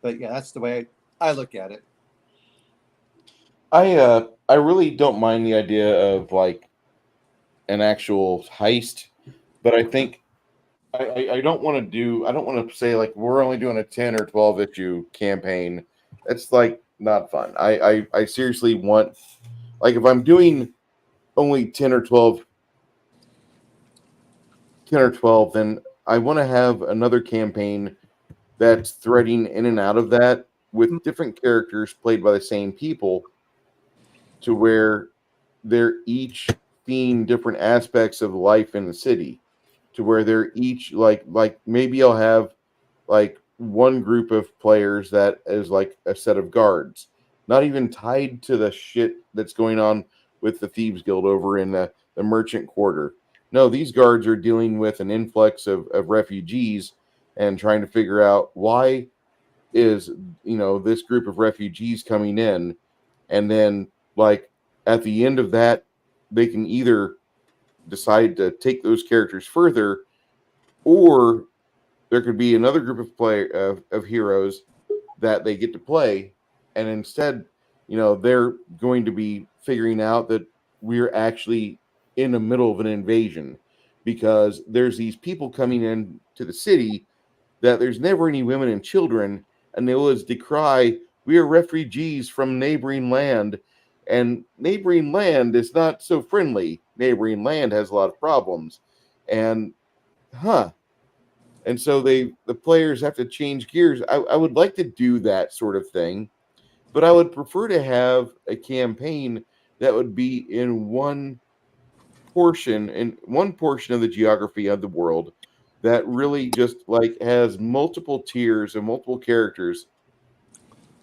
but yeah, that's the way I look at it. I really don't mind the idea of like an actual heist, but I think I don't want to say like we're only doing a 10 or 12 issue campaign. It's like not fun. I seriously want, like, if I'm doing only 10 or 12, then I want to have another campaign that's threading in and out of that with different characters played by the same people, to where they're each seeing different aspects of life in the city, to where they're each like maybe I'll have like one group of players that is like a set of guards. not even tied to the shit that's going on with the Thieves Guild over in the Merchant Quarter. No, these guards are dealing with an influx of refugees and trying to figure out why is, this group of refugees coming in. And then, like, at the end of that, they can either decide to take those characters further, or there could be another group of heroes that they get to play, and instead, they're going to be figuring out that we're actually in the middle of an invasion, because there's these people coming in to the city that there's never any women and children, and they always decry, we are refugees from neighboring land, and neighboring land is not so friendly. Neighboring land has a lot of problems, and and so the players have to change gears. I would like to do that sort of thing, but I would prefer to have a campaign that would be in one portion of the geography of the world, that really just like has multiple tiers and multiple characters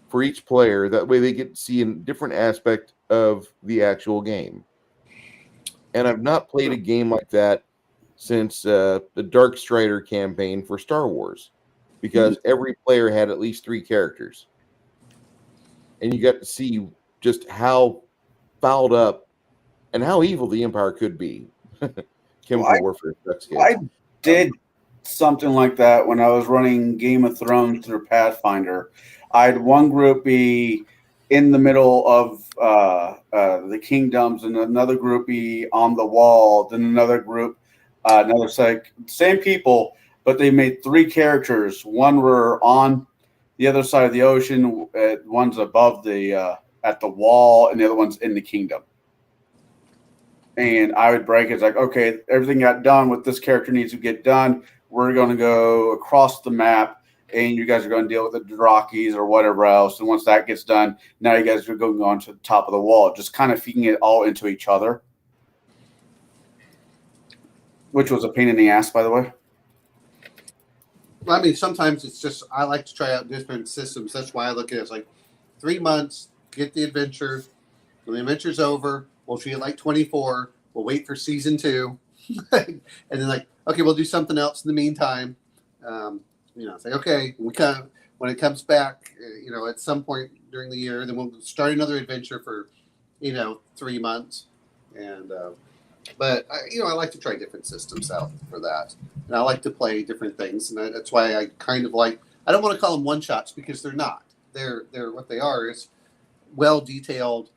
for each player. That way they get to see a different aspect of the actual game. And I've not played a game like that since the Dark Strider campaign for Star Wars, because every player had at least 3 characters, and you got to see just how fouled up and how evil the Empire could be. Chemical warfare sucks, kids. I did something like that when I was running Game of Thrones through Pathfinder. I had one group be in the middle of the kingdoms, and another group be on the wall, then another group, another same people, but they made 3 characters. One were on the other side of the ocean, one's above the at the wall, and the other one's in the kingdom. And I would break it. It's like, okay, everything got done. What this character needs to get done, we're going to go across the map, and you guys are going to deal with the Drakis or whatever else. And once that gets done, now you guys are going to go on to the top of the wall, just kind of feeding it all into each other, which was a pain in the ass, by the way. Well, I mean, sometimes it's just, I like to try out different systems. That's why I look at it as like 3 months, get the adventure. When the adventure's over, we'll treat it like 24. We'll wait for season 2. And then like, okay, we'll do something else in the meantime. Say, okay, when it comes back, at some point during the year, then we'll start another adventure for, 3 months. And, but I like to try different systems out for that. And I like to play different things. And that's why I kind of like, I don't want to call them one shots, because they're not. They're what they are is well detailed.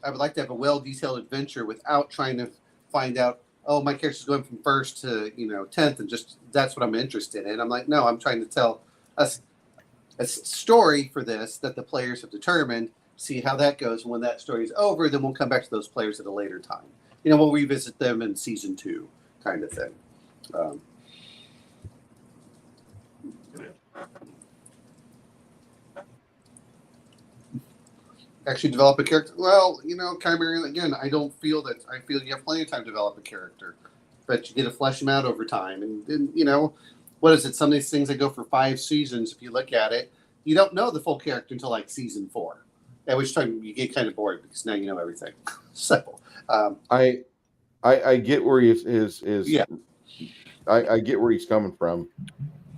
I would like to have a well-detailed adventure without trying to find out, oh, my character's going from 1st to 10th, and just that's what I'm interested in. I'm like, no, I'm trying to tell a story for this that the players have determined, see how that goes. And when that story is over, then we'll come back to those players at a later time. We'll revisit them in season 2, kind of thing. Actually develop a character. Well, Chimerian, again, I feel you have plenty of time to develop a character, but you get to flesh them out over time. And then, what is it? Some of these things that go for 5 seasons, if you look at it, you don't know the full character until like season 4, at which time you get kind of bored because now you know everything. So, I get where yeah. I get where he's coming from,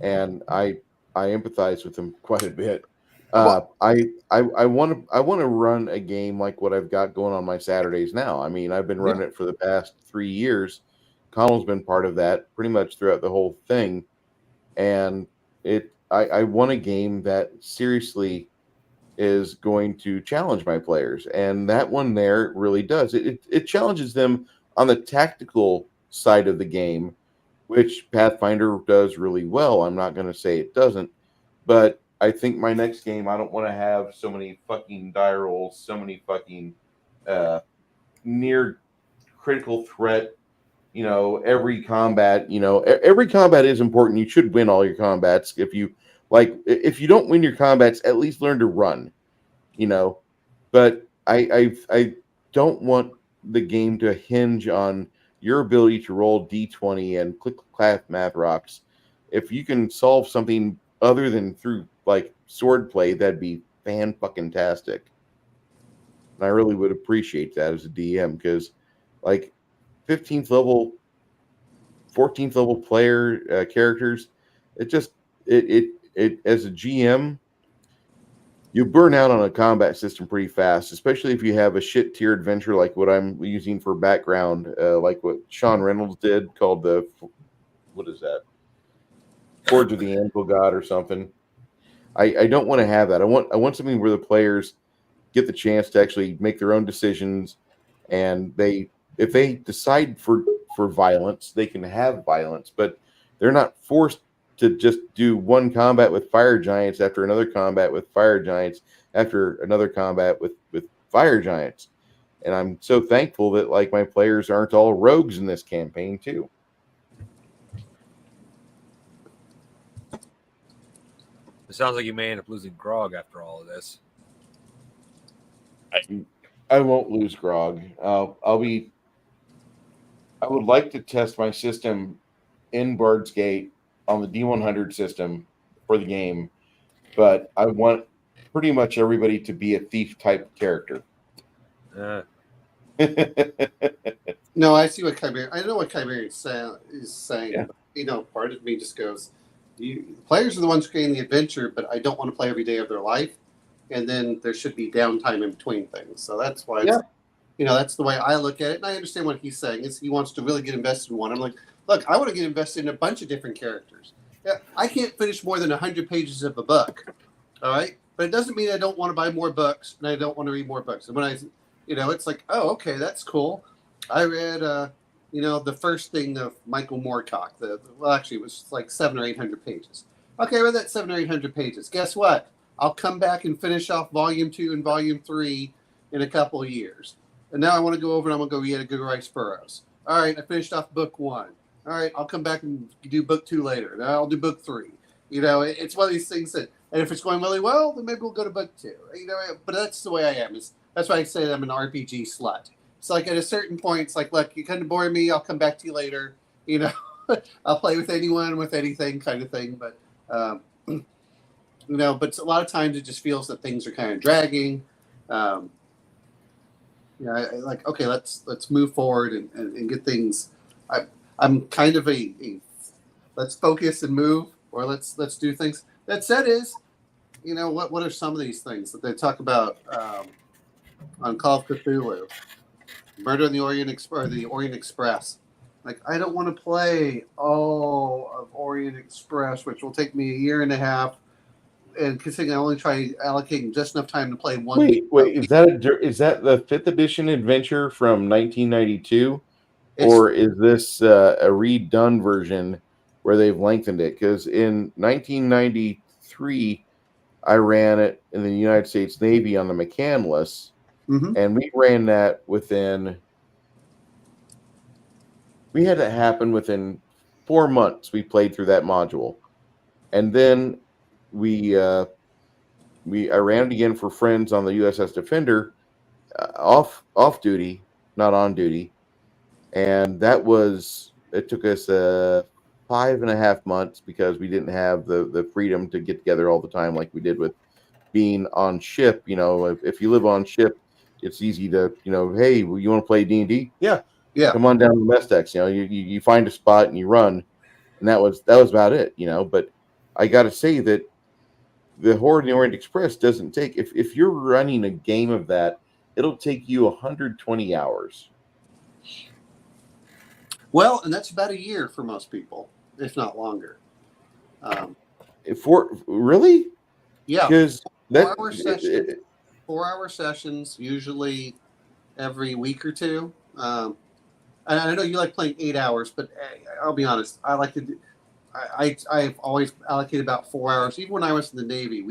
and I empathize with him quite a bit. I want to run a game like what I've got going on my Saturdays now. I mean, I've been running it for the past 3 years. Connell's been part of that pretty much throughout the whole thing, and I want a game that seriously is going to challenge my players, and that one there really does. It challenges them on the tactical side of the game, which Pathfinder does really well. I'm not going to say it doesn't, but I think my next game, I don't want to have so many fucking die rolls, so many fucking near critical threat. Every combat. Every combat is important. You should win all your combats. If you don't win your combats, at least learn to run. But I don't want the game to hinge on your ability to roll D20 and click clap math rocks. If you can solve something other than through like sword play, that'd be fan fucking tastic. And I really would appreciate that as a DM because, like, 15th level, 14th level player characters, it just it as a GM, you burn out on a combat system pretty fast, especially if you have a shit tier adventure like what I'm using for background, like what Sean Reynolds did called what is that? Forge of the Anvil God or something. I don't want to have that. I want something where the players get the chance to actually make their own decisions, and if they decide for violence, they can have violence, but they're not forced to just do one combat with fire giants after another combat with fire giants after another combat with fire giants. And I'm so thankful that like my players aren't all rogues in this campaign too. It sounds like you may end up losing Grog after all of this. I won't lose Grog. I would like to test my system in Bard's Gate on the D100 system for the game, but I want pretty much everybody to be a thief type character. No, I see what Chimera. I know what Chimera is saying. Yeah. But, part of me just goes, players are the ones creating the adventure, but I don't want to play every day of their life, and then there should be downtime in between things. So that's why, that's the way I look at it. And I understand what he's saying is he wants to really get invested in one. I'm like, look, I want to get invested in a bunch of different characters. Yeah, I can't finish more than 100 pages of a book, all right? But it doesn't mean I don't want to buy more books and I don't want to read more books. And when it's like, oh, okay, that's cool. I read, the first thing of Michael Moorcock. Actually, it was like 700 or 800 pages. Okay, I read that 700 or 800 pages. Guess what? I'll come back and finish off Volume 2 and Volume 3 in a couple of years. And now I want to go over and I'm going to go read a Good Rice Burroughs. All right, I finished off Book 1. All right, I'll come back and do Book 2 later. Now I'll do Book 3. It's one of these things that, and if it's going really well, then maybe we'll go to Book 2. But that's the way I am. That's why I say I'm an RPG slut. It's like at a certain point, it's like, look, you kind of bore me. I'll come back to you later. I'll play with anyone, with anything kind of thing. But, but a lot of times it just feels that things are kind of dragging. Like, okay, let's move forward and get things. I'm kind of a let's focus and move, or let's do things. That said, what are some of these things that they talk about on Call of Cthulhu, Murder in the Orient Express, or the Orient Express? Like, I don't want to play all of Orient Express, which will take me a year and a half. And considering I only try allocating just enough time to play one. Wait, is that the 5th edition adventure from 1992, or is this a redone version where they've lengthened it? Because in 1993, I ran it in the United States Navy on the McCandless, and we ran that within. We had it happen within 4 months. We played through that module, and then I ran it again for friends on the USS Defender, off duty, not on duty, and it took us 5.5 months because we didn't have the freedom to get together all the time like we did with being on ship. If you live on ship, it's easy to hey, you want to play D&D? Yeah, come on down to the mess decks. You find a spot and you run, and that was about it. But I got to say that the Horror in the Orient Express doesn't take, if you're running a game of that, it'll take you 120 hours. Well, and that's about a year for most people, if not longer. Really? Yeah. Because 4-hour sessions, usually every week or two. And I know you like playing 8 hours, but I'll be honest, I like to do. I've always allocated about 4 hours. Even when I was in the Navy,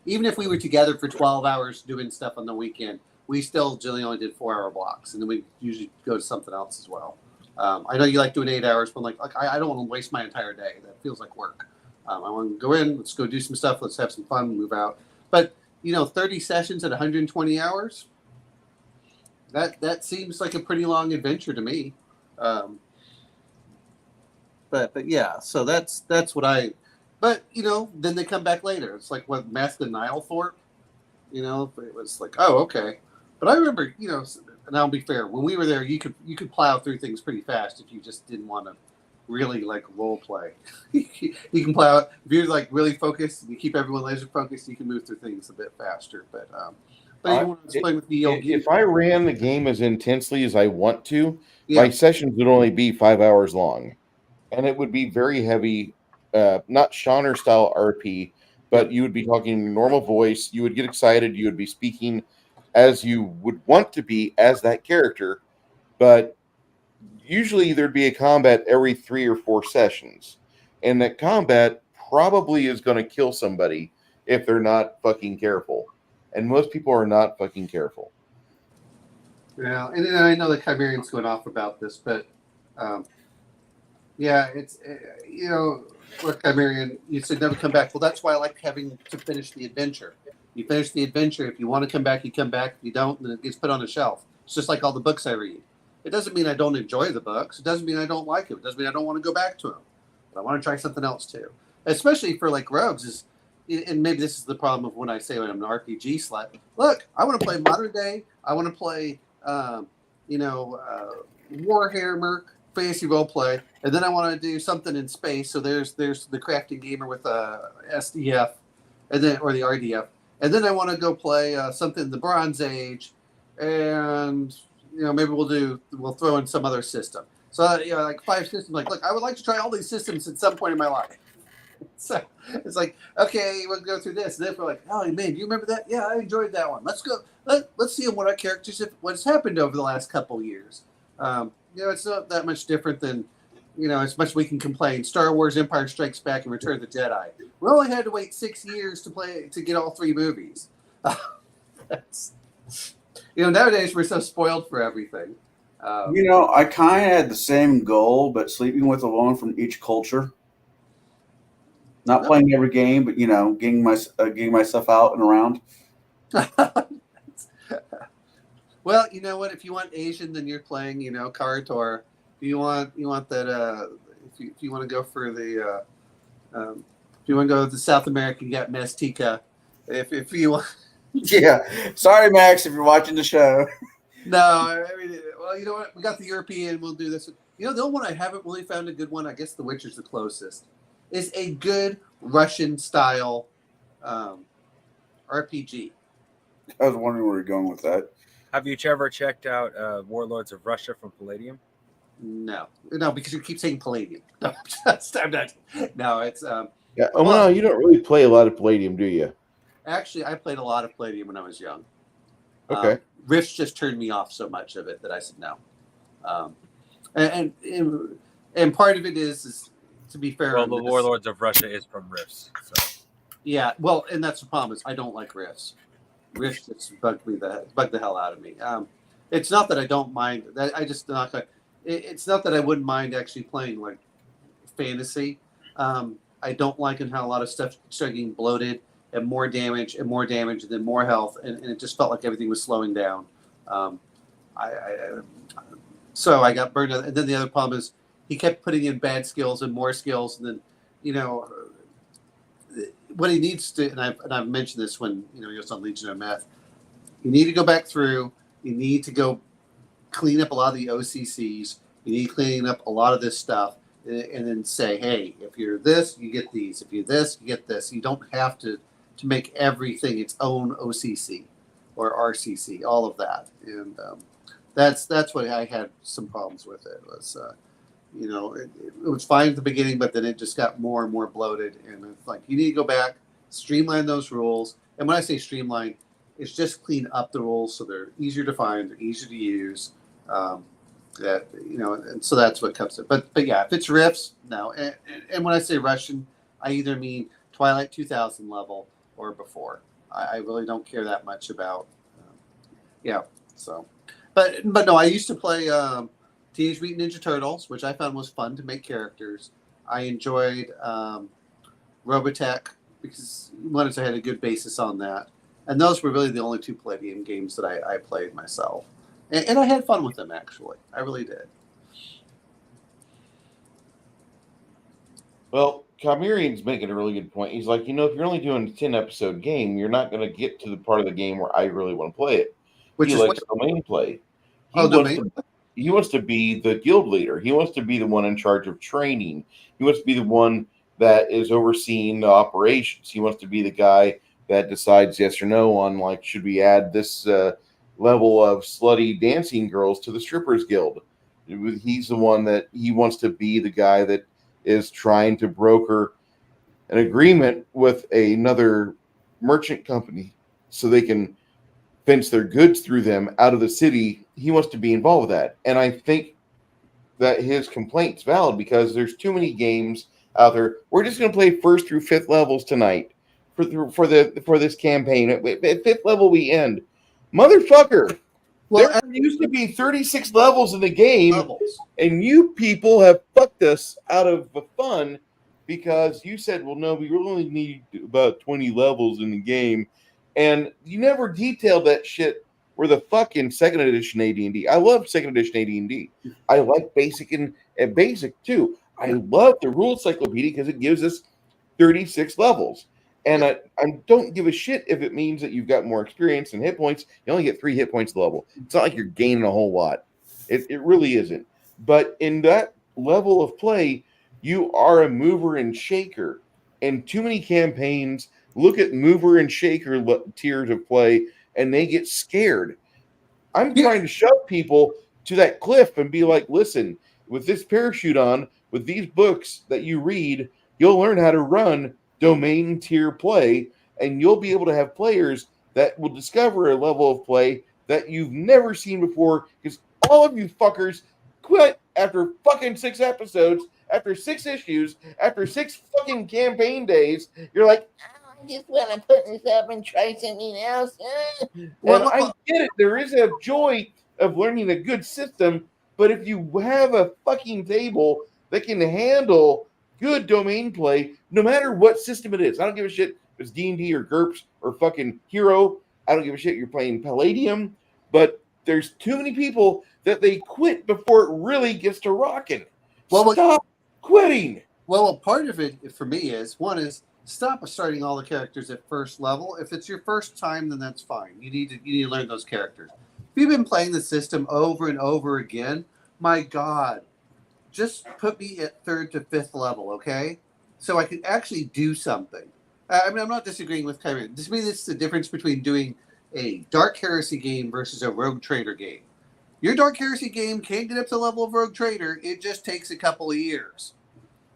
even if we were together for 12 hours doing stuff on the weekend, we still generally only did 4-hour blocks, and then we usually go to something else as well. I know you like doing 8 hours, but I don't want to waste my entire day. That feels like work. I want to go in, let's go do some stuff, let's have some fun, move out. But 30 sessions at 120 hours, that seems like a pretty long adventure to me. But yeah, so that's what but then they come back later. It's like what Mask of Nilethorpe, it was like, oh, okay. But I remember, and I'll be fair, when we were there, you could plow through things pretty fast if you just didn't want to really like role play. You can plow it if you're like really focused and you keep everyone laser focused. You can move through things a bit faster. But even when I was playing with the old if I ran the game as intensely as I want to, my yeah, sessions would only be 5 hours long, and it would be very heavy, not genre style RP, but you would be talking normal voice. You would get excited. You would be speaking as you would want to be as that character, but usually there'd be a combat every 3 or 4 sessions, and that combat probably is going to kill somebody if they're not fucking careful. And most people are not fucking careful. yeah, and I know the Chimerian's going off about this, but yeah, it's look, Chimerian, you said never come back. Well, that's why I like having to finish the adventure. You finish the adventure. If you want to come back, you come back. If you don't, then it gets put on a shelf. It's just like all the books I read. It doesn't mean I don't enjoy the books. It doesn't mean I don't like it. It doesn't mean I don't want to go back to them. But I want to try something else too. Especially for like rogues and maybe this is the problem of when I say I'm an RPG slut. Look, I want to play modern day. I want to play, Warhammer fantasy role play, and then I want to do something in space. So there's the crafting gamer with SDF, and then or the RDF, and then I want to go play something in the Bronze Age, and maybe we'll throw in some other system. So like 5 systems. Like, look, I would like to try all these systems at some point in my life. So it's like, okay, we'll go through this. And then we're like, oh man, do you remember that? Yeah, I enjoyed that one. Let's go. Let's see what our characters what's happened over the last couple years. It's not that much different than as much as we can complain. Star Wars: Empire Strikes Back and Return of the Jedi. We only had to wait 6 years to get all 3 movies. Nowadays we're so spoiled for everything. I kind of had the same goal, but sleeping with a woman from each culture. Not playing every game, but getting myself out and around. Well, you know what? If you want Asian, then you're playing, Karator. If you want that, if you want to go for the, if you want to go to the South American, you got Mestica. If you want, Yeah. Sorry, Max, if you're watching the show. no, I mean, well, you know what? We got the European. We'll do this. The only one I haven't really found a good one. I guess The Witcher's the closest. Is a good Russian style RPG. I was wondering where you're going with that. Have you ever checked out Warlords of Russia from Palladium? No, because you keep saying Palladium. No, I'm not. No, it's Yeah. Oh, no, you don't really play a lot of Palladium, do you? actually I played a lot of Palladium when I was young. Okay. Rifts just turned me off so much of it that I said no. And part of it is to be fair. Well, the Warlords of Russia is from Rifts. So. Yeah, well, and that's the problem is I don't like Rifts. Rifts just bugged the hell out of me. It's not that I don't mind. It's not that I wouldn't mind actually playing like fantasy. I don't like how a lot of stuff started getting bloated and more damage and then more health, and it just felt like everything was slowing down. So I got burned out. And then the other problem is he kept putting in bad skills and more skills, and then what he needs to, and I've mentioned this when he was on Legion of Meth. You need to go back through. You need to go clean up a lot of the OCCs. You need to clean up a lot of this stuff, and then say, hey, if you're this, you get these. If you're this, you get this. You don't have to make everything its own OCC or RCC, all of that, and that's what I had some problems with. It was. It was fine at the beginning, but then it just got more and more bloated. And it's like, you need to go back, streamline those rules. And when I say streamline, it's just clean up the rules so they're easier to find, they're easier to use. And so that's what comes to it. But yeah, if it's Rifts, no. And when I say Russian, I either mean Twilight 2000 level or before. I really don't care that much about, So, but no, I used to play. Teenage Mutant Ninja Turtles, which I found was fun to make characters. I enjoyed Robotech because one, I had a good basis on that. And those were really the only 2 Palladium games that I played myself. And I had fun with them, actually. I really did. Well, Chimerian's making a really good point. He's like, if you're only doing a 10-episode game, you're not going to get to the part of the game where I really want to play it. Which he is likes domain play. He Oh, wants domain. he wants to be the guild leader. He wants to be the one in charge of training. He wants to be the one that is overseeing the operations. He wants to be the guy that decides yes or no on like should we add this level of slutty dancing girls to the strippers guild. He's the one that he wants to be the guy that is trying to broker an agreement with another merchant company so they can fence their goods through them out of the city. He wants to be involved with that. And I think that his complaint's valid because there's too many games out there. We're just going to play first through fifth levels tonight for this campaign. At fifth level we end. Motherfucker, Well, there used to be 36 levels in the game, levels. and you people have fucked us out of the fun because you said, well, no, we really only need about 20 levels in the game. And you never detailed that shit where the fucking second edition AD&D. I love second edition AD&D. I like basic and basic too. I love the rule encyclopedia because it gives us 36 levels. And I don't give a shit if it means that you've got more experience and hit points. You only get 3 hit points a level. It's not like you're gaining a whole lot. It really isn't. But in that level of play, you are a mover and shaker. And too many campaigns look at mover and shaker tiers of play and they get scared. I'm trying to shove people to that cliff and be like, listen, with this parachute on, with these books that you read, you'll learn how to run domain tier play, and you'll be able to have players that will discover a level of play that you've never seen before because all of you fuckers quit after fucking 6 episodes, after 6 issues, after 6 fucking campaign days. You're like, I just want to put this up and try something else. well, I get it. There is a joy of learning a good system, but if you have a fucking table that can handle good domain play, no matter what system it is, I don't give a shit if it's D&D or GURPS or fucking Hero. I don't give a shit you're playing Palladium, but there's too many people that they quit before it really gets to rocking. Well, Stop quitting. Well, part of it for me is stop starting all the characters at first level. If it's your first time, then that's fine. You need to learn those characters. If you've been playing the system over and over again, my God, just put me at 3rd to 5th level, okay? So I can actually do something. I mean, I'm not disagreeing with Kyrie. To me, this is the difference between doing a Dark Heresy game versus a Rogue Trader game. Your Dark Heresy game can't get up to the level of Rogue Trader. It just takes a couple of years.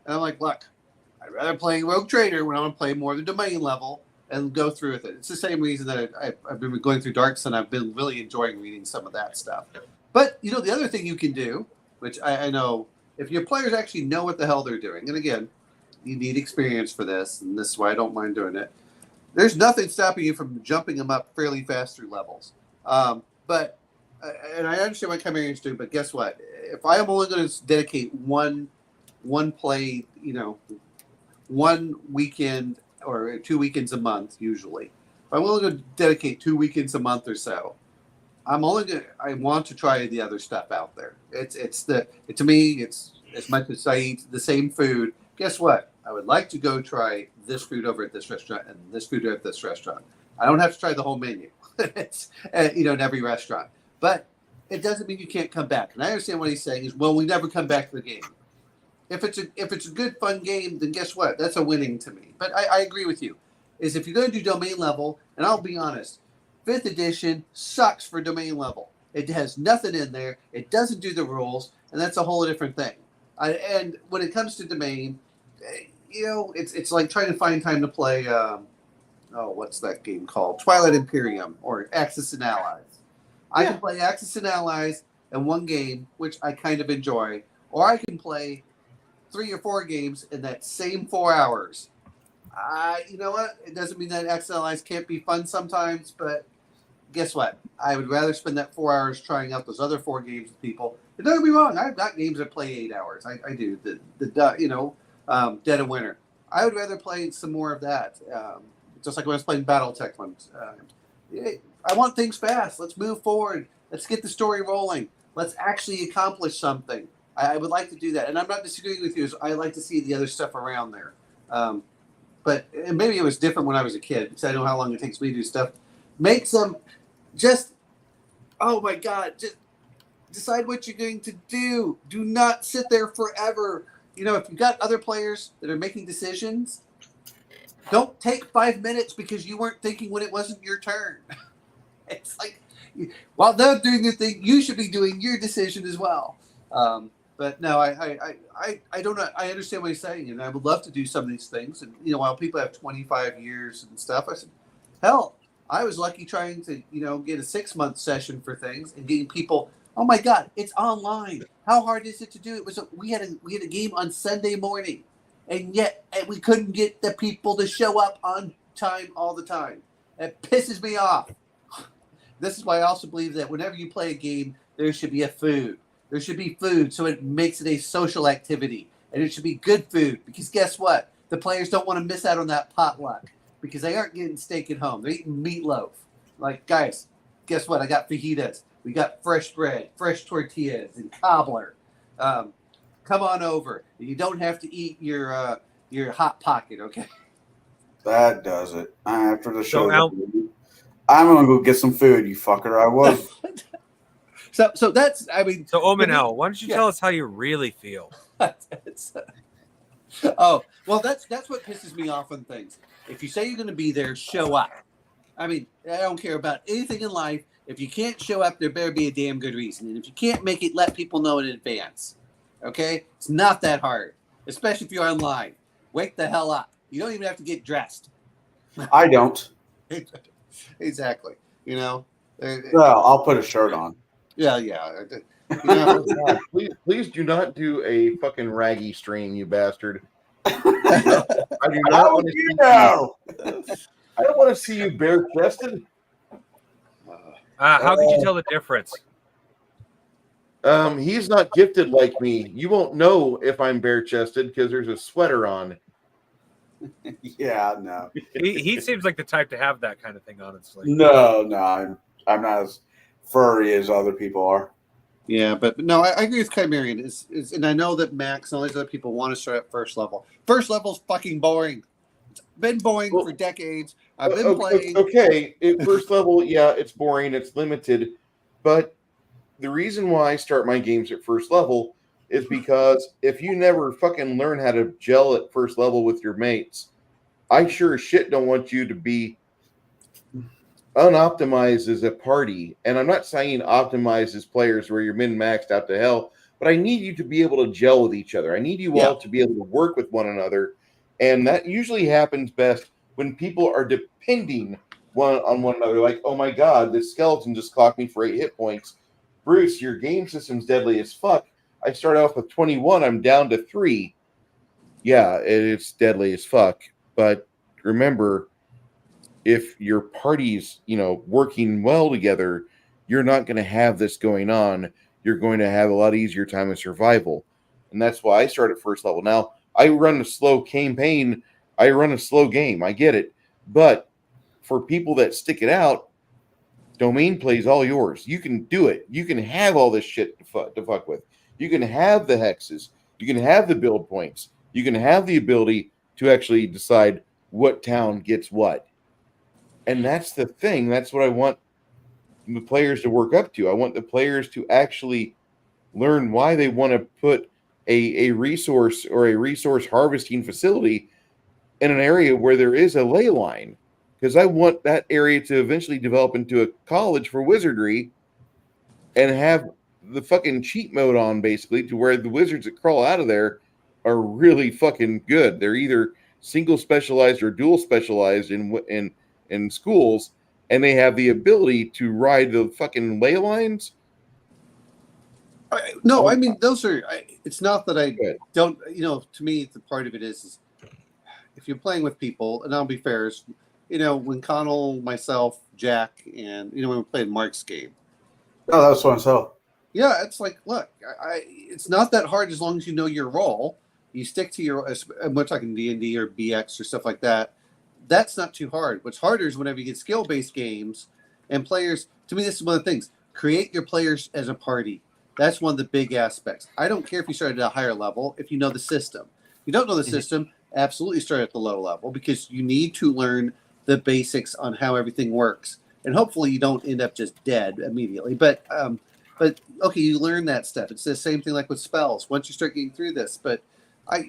And I'm like, look, I'd rather play Rogue Trader when I want to play more of the domain level and go through with it. It's the same reason that I've been going through Darks and I've been really enjoying reading some of that stuff. But, the other thing you can do, which I know, if your players actually know what the hell they're doing, and again, you need experience for this, and this is why I don't mind doing it. There's nothing stopping you from jumping them up fairly fast through levels. And I understand what Chimerians do, but guess what? If I am only going to dedicate one play, 1 weekend or 2 weekends a month, usually, if I'm only going to dedicate 2 weekends a month or so, I want to try the other stuff out there. To me, it's as much as I eat the same food. Guess what? I would like to go try this food over at this restaurant and this food at this restaurant. I don't have to try the whole menu. It's in every restaurant, but it doesn't mean you can't come back. And I understand what he's saying is, well, we never come back to the game. If it's a good fun game, then guess what? That's a winning to me. But I agree with you. Is if you're going to do domain level, and I'll be honest, 5th edition sucks for domain level. It has nothing in there. It doesn't do the rules, and that's a whole different thing. And when it comes to domain, it's like trying to find time to play. What's that game called? Twilight Imperium or Axis and Allies. I can play Axis and Allies in one game, which I kind of enjoy, or I can play 3 or 4 games in that same 4 hours. You know what? It doesn't mean that Axis and Allies can't be fun sometimes, but guess what? I would rather spend that 4 hours trying out those other 4 games with people. And don't get me wrong, I've got games that play 8 hours. I do. Dead of Winter. I would rather play some more of that. Just like when I was playing BattleTech ones. I want things fast. Let's move forward. Let's get the story rolling. Let's actually accomplish something. I would like to do that. And I'm not disagreeing with you. I like to see the other stuff around there. But maybe it was different when I was a kid because I know how long it takes me to do stuff. Make some, just oh my God, just decide what you're going to do. Do not sit there forever. You know, if you've got other players that are making decisions, don't take 5 minutes because you weren't thinking when it wasn't your turn. It's like, while they're doing their thing, you should be doing your decision as well. But no, I don't know. I understand what he's saying, and I would love to do some of these things. And you know, while people have 25 years and stuff, I said, hell, I was lucky trying to get a 6-month session for things and getting people. Oh my God, it's online. How hard is it to do? We had a game on Sunday morning, and yet we couldn't get the people to show up on time all the time. It pisses me off. This is why I also believe that whenever you play a game, there should be a food. There should be food so it makes it a social activity. And it should be good food because guess what? The players don't want to miss out on that potluck because they aren't getting steak at home. They're eating meatloaf. Like, guys, guess what? I got fajitas. We got fresh bread, fresh tortillas, and cobbler. Come on over. You don't have to eat your Hot Pocket, okay? That does it. After the show, Al- I'm gonna go get some food. You fucker. I was. So that's, I mean. So Omanel, why don't you tell us how you really feel? Oh, well, that's what pisses me off on things. If you say you're going to be there, show up. I mean, I don't care about anything in life. If you can't show up, there better be a damn good reason. And if you can't make it, let people know in advance. Okay? It's not that hard, especially if you're online. Wake the hell up. You don't even have to get dressed. I don't. Exactly. Well, I'll put a shirt on. Yeah. Please do not do a fucking raggy stream, you bastard. I do not want to see you. I don't want to see you bare chested. How could you tell the difference? He's not gifted like me. You won't know if I'm bare chested because there's a sweater on. Yeah, no. He seems like the type to have that kind of thing, honestly. No, I'm not as furry as other people are. Yeah, but no, I agree with Chimerian. Is and I know that Max and all these other people want to start at first level. First level's fucking boring. It's been boring for decades. I've been playing. Okay, at first level, yeah, it's boring, it's limited, but the reason why I start my games at first level is because if you never fucking learn how to gel at first level with your mates, I sure as shit don't want you to be unoptimized as a party. And I'm not saying optimized as players where you're min-maxed out to hell, but I need you to be able to gel with each other. I need you all to be able to work with one another. And that usually happens best when people are depending on one another. Like, oh my God, this skeleton just clocked me for 8 hit points. Bruce, your game system's deadly as fuck. I start off with 21. I'm down to 3. Yeah, it's deadly as fuck. But remember, if your party's, working well together, you're not going to have this going on. You're going to have a lot easier time of survival. And that's why I start at first level. Now, I run a slow campaign. I run a slow game. I get it. But for people that stick it out, domain play is all yours. You can do it. You can have all this shit to fuck with. You can have the hexes. You can have the build points. You can have the ability to actually decide what town gets what. And that's the thing. That's what I want the players to work up to. I want the players to actually learn why they want to put a resource or a resource harvesting facility in an area where there is a ley line. Because I want that area to eventually develop into a college for wizardry and have the fucking cheat mode on, basically, to where the wizards that crawl out of there are really fucking good. They're either single specialized or dual specialized in schools, and they have the ability to ride the fucking ley lines. I mean, those are. It's not that I don't. To me, the part of it is if you're playing with people, and I'll be fair, is, when Connell, myself, Jack, and when we played Mark's game. Oh, that was fun. So yeah, it's like, look, it's not that hard as long as you know your role. You stick to your. We're talking D&D or BX or stuff like that. That's not too hard. What's harder is whenever you get skill-based games and players. To me, this is one of the things. Create your players as a party. That's one of the big aspects. I don't care if you start at a higher level if you know the system. If you don't know the system, absolutely start at the low level because you need to learn the basics on how everything works. and hopefully you don't end up just dead immediately. But okay, you learn that stuff. It's the same thing like with spells. Once you start getting through this, but I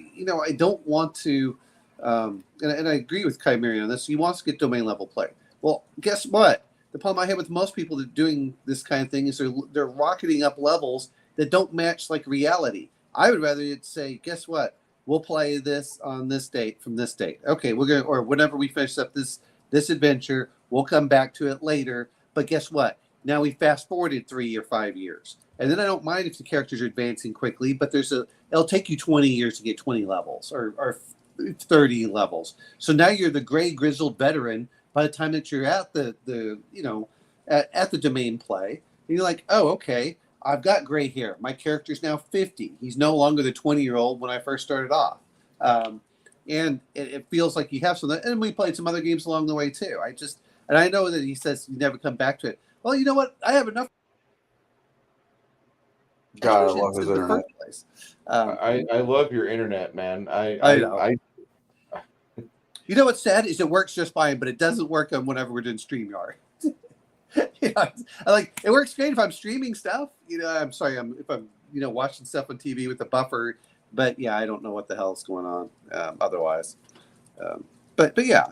don't want to, and I agree with Chimerian on this. He wants to get domain level play. Well, guess what? The problem I have with most people that doing this kind of thing is they're rocketing up levels that don't match like reality. I would rather say, guess what? We'll play this on this date from this date. Okay, we're gonna, or whenever we finish up this adventure, we'll come back to it later. But guess what? Now we fast forwarded 3 or 5 years, and then I don't mind if the characters are advancing quickly, but it'll take you 20 years to get 20 levels or 30 levels. So now you're the gray grizzled veteran by the time that you're at the at the domain play. And you're like, oh, okay, I've got gray hair. My character's now 50. He's no longer the 20-year-old when I first started off. And it feels like you have some. And we played some other games along the way too. And I know that he says you never come back to it. Well, you know what? I have enough. God, I love his internet. I love your internet, man. I know. You know what's sad is it works just fine, but it doesn't work on whenever we're doing StreamYard. It works great if I'm streaming stuff. I'm sorry, if I'm watching stuff on TV with the buffer. But yeah, I don't know what the hell is going on otherwise. But yeah,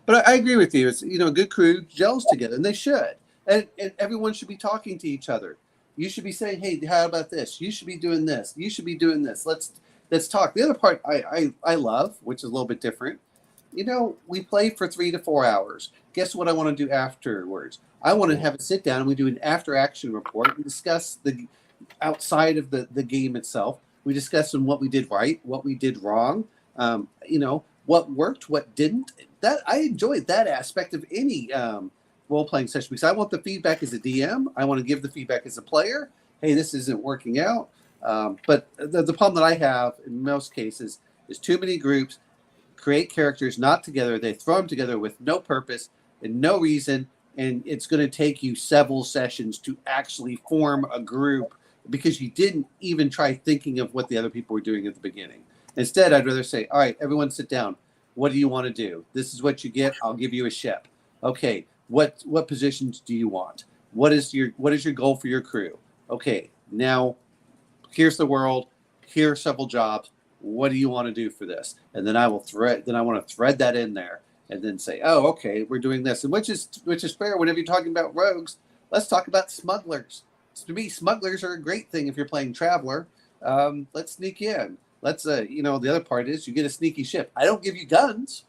but I agree with you. It's a good crew gels together, and they should, and everyone should be talking to each other. You should be saying, "Hey, how about this? You should be doing this. You should be doing this. Let's talk." The other part I love, which is a little bit different. We play for 3 to 4 hours. Guess what I want to do afterwards? I want to have a sit down and we do an after action report and discuss the outside of the game itself. We discuss on what we did right, what we did wrong, what worked, what didn't. That I enjoyed that aspect of any role-playing session because I want the feedback as a DM. I want to give the feedback as a player. Hey, this isn't working out. But the problem that I have in most cases is too many groups create characters not together. They throw them together with no purpose and no reason, and it's going to take you several sessions to actually form a group because you didn't even try thinking of what the other people were doing at the beginning. Instead, I'd rather say, all right, everyone sit down. What do you want to do? This is what you get. I'll give you a ship. Okay, what positions do you want? What is your goal for your crew? Okay, now here's the world. Here are several jobs. What do you want to do for this? And then I want to thread that in there and then say, oh, okay, we're doing this. And which is fair. Whenever you're talking about rogues, let's talk about smugglers. To me, smugglers are a great thing if you're playing Traveler. Let's sneak in. Let's the other part is you get a sneaky ship. I don't give you guns,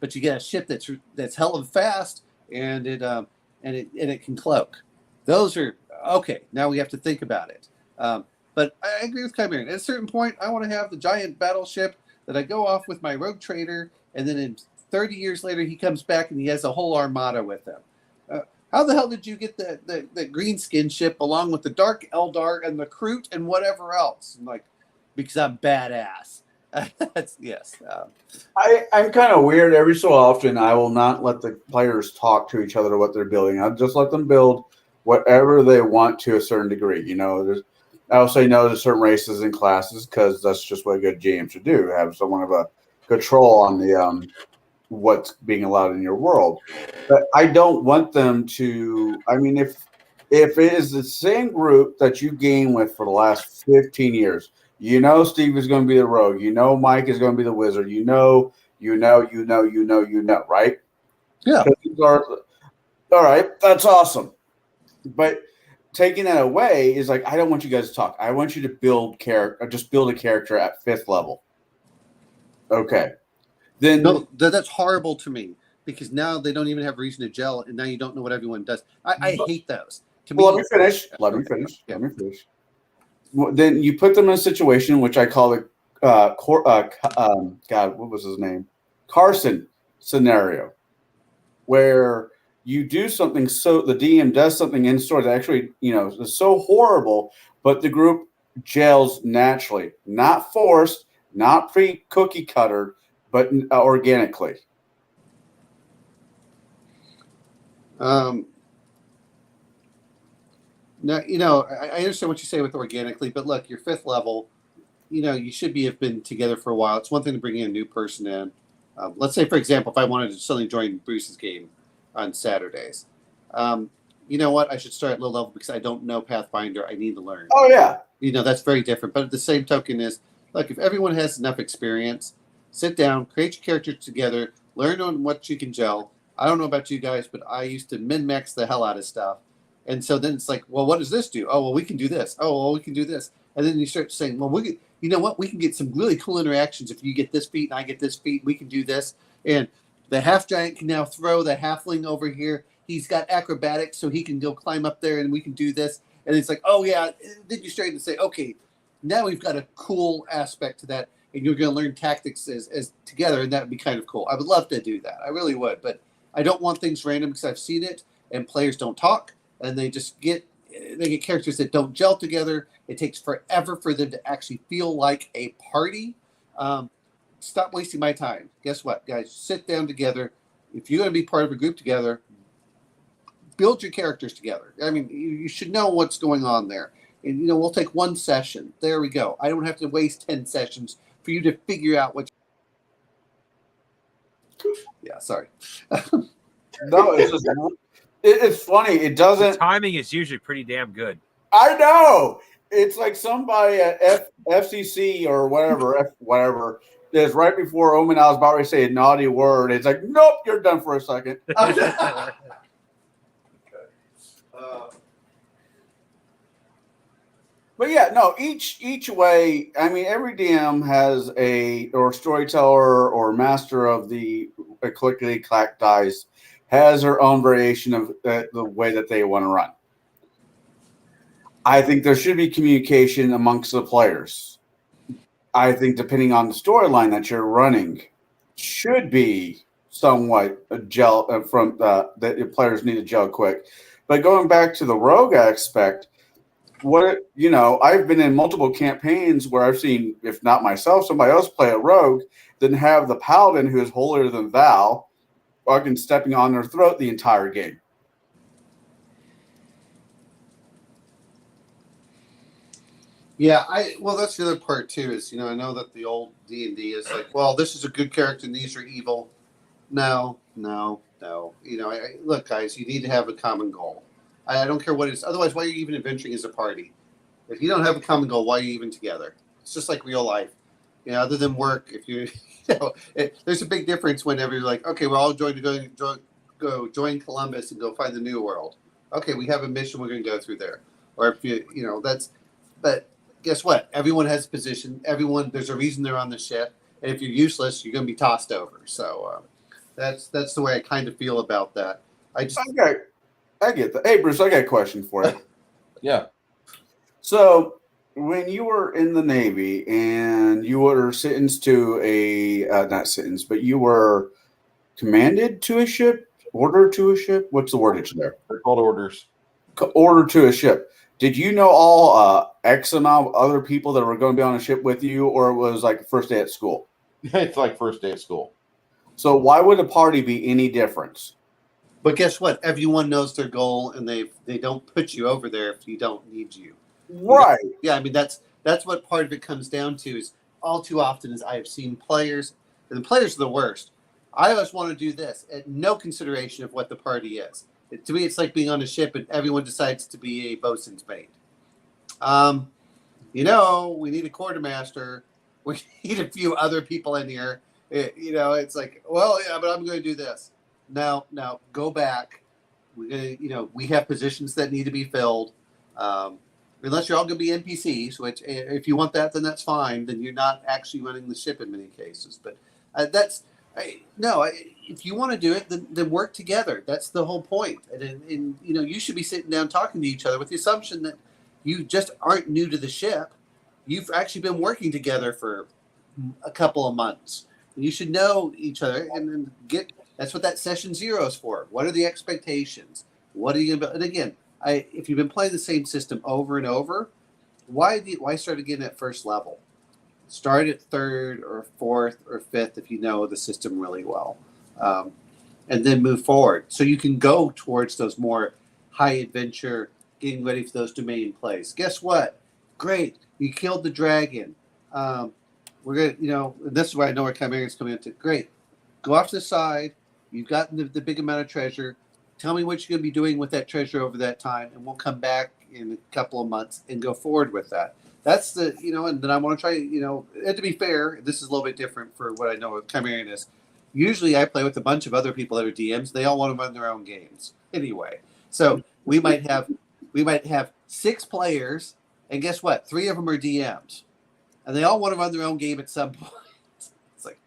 but you get a ship that's hell of fast and it can cloak. Those are okay. Now we have to think about it. But I agree with Chimerian. At a certain point, I want to have the giant battleship that I go off with my rogue trader, and then in 30 years later, he comes back and he has a whole armada with him. How the hell did you get the green skin ship along with the Dark Eldar and the Kroot and whatever else? Because I'm badass. Yes. I'm kind of weird. Every so often, I will not let the players talk to each other what they're building. I'll just let them build whatever they want to a certain degree. I'll say no to certain races and classes because that's just what a good GM should do. Have someone of a control on the what's being allowed in your world. But I don't want them to. I mean, if it is the same group that you game with for the last 15 years, Steve is going to be the rogue. Mike is going to be the wizard. Right? Yeah. All right. That's awesome. But taking that away is I don't want you guys to talk. I want you to build just build a character at 5th level. Okay. Then no, that's horrible to me because now they don't even have reason to gel, and now you don't know what everyone does. I hate those. Let me finish. Let me finish. Then you put them in a situation which I call the God, what was his name? Carson scenario, where you do something so the DM does something in store that actually, is so horrible, but the group gels naturally, not forced, not pre-cookie cutter, but organically. Now, I understand what you say with organically, but look, your 5th level, you should have been together for a while. It's one thing to bring in a new person in. Let's say, for example, if I wanted to suddenly join Bruce's game on Saturdays, You know what? I should start at low level because I don't know Pathfinder. I need to learn. Oh yeah. That's very different. But at the same token is, look, if everyone has enough experience, sit down, create your characters together, learn on what you can gel. I don't know about you guys, but I used to min-max the hell out of stuff. And so then it's like, well, what does this do? Oh, well, we can do this. Oh, well, we can do this. And then you start saying, well, you know what? We can get some really cool interactions if you get this feat and I get this feat. We can do this. And the half giant can now throw the halfling over here. He's got acrobatics, so he can go climb up there and we can do this. And it's like, oh, yeah. Then you start to say, okay, now we've got a cool aspect to that. And you're going to learn tactics as together. And that would be kind of cool. I would love to do that. I really would. But I don't want things random because I've seen it and players don't talk. And they get characters that don't gel together. It takes forever for them to actually feel like a party. Stop wasting my time. Guess what, guys? Sit down together. If you're going to be part of a group together, build your characters together. I mean, you should know what's going on there. And, we'll take one session. There we go. I don't have to waste 10 sessions for you to figure out what. Yeah, sorry. No, it's just it's funny. It doesn't. The timing is usually pretty damn good. I know. It's like somebody at FCC or whatever is right before Omen. I was about to say a naughty word. It's like, nope, you're done for a second. But yeah, no. Each way. I mean, every DM has or storyteller or master of the clickety clack dice has their own variation of the way that they want to run. I think there should be communication amongst the players. I think depending on the storyline that you're running, should be somewhat a gel that your players need to gel quick. But going back to the rogue aspect, I've been in multiple campaigns where I've seen, if not myself, somebody else play a rogue, then have the paladin who is holier than thou, fucking stepping on their throat the entire game. Yeah, that's the other part too. Is I know that the old D&D is like, well, this is a good character and these are evil. No. Look, guys, you need to have a common goal. I don't care what it is. Otherwise, why are you even adventuring as a party? If you don't have a common goal, why are you even together? It's just like real life. Other than work, if you, there's a big difference whenever you're like, okay, we're all going to go join Columbus and go find the New World. Okay, we have a mission we're going to go through there. Or if but guess what? Everyone has a position. There's a reason they're on the ship. And if you're useless, you're going to be tossed over. So that's the way I kind of feel about that. I get that. Hey, Bruce, I got a question for you. Yeah. So when you were in the Navy and you were sentenced to not sentenced, but you were commanded to a ship, ordered to a ship. What's the wordage there? They're called orders. Ordered to a ship. Did you know all X amount of other people that were going to be on a ship with you, or it was like first day at school? It's like first day at school. So why would a party be any different? But guess what? Everyone knows their goal, and they don't put you over there if you don't need you. Right. Yeah, I mean that's what part of it comes down to. Is all too often is I have seen players, and the players are the worst. I always want to do this at no consideration of what the party is. To me, it's like being on a ship and everyone decides to be a bosun's mate. We need a quartermaster. We need a few other people in here. It's like, well, yeah, but I'm going to do this. Now, go back. We're gonna, we have positions that need to be filled. Unless you're all going to be NPCs, which if you want that, then that's fine. Then you're not actually running the ship in many cases. But if you want to do it, then work together. That's the whole point. And you should be sitting down talking to each other with the assumption that you just aren't new to the ship. You've actually been working together for a couple of months. You should know each other and then that's what that session 0 is for. What are the expectations? What are you going to? And again, if you've been playing the same system over and over, why start again at first level? Start at 3rd or 4th or 5th if you know the system really well, and then move forward. So you can go towards those more high adventure, getting ready for those domain plays. Guess what? Great, you killed the dragon. We're gonna, and this is where I know where Chimera's coming into. Great, go off to the side. You've gotten the big amount of treasure. tell me what you're going to be doing with that treasure over that time, and we'll come back in a couple of months and go forward with that. That's the, and then I want to try, and to be fair, this is a little bit different for what I know of Chimerian is. Usually I play with a bunch of other people that are DMs. They all want to run their own games anyway. So we might have 6 players, and guess what? 3 of them are DMs, and they all want to run their own game at some point. It's like,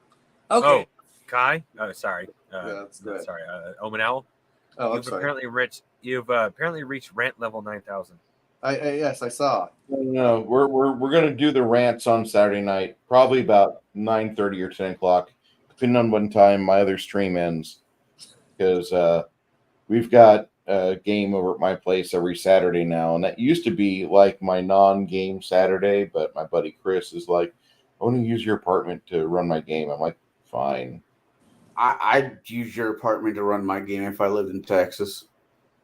okay. Oh, Kai. Oh, sorry. That's good. Sorry, Omanel. Oh, I'm You've sorry. apparently reached rant level 9,000. Yes, I saw. No, we're gonna do the rants on Saturday night, probably about 9:30 or 10 o'clock, depending on when time my other stream ends. Because we've got a game over at my place every Saturday now, and that used to be like my non-game Saturday, but my buddy Chris is like, I want to use your apartment to run my game. I'm like, fine. I'd use your apartment to run my game if I lived in Texas.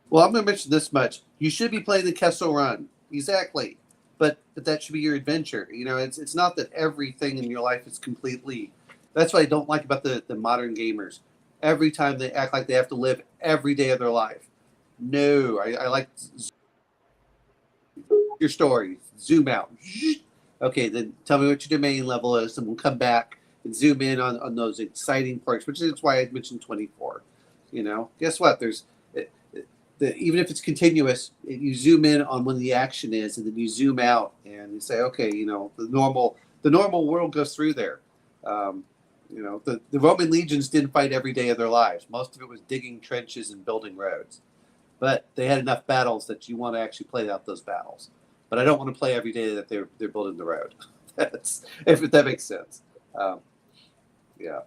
Well, I'm going to mention this much. You should be playing the Kessel Run. Exactly. But that should be your adventure. It's not that everything in your life is completely... That's what I don't like about the modern gamers. Every time they act like they have to live every day of their life. No, I like your story. Zoom out. Okay, then tell me what your domain level is, and we'll come back and zoom in on those exciting parts, which is why I mentioned 24. Guess what? There's even if it's continuous, you zoom in on when the action is, and then you zoom out and you say, okay, the normal world goes through there. The Roman legions didn't fight every day of their lives. Most of it was digging trenches and building roads. But they had enough battles that you want to actually play out those battles. But I don't want to play every day that they're building the road. If that makes sense. Yeah.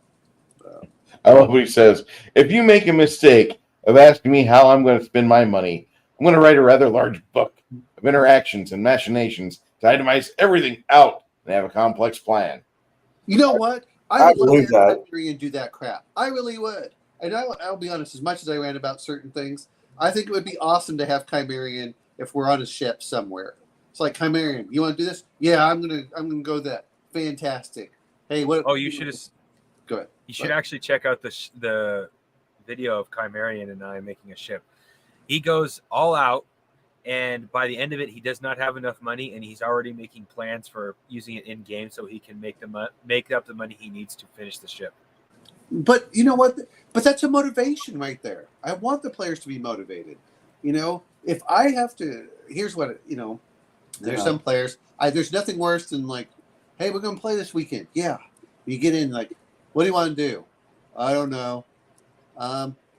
I love what he says. If you make a mistake of asking me how I'm going to spend my money, I'm going to write a rather large book of interactions and machinations to itemize everything out and have a complex plan. You know what? I would love believe to have that. Hyperion do that crap. I really would. And I'll be honest, as much as I ran about certain things, I think it would be awesome to have Chimerian if we're on a ship somewhere. It's like, Chimerian, you want to do this? Yeah, I'm gonna go that. Fantastic. Hey, what? Oh, you should have. Go ahead. You should actually check out the video of Chimerian and I making a ship. He goes all out, and by the end of it, he does not have enough money, and he's already making plans for using it in game so he can make up the money he needs to finish the ship. But you know what? But that's a motivation right there. I want the players to be motivated. If I have to, here's what there's some players. There's nothing worse than like, hey, we're gonna play this weekend. Yeah, you get in like, what do you want to do? I don't know.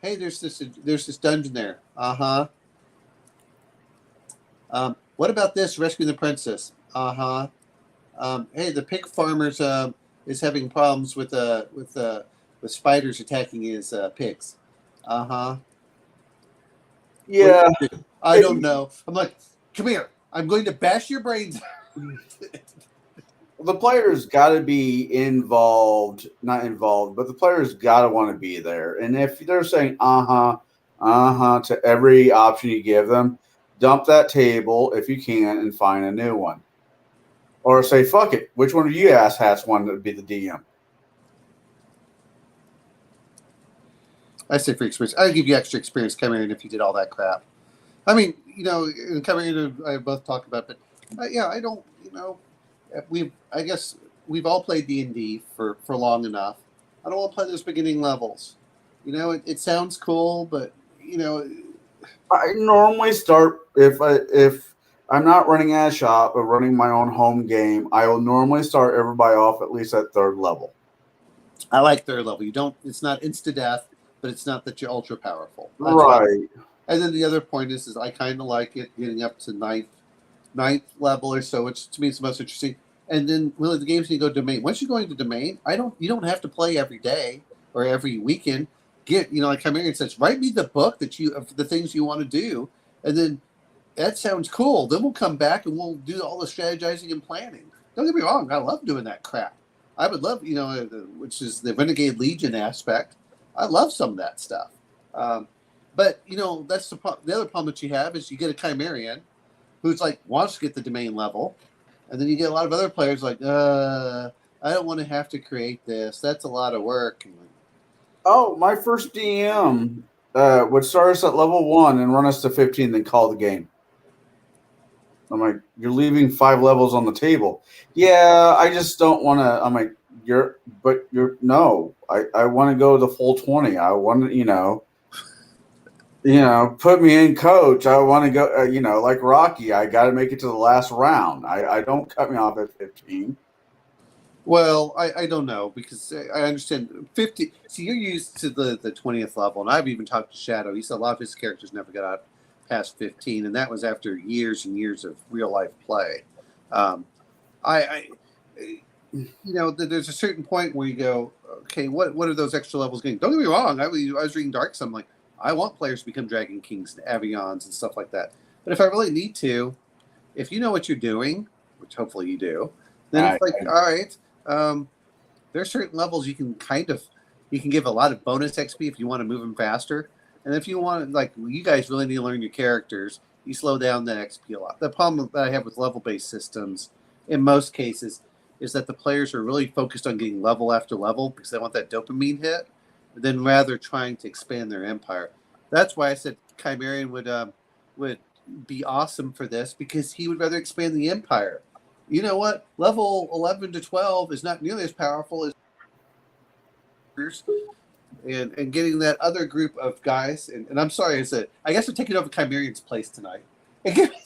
Hey, there's this dungeon there. What about this? Rescuing the princess. Hey, the pig farmer's is having problems with spiders attacking his pigs. Yeah. I don't know. I'm like, come here. I'm going to bash your brains. The players got to be not involved, but the players got to want to be there. And if they're saying to every option you give them, dump that table if you can and find a new one. Or say, fuck it. Which one of you asshats want to be the DM? I say for experience. I'd give you extra experience coming in if you did all that crap. I mean, coming in, I both talk about, but I don't, I guess we've all played D&D for long enough. I don't want to play those beginning levels. It sounds cool, but I normally start if I'm not running a shop or running my own home game. I will normally start everybody off at least at 3rd level. I like 3rd level. It's not insta death, but it's not that you're ultra powerful. That's right. And then the other point is I kind of like it getting up to ninth level or so, which to me is the most interesting. And then really the games need to go domain. Once you're going to domain, you don't have to play every day or every weekend. Like Chimerian says, write me the book of the things you want to do, and then that sounds cool. Then we'll come back and we'll do all the strategizing and planning. Don't get me wrong, I love doing that crap. I would love, which is the Renegade Legion aspect. I love some of that stuff. But that's the other problem that you have is you get a Chimerian who's like wants to get the domain level, and then you get a lot of other players like, I don't want to have to create this. That's a lot of work. Oh, my first DM would start us at level 1 and run us to 15, then call the game. I'm like, you're leaving 5 levels on the table. Yeah, I just don't want to. I'm like, no. I want to go the full 20. I want to, put me in, coach. I want to go, like Rocky. I got to make it to the last round. I don't cut me off at 15. Well, I don't know, because I understand 50. See, you're used to the 20th level, and I've even talked to Shadow. He said a lot of his characters never got out past 15, and that was after years and years of real life play. There's a certain point where you go, okay, what are those extra levels getting? Don't get me wrong. I was reading Dark, so I'm like, I want players to become Dragon Kings and Avions and stuff like that. But if I really need to, if you know what you're doing, which hopefully you do, then it's like, all right. There's certain levels you can give a lot of bonus XP if you want to move them faster, and if you want, like, you guys really need to learn your characters, you slow down that XP a lot. The problem that I have with level-based systems, in most cases, is that the players are really focused on getting level after level because they want that dopamine hit, than rather trying to expand their empire. That's why I said Chimerian would be awesome for this, because he would rather expand the empire. You know what? Level 11 to 12 is not nearly as powerful as and getting that other group of guys. And I'm sorry, I guess we're taking over Chimerian's place tonight. And give me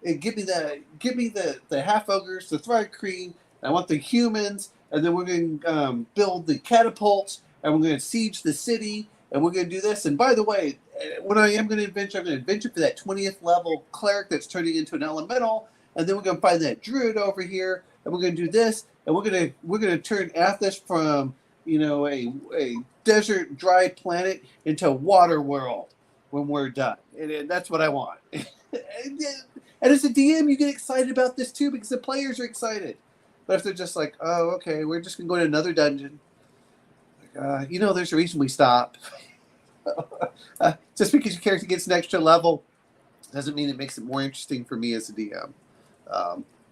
and give me the half ogres, the Thrive Queen. I want the humans, and then we're going to build the catapults, and we're going to siege the city, and we're going to do this. And by the way, when I am going to adventure, I'm going to adventure for that 20th level cleric that's turning into an elemental. And then we're going to find that druid over here, and we're going to do this, and we're going to turn Athos from a desert dry planet into a water world when we're done. And that's what I want. And as a DM, you get excited about this too, because the players are excited. But if they're just like, oh, okay, we're just going to go to another dungeon, there's a reason we stop. Just because your character gets an extra level doesn't mean it makes it more interesting for me as a DM.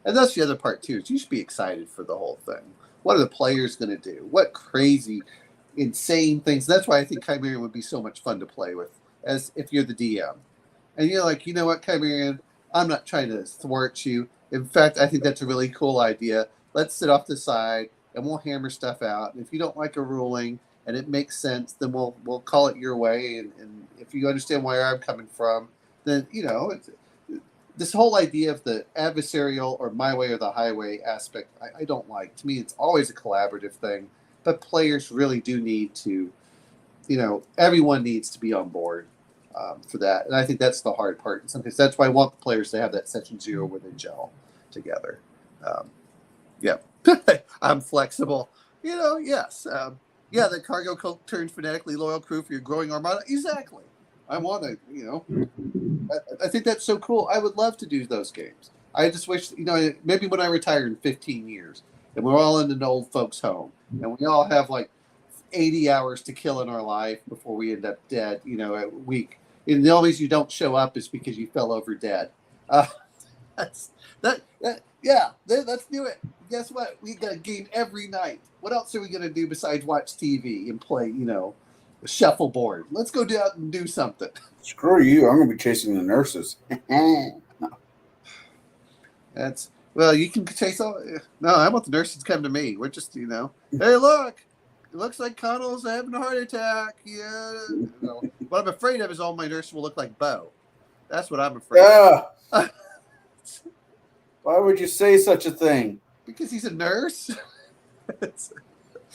And that's the other part too, is you should be excited for the whole thing. What are the players going to do? What crazy, insane things? That's why I think Chimerian would be so much fun to play with, as if you're the DM. And you're like, you know what, Chimerian, I'm not trying to thwart you. In fact, I think that's a really cool idea. Let's sit off the side and we'll hammer stuff out. And if you don't like a ruling and it makes sense, then we'll call it your way. And if you understand where I'm coming from, then, this whole idea of the adversarial or my way or the highway aspect, I don't like. To me, it's always a collaborative thing, but players really do need to, everyone needs to be on board for that. And I think that's the hard part in some cases. That's why I want the players to have that session 0 where they gel together. Yeah, I'm flexible. Yes. The cargo cult turns phonetically loyal crew for your growing armada. Exactly. I want to, I think that's so cool. I would love to do those games. I just wish, maybe when I retire in 15 years and we're all in an old folks' home and we all have like 80 hours to kill in our life before we end up dead, a week. And the only reason you don't show up is because you fell over dead. Let's do it. Guess what? We got a game every night. What else are we going to do besides watch TV and play, shuffleboard? Let's go out and do something. Screw you. I'm going to be chasing the nurses. You can chase all. No, I want the nurses to come to me. We're just, hey, look. It looks like Connell's having a heart attack. Yeah. What I'm afraid of is all my nurses will look like Bo. That's what I'm afraid of. Why would you say such a thing? Because he's a nurse.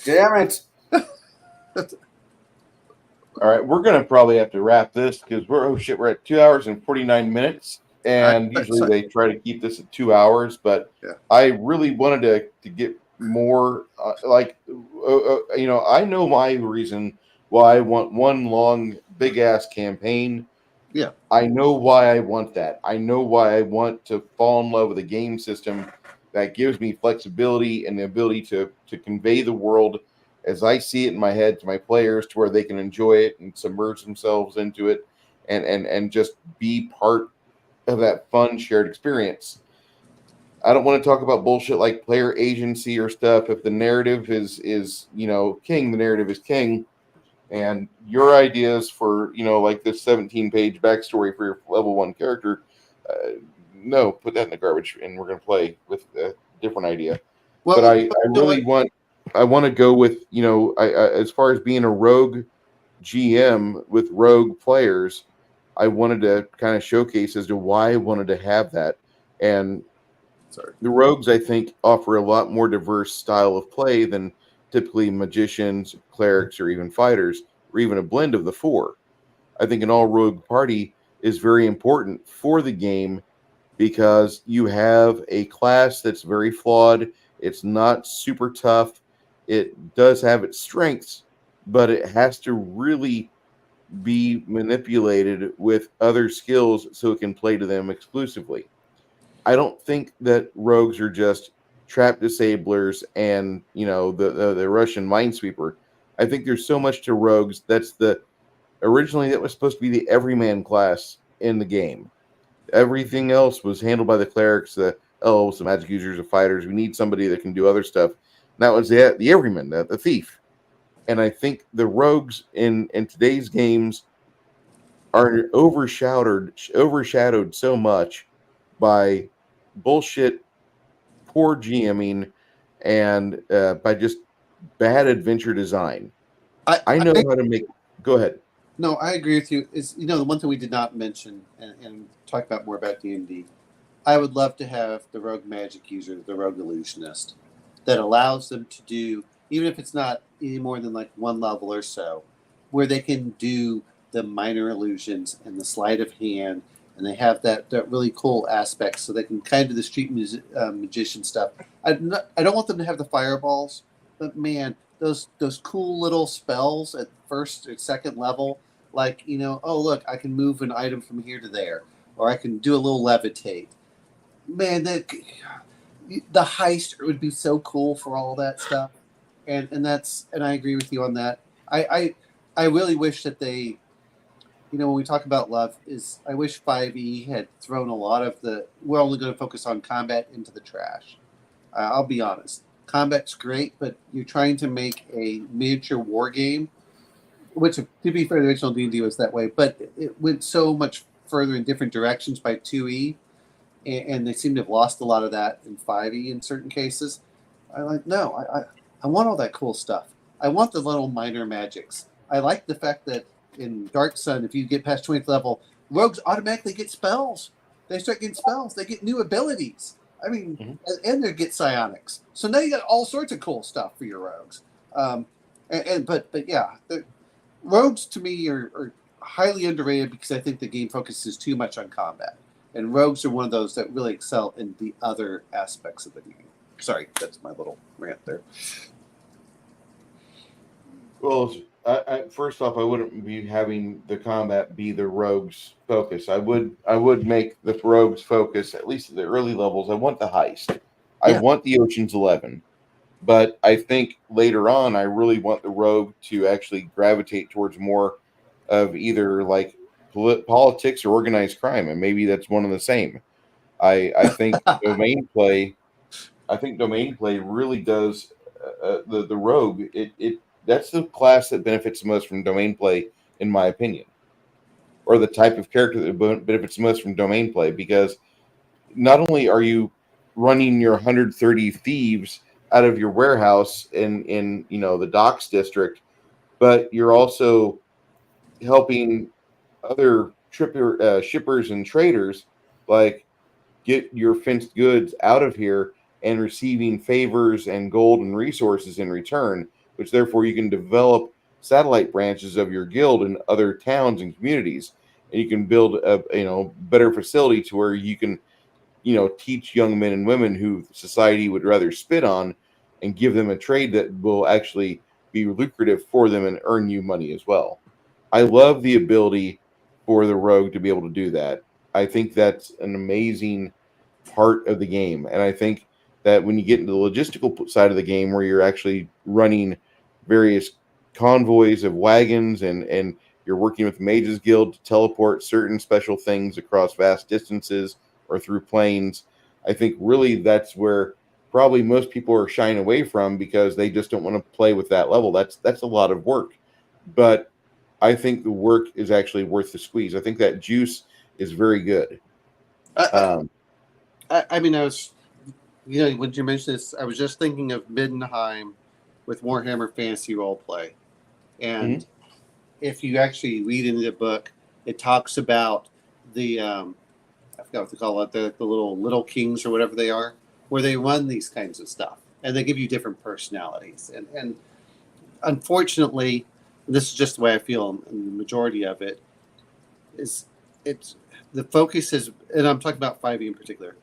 Damn it. All right, we're going to probably have to wrap this because we're at 2 hours and 49 minutes. And usually they try to keep this at 2 hours. But I really wanted to get more, I know my reason why I want one long, big-ass campaign. Yeah. I know why I want that. I know why I want to fall in love with a game system that gives me flexibility and the ability to convey the world as I see it in my head to my players, to where they can enjoy it and submerge themselves into it and just be part of that fun shared experience. I don't want to talk about bullshit like player agency or stuff. If the narrative is king, the narrative is king. And your ideas for, like this 17-page backstory for your level 1 character, no, put that in the garbage, and we're going to play with a different idea. But I you know really what? want to go with, as far as being a rogue GM with rogue players, I wanted to kind of showcase as to why I wanted to have that. And Sorry. the rogues, I think, offer a lot more diverse style of play than typically magicians, clerics, or even fighters, or even a blend of the four. I think an all rogue party is very important for the game because you have a class that's very flawed. It's not super tough. It does have its strengths, but it has to really be manipulated with other skills so it can play to them exclusively. I don't think that rogues are just trap disablers and the Russian minesweeper. I think there's so much to rogues. That's the originally that was supposed to be the everyman class in the game. Everything else was handled by the clerics, the elves, the magic users, the fighters. We need somebody that can do other stuff. And that was the everyman, the thief. And I think the rogues in today's games are overshadowed so much by bullshit, poor GMing, and by just bad adventure design. I know how to make. Go ahead. No, I agree with you. Is the one thing we did not mention and talk about more about D&D. I would love to have the rogue magic user, the rogue illusionist, that allows them to do, even if it's not any more than like one level or so, where they can do the minor illusions and the sleight of hand, and they have that really cool aspect, so they can kind of do the street magician stuff. I don't want them to have the fireballs, but man, those cool little spells at first or second level, like oh look, I can move an item from here to there, or I can do a little levitate. Man, the heist would be so cool for all that stuff, and I agree with you on that. I really wish that they, when we talk about love, is I wish 5e had thrown a lot of the we're only going to focus on combat into the trash. I'll be honest, combat's great, but you're trying to make a miniature war game, which to be fair, the original D&D was that way, but it went so much further in different directions by 2e, and they seem to have lost a lot of that in 5e in certain cases. I want all that cool stuff. I want the little minor magics. I like the fact that in Dark Sun, if you get past 20th level, rogues automatically get spells. They start getting spells. They get new abilities. I mean, and they get psionics. So now you got all sorts of cool stuff for your rogues. But yeah, the rogues to me are highly underrated because I think the game focuses too much on combat. And rogues are one of those that really excel in the other aspects of the game. Sorry, that's my little rant there. Well, first off, I wouldn't be having the combat be the rogues' focus. I would make the rogues' focus, at least at the early levels. I want the heist. I want the Ocean's 11. But I think later on, I really want the rogue to actually gravitate towards more of either like politics or organized crime, and maybe that's one and the same. I think domain play. I think domain play really does the rogue. It that's the class that benefits the most from domain play, in my opinion, or the type of character that benefits the most from domain play, because not only are you running your 130 thieves out of your warehouse in the docks district, but you're also helping other shippers and traders like get your fenced goods out of here and receiving favors and gold and resources in return, which therefore you can develop satellite branches of your guild in other towns and communities, and you can build a better facility to where you can teach young men and women who society would rather spit on and give them a trade that will actually be lucrative for them and earn you money as well. I love the ability for the rogue to be able to do that. I think that's an amazing part of the game. And I think that when you get into the logistical side of the game where you're actually running various convoys of wagons and you're working with Mages Guild to teleport certain special things across vast distances or through planes, I think really that's where probably most people are shying away from because they just don't want to play with that level. That's a lot of work. but I think the work is actually worth the squeeze. I think that juice is very good. I mean, I was, when you mentioned this, I was just thinking of Middenheim with Warhammer Fantasy Roleplay. And if you actually read into the book, it talks about the, I forgot what they call it, the little kings or whatever they are, where they run these kinds of stuff. And they give you different personalities. And unfortunately, this is just the way I feel in the majority of it, is it's the focus is, and I'm talking about 5e in particular,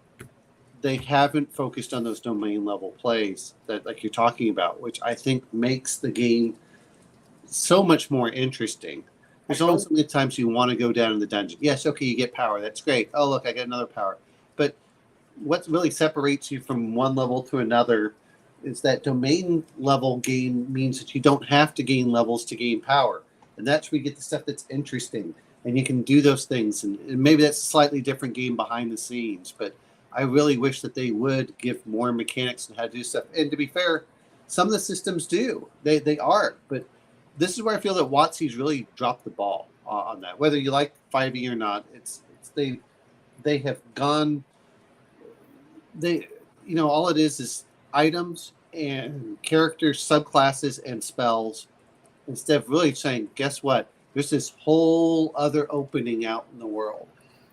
they haven't focused on those domain level plays that like you're talking about, which I think makes the game so much more interesting. There's only so many times you want to go down in the dungeon. Yes, okay, you get power. That's great. Oh, look, I got another power. But what really separates you from one level to another is that domain level game means that you don't have to gain levels to gain power. And that's where you get the stuff that's interesting. And you can do those things. And maybe that's a slightly different game behind the scenes. But I really wish that they would give more mechanics on how to do stuff. And to be fair, some of the systems do. They are. But this is where I feel that WotC's really dropped the ball on that. Whether you like 5e or not, they have gone. All it is items and characters, subclasses, and spells. Instead of really saying, guess what? There's this whole other opening out in the world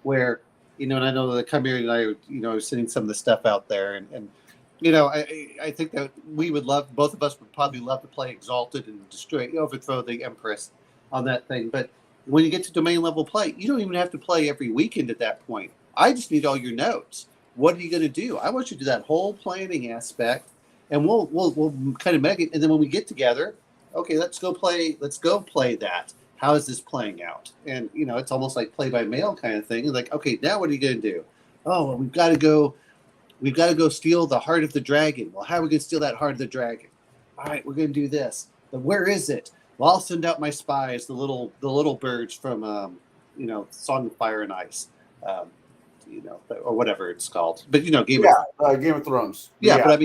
where, and I know that come here and I was sending some of the stuff out there, and I think that we would love, both of us would probably love to play Exalted and overthrow the Empress on that thing. But when you get to domain level play, you don't even have to play every weekend at that point. I just need all your notes. What are you going to do? I want you to do that whole planning aspect, and we'll kind of make it. And then when we get together, okay, let's go play that. How is this playing out? And it's almost like play by mail kind of thing. And like, okay, now what are you going to do? Oh, well, we've got to go steal the heart of the dragon. Well, how are we going to steal that heart of the dragon? All right, we're going to do this. But where is it? Well, I'll send out my spies, the little birds from Song of Fire and Ice. Or whatever it's called. But Game of Thrones. Yeah,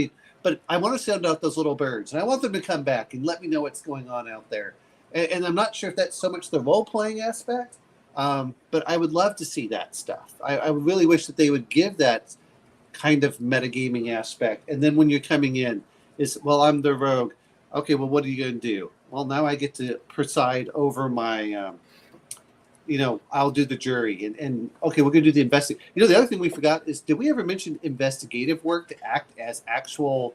but I want to send out those little birds, and I want them to come back and let me know what's going on out there. And I'm not sure if that's so much the role playing aspect, but I would love to see that stuff. I really wish that they would give that kind of metagaming aspect. And then when you're coming in, I'm the rogue. Okay, well, what are you going to do? Well, now I get to preside over my. I'll do the jury, and okay, we're going to do the investigation. The other thing we forgot is, did we ever mention investigative work to act as actual,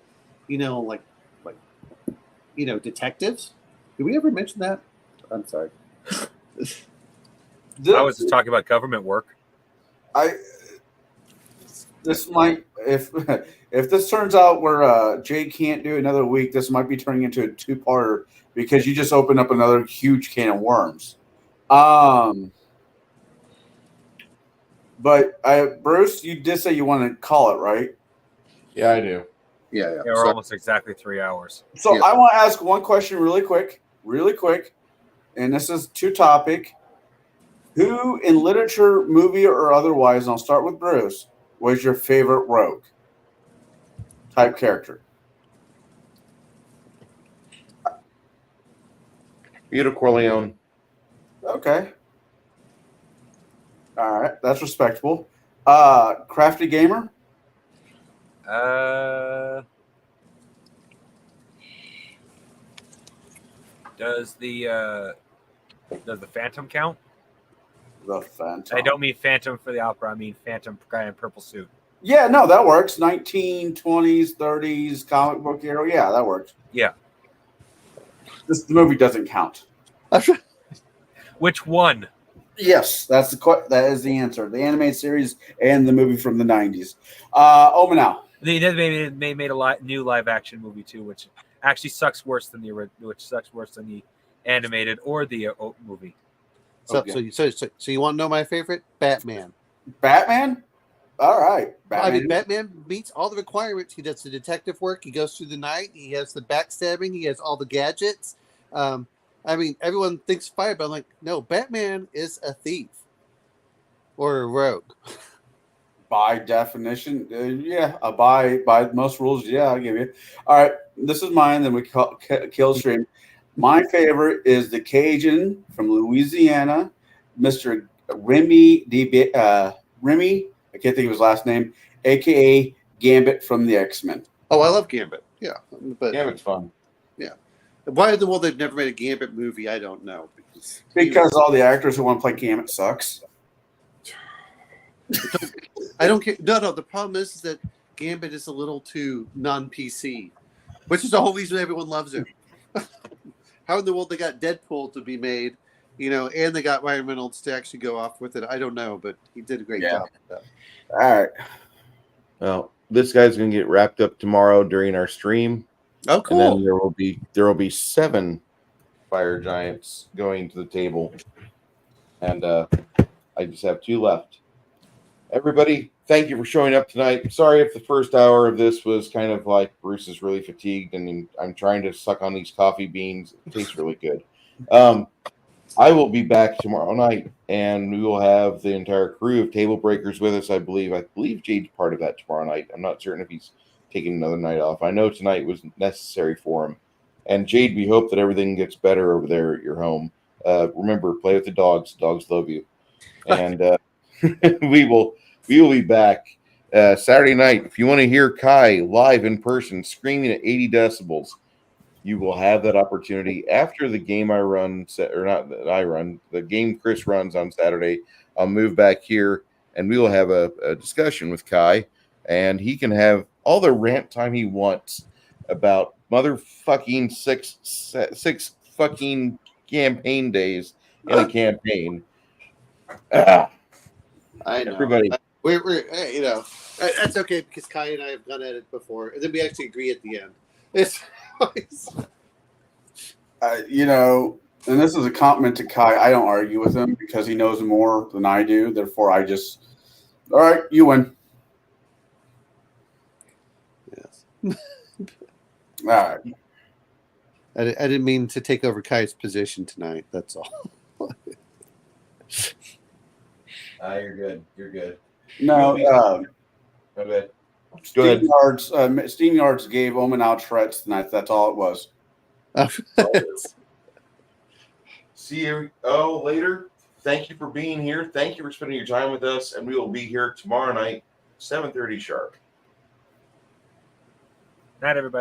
detectives? Did we ever mention that? I'm sorry. I was just talking about government work. This might, if this turns out where Jay can't do another week, this might be turning into a two-parter because you just opened up another huge can of worms. But Bruce, you did say you want to call it, right? Yeah, I do. Yeah. We're almost exactly 3 hours. So I want to ask one question really quick, and this is two topic. Who in literature, movie, or otherwise, and I'll start with Bruce, was your favorite rogue type character? Vito Corleone. Okay. All right, that's respectable. Crafty gamer. Does the Phantom count? The Phantom. I don't mean Phantom for the opera. I mean Phantom guy in purple suit. Yeah, no, that works. 1920s, 30s comic book hero. Yeah, that works. Yeah. The movie doesn't count. Which one? Yes, that is the answer. The animated series and the movie from the 90s. Omanau. They made a new live action movie too, which actually sucks worse than the animated or the movie. So, Okay. so you want to know my favorite? Batman. Batman? All right. Batman meets all the requirements. He does the detective work. He goes through the night. He has the backstabbing. He has all the gadgets. Everyone thinks fire, but I'm like, no, Batman is a thief or a rogue. By definition, by most rules, yeah, I'll give you. All right, this is mine. Then we kill stream. My favorite is the Cajun from Louisiana, Mr. Remy Remy. I can't think of his last name, aka Gambit from the X-Men. Oh, I love Gambit. Yeah, but Damn, it's fun. why in the world they've never made a Gambit movie, I don't know. Because all the actors who want to play Gambit sucks. I don't care. No. The problem is that Gambit is a little too non-PC, which is the whole reason everyone loves him. How in the world they got Deadpool to be made, and they got Ryan Reynolds to actually go off with it? I don't know, but he did a great job with that. All right. Well, this guy's going to get wrapped up tomorrow during our stream. Oh, And then cool. there will be 7 fire giants going to the table, and I just have 2 left. Everybody, thank you for showing up tonight. Sorry if the first hour of this was kind of like Bruce is really fatigued, and I'm trying to suck on these coffee beans. It tastes really good. I will be back tomorrow night, and we will have the entire crew of Table Breakers with us. I believe Jade's part of that tomorrow night. I'm not certain if he's taking another night off. I know tonight was necessary for him. And Jade, we hope that everything gets better over there at your home. Remember, play with the dogs. Dogs love you. And we will be back Saturday night. If you want to hear Kai live in person screaming at 80 decibels, you will have that opportunity after the game the game Chris runs on Saturday. I'll move back here, and we will have a discussion with Kai, and he can have all the rant time he wants about motherfucking six fucking campaign days in a campaign. I know. Everybody. We're that's okay because Kai and I have gone at it before, and then we actually agree at the end. It's always... And this is a compliment to Kai. I don't argue with him because he knows more than I do. Therefore, all right, you win. Yes. All right. I didn't mean to take over Kai's position tonight. That's all. You're good. You're good. No, Okay. Go ahead. Steam Yards gave Omen out threats tonight. That's all it was. See you later. Thank you for being here. Thank you for spending your time with us, and we will be here tomorrow night, 7:30 sharp. Night, everybody.